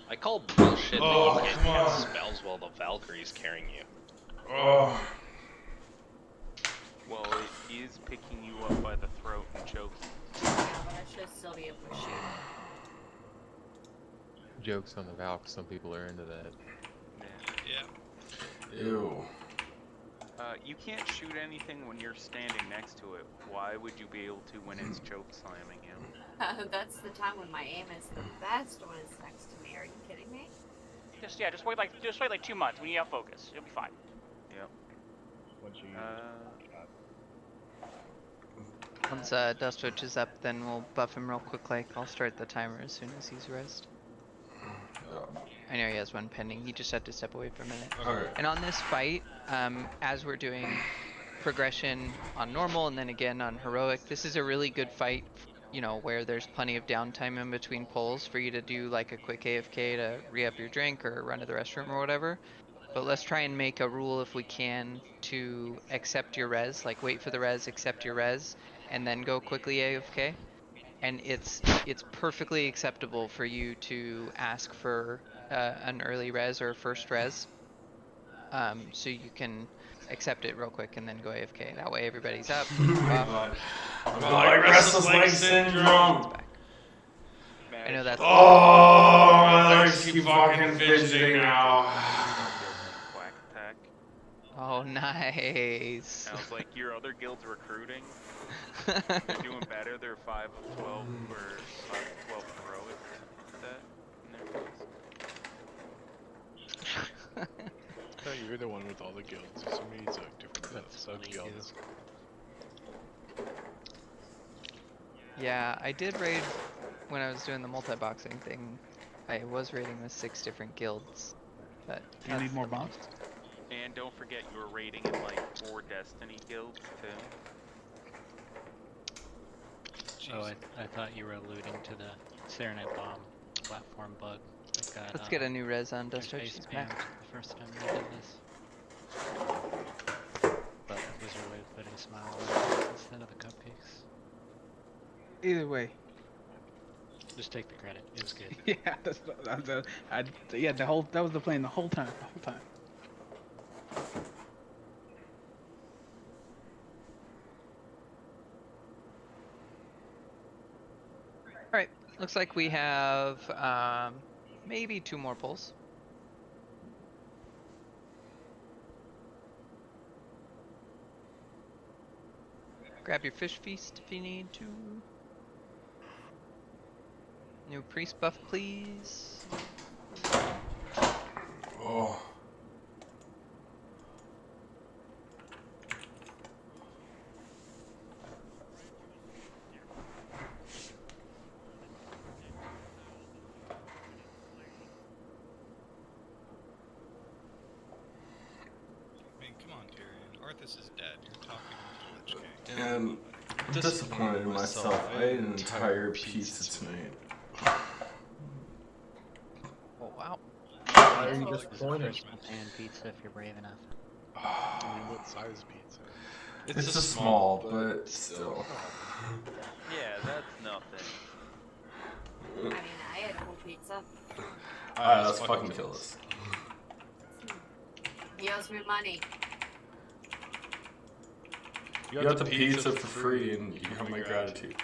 I call bullshit Oh, that you come can't on. get spells while the Valkyrie's carrying you. Oh. Well, it is picking you up by the throat and choking. Yeah, but I should still be able to shoot. Jokes on the Valk, some people are into that. Yeah. Ew. You can't shoot anything when you're standing next to it. Why would you be able to when it's choke slamming you? That's the time when my aim is the best when it's next to me. Are you kidding me? Just wait like 2 months when you have focus. It'll be fine. Yep. Once you Once Dustwitch is up, then we'll buff him real quick. Like I'll start the timer as soon as he's rezzed. I know he has one pending. He just had to step away for a minute. Okay. And on this fight, as we're doing progression on normal and then again on heroic, this is a really good fight, you know, where there's plenty of downtime in between pulls for you to do like a quick AFK to re-up your drink or run to the restroom or whatever. But let's try and make a rule if we can to accept your res, like wait for the res, accept your res, and then go quickly AFK. And it's perfectly acceptable for you to ask for an early res or first res, so you can accept it real quick and then go AFK. That way everybody's up. God. I got like restless leg syndrome. I know that's. Oh, my legs keep fucking fidgeting now. Quack attack. Oh, nice. I was like, your other guild's recruiting. They're doing better. They're 5 of 12 or 5 of 12 heroic. No, you're the one with all the guilds. So many different sub guilds. Yeah, I did raid when I was doing the multi-boxing thing I was raiding with 6 different guilds, but Do you need that's more the bombs? most. And don't forget you were raiding in like 4 Destiny guilds too. Oh, I thought you were alluding to the Serenet bomb platform bug that got. Let's get a new res on Dust face She's spammed back. the first time we did this. But that was your way of putting a smile on it instead of the cupcakes. Either way. Just take the credit. It was good. Yeah, that was the plan the whole time. Alright, looks like we have maybe 2 more pulls. Grab your fish feast if you need to. New priest buff, please. Oh. I mean, come on, Tyrion. Arthas is dead. You're talking to the Lich King. And I'm disappointed in myself. I ate an entire pizza tonight. Oh wow. Why are you disappointed? Pan pizza if you're brave enough. I mean, what size pizza? It's a small, but still. Yeah, that's nothing. I mean, I had a whole pizza. Alright, let's fucking kill this. He owes me money. You got the pizza for free and you have my gratitude.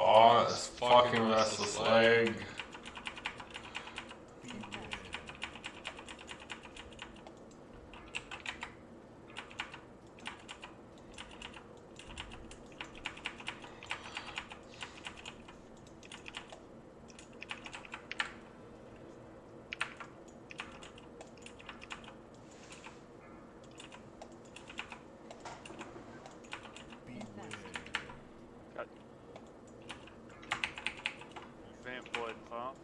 Oh, this fucking restless leg. Got Vamp blood pop.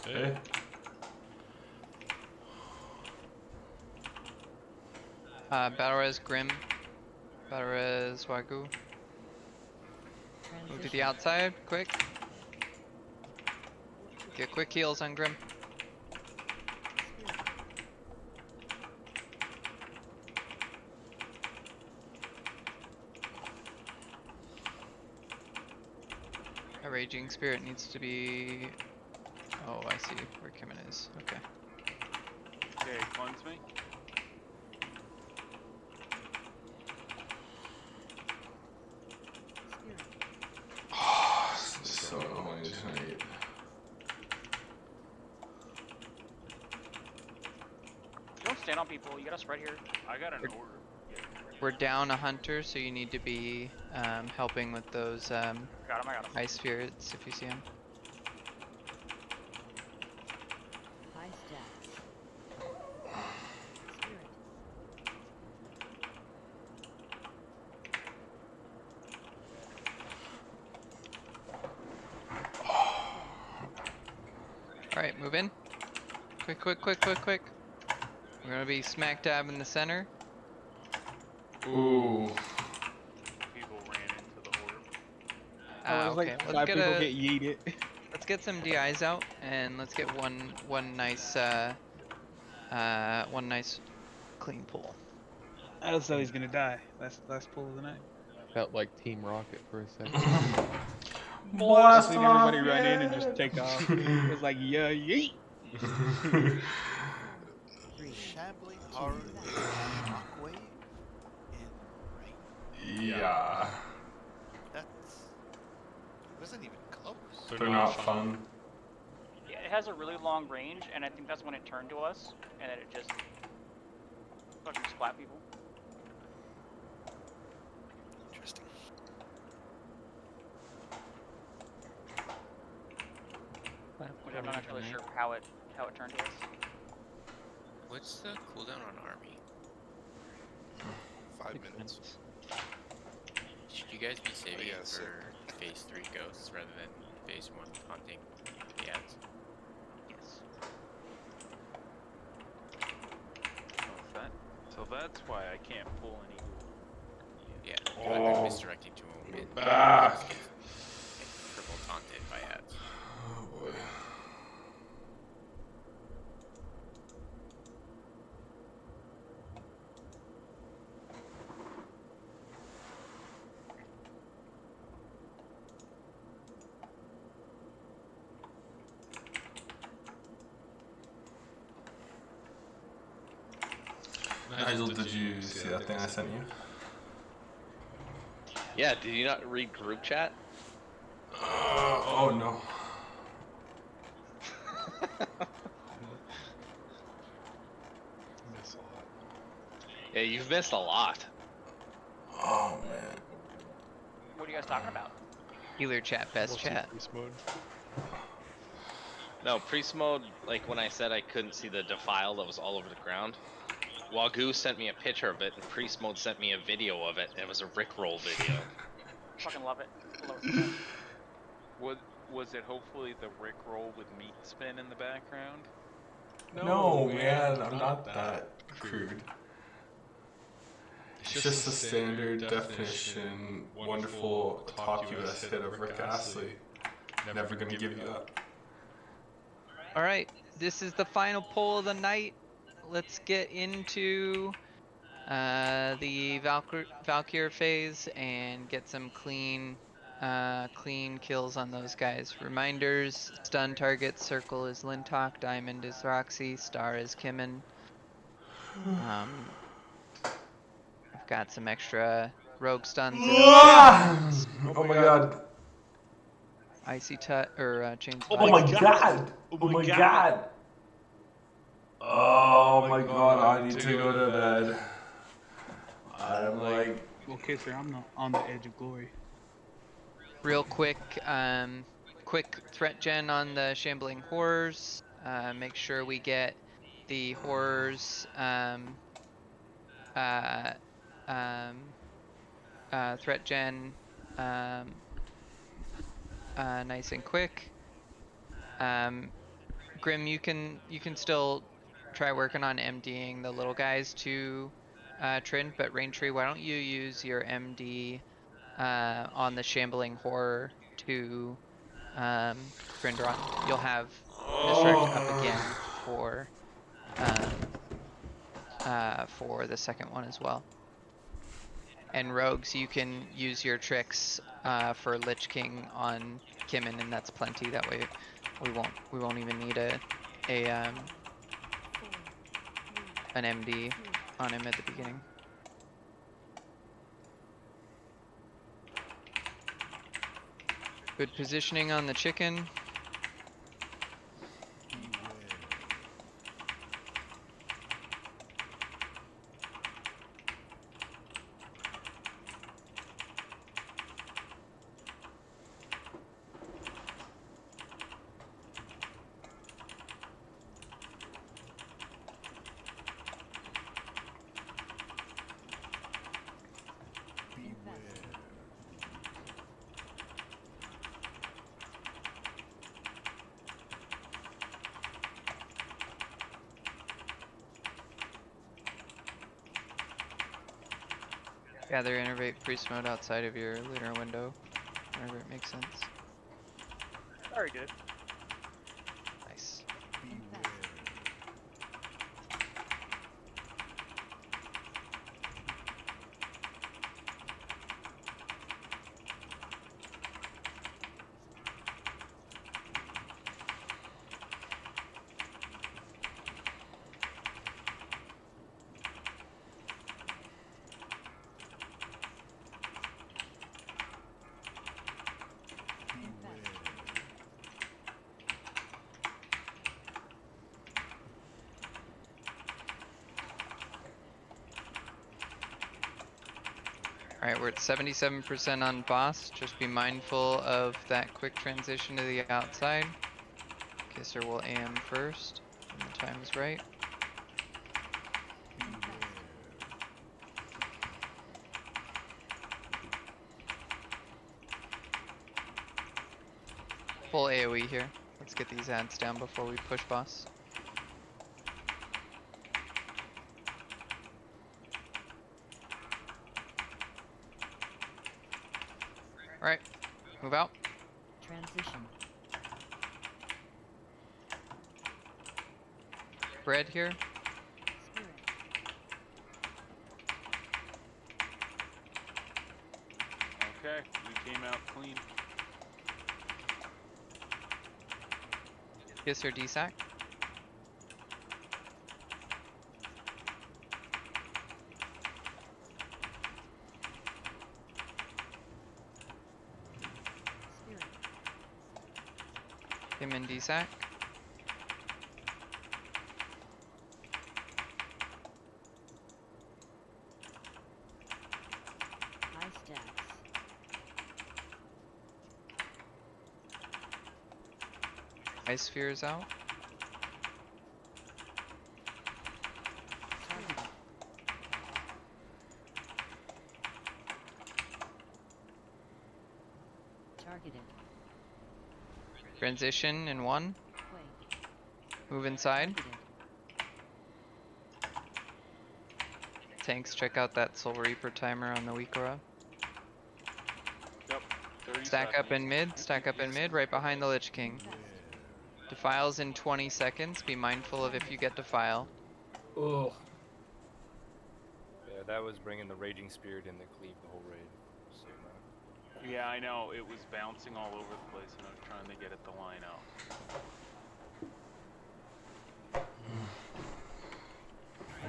Hey. Battle res Grim. Battle res Wagyu. Move to the outside, quick. Get quick heals on Grim. A Raging Spirit needs to be... Oh, I see where Kimin is. Okay. Okay, cleanse me. Oh, this is so annoying tonight. Don't stand on people. You gotta spread here. I got an order. We're down a hunter, so you need to be helping with those I got him. ice spirits if you see them. High stats. Spirit. Alright, move in. Quick, quick, quick, quick, quick. We're gonna be smack dab in the center. Ooh. People ran into the orb. Oh, it's Okay, like let's 5 get people a get yeeted. let's get some DIs out and let's get one nice one nice clean pull. I thought he's gonna die. Last pull of the night. Felt like Team Rocket for a second. I seen everybody run in and just take off. It was like, yeah, yeet. Shambling horror shockwave in rain. Yeah. It wasn't even close. They're not fun. Yeah, it has a really long range, and I think that's when it turned to us, and then it just fucking splat people. Interesting. Which I'm not really sure how it turned to us. What's the cooldown on army? 5 minutes. Should you guys be saving it for phase 3 ghosts rather than phase 1 hunting the ads? Yes. So that's why I can't pull any. Yeah, Oh. I've been misdirecting to them and Back. triple taunted by ads. Oh boy. Nigel, did you see that thing I sent you? Yeah, did you not read group chat? Oh no. Miss a lot. Yeah, you've missed a lot. Oh man. What are you guys talking about? Healer chat, best Mostly chat. priest mode. No, priest mode, like when I said I couldn't see the defile that was all over the ground. Wagyu sent me a picture of it, and priest mode sent me a video of it, and it was a Rickroll video. Fucking love it. Love it so much. Was it hopefully the Rick roll with meat spin in the background? No, man, I'm not that crude. It's just a standard definition, wonderful top US hit of Rick Astley. Never gonna give you that. All right, this is the final pull of the night. Let's get into the Valkyr phase and get some clean kills on those guys. Reminders: stun target, circle is Lintok, diamond is Roxy, star is Kimmin. I've got some extra rogue stuns. Oh my god. Icy Tut or chains. Oh my god. Oh my god. Oh my god, I need to go to bed. I'm like... Well, Kisser, I'm on the edge of glory. Real quick, quick threat gen on the Shambling Horrors. Make sure we get the Horrors threat gen nice and quick. Grim, you can still try working on MDing the little guys to Trin, but Raintree, why don't you use your MD on the Shambling Horror to Grindron? You'll have Misdirect up again for the second one as well. And Rogues, you can use your tricks for Lich King on Kimmin, and that's plenty. That way, we won't even need an MD on him at the beginning. Good positioning on the chicken. Gather, innervate, priest mode outside of your lunar window, whenever it makes sense. Very good. Nice. Alright, we're at 77% on boss. Just be mindful of that quick transition to the outside. Kisser will AM first, when the time is right. Full AoE here. Let's get these ads down before we push boss. Alright, move out. Transition. Bread here. Okay, we came out clean. Kisser DSAC. Him in DSAC. High stats. Ice sphere is out. Targeted. Transition in 1. Move inside. Tanks, check out that Soul Reaper timer on the Wikora. Yep. 30 Stack up seconds. in mid, stack up in mid, right behind the Lich King. Defiles in 20 seconds. Be mindful of if you get defile. Oh. Yeah, that was bringing the Raging Spirit in to cleave the whole raid. So, Yeah, I know. It was bouncing all over the place, and I was trying to get it to line up.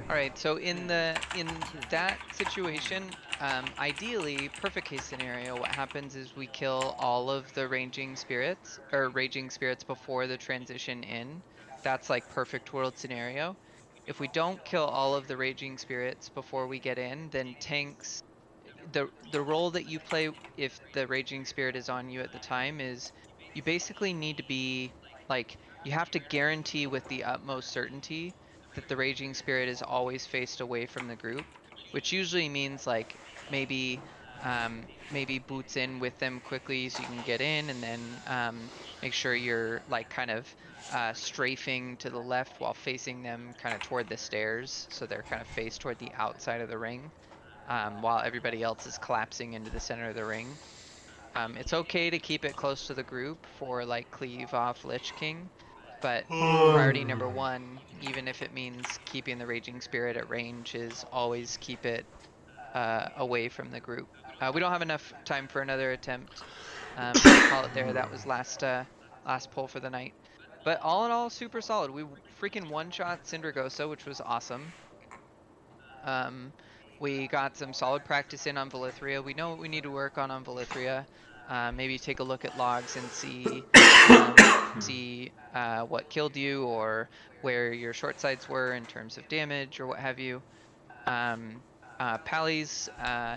All right, so in that situation, ideally, perfect case scenario, what happens is we kill all of the raging spirits before the transition in. That's like perfect world scenario. If we don't kill all of the raging spirits before we get in, then tanks, the role that you play if the raging spirit is on you at the time is you basically need to be like, you have to guarantee with the utmost certainty that the raging spirit is always faced away from the group, which usually means like maybe boots in with them quickly so you can get in, and then make sure you're like kind of strafing to the left while facing them kind of toward the stairs, so they're kind of faced toward the outside of the ring, while everybody else is collapsing into the center of the ring. It's okay to keep it close to the group for like cleave off Lich King, but priority number 1, even if it means keeping the Raging Spirit at range, is always keep it away from the group. We don't have enough time for another attempt. I'll call it there. That was last pull for the night. But all in all, super solid. We freaking one-shot Syndragosa, which was awesome. We got some solid practice in on Velithria. We know what we need to work on Velithria. Maybe take a look at logs and see what killed you, or where your short sides were in terms of damage or what have you. Pallies,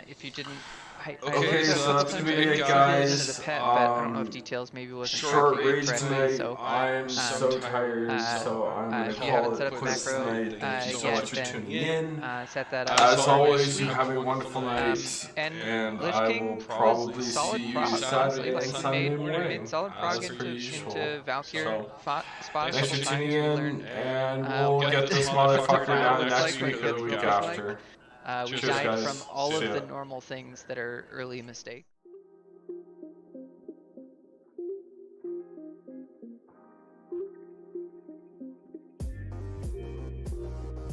if you didn't. Okay, so that's gonna be it, guys. Pet, but I don't know if details maybe wasn't Short working raid correctly, tonight. so I'm so tired, so I'm gonna if you call haven't it set up quits macro tonight. Thank you so much for yet, tuning then in. set that up. As always, you have a wonderful night, And and I will King probably was solid see you prog, Saturday honestly. and Like, Sunday we morning, made solid prog as per usual. into Valkyr So, spots a thanks couple for times. tuning We in, learned and we'll what get the this motherfucker ground down looks next like, week what or the good week feels after. like. We Cheers, died guys. from all See of ya. the normal things that are early mistakes.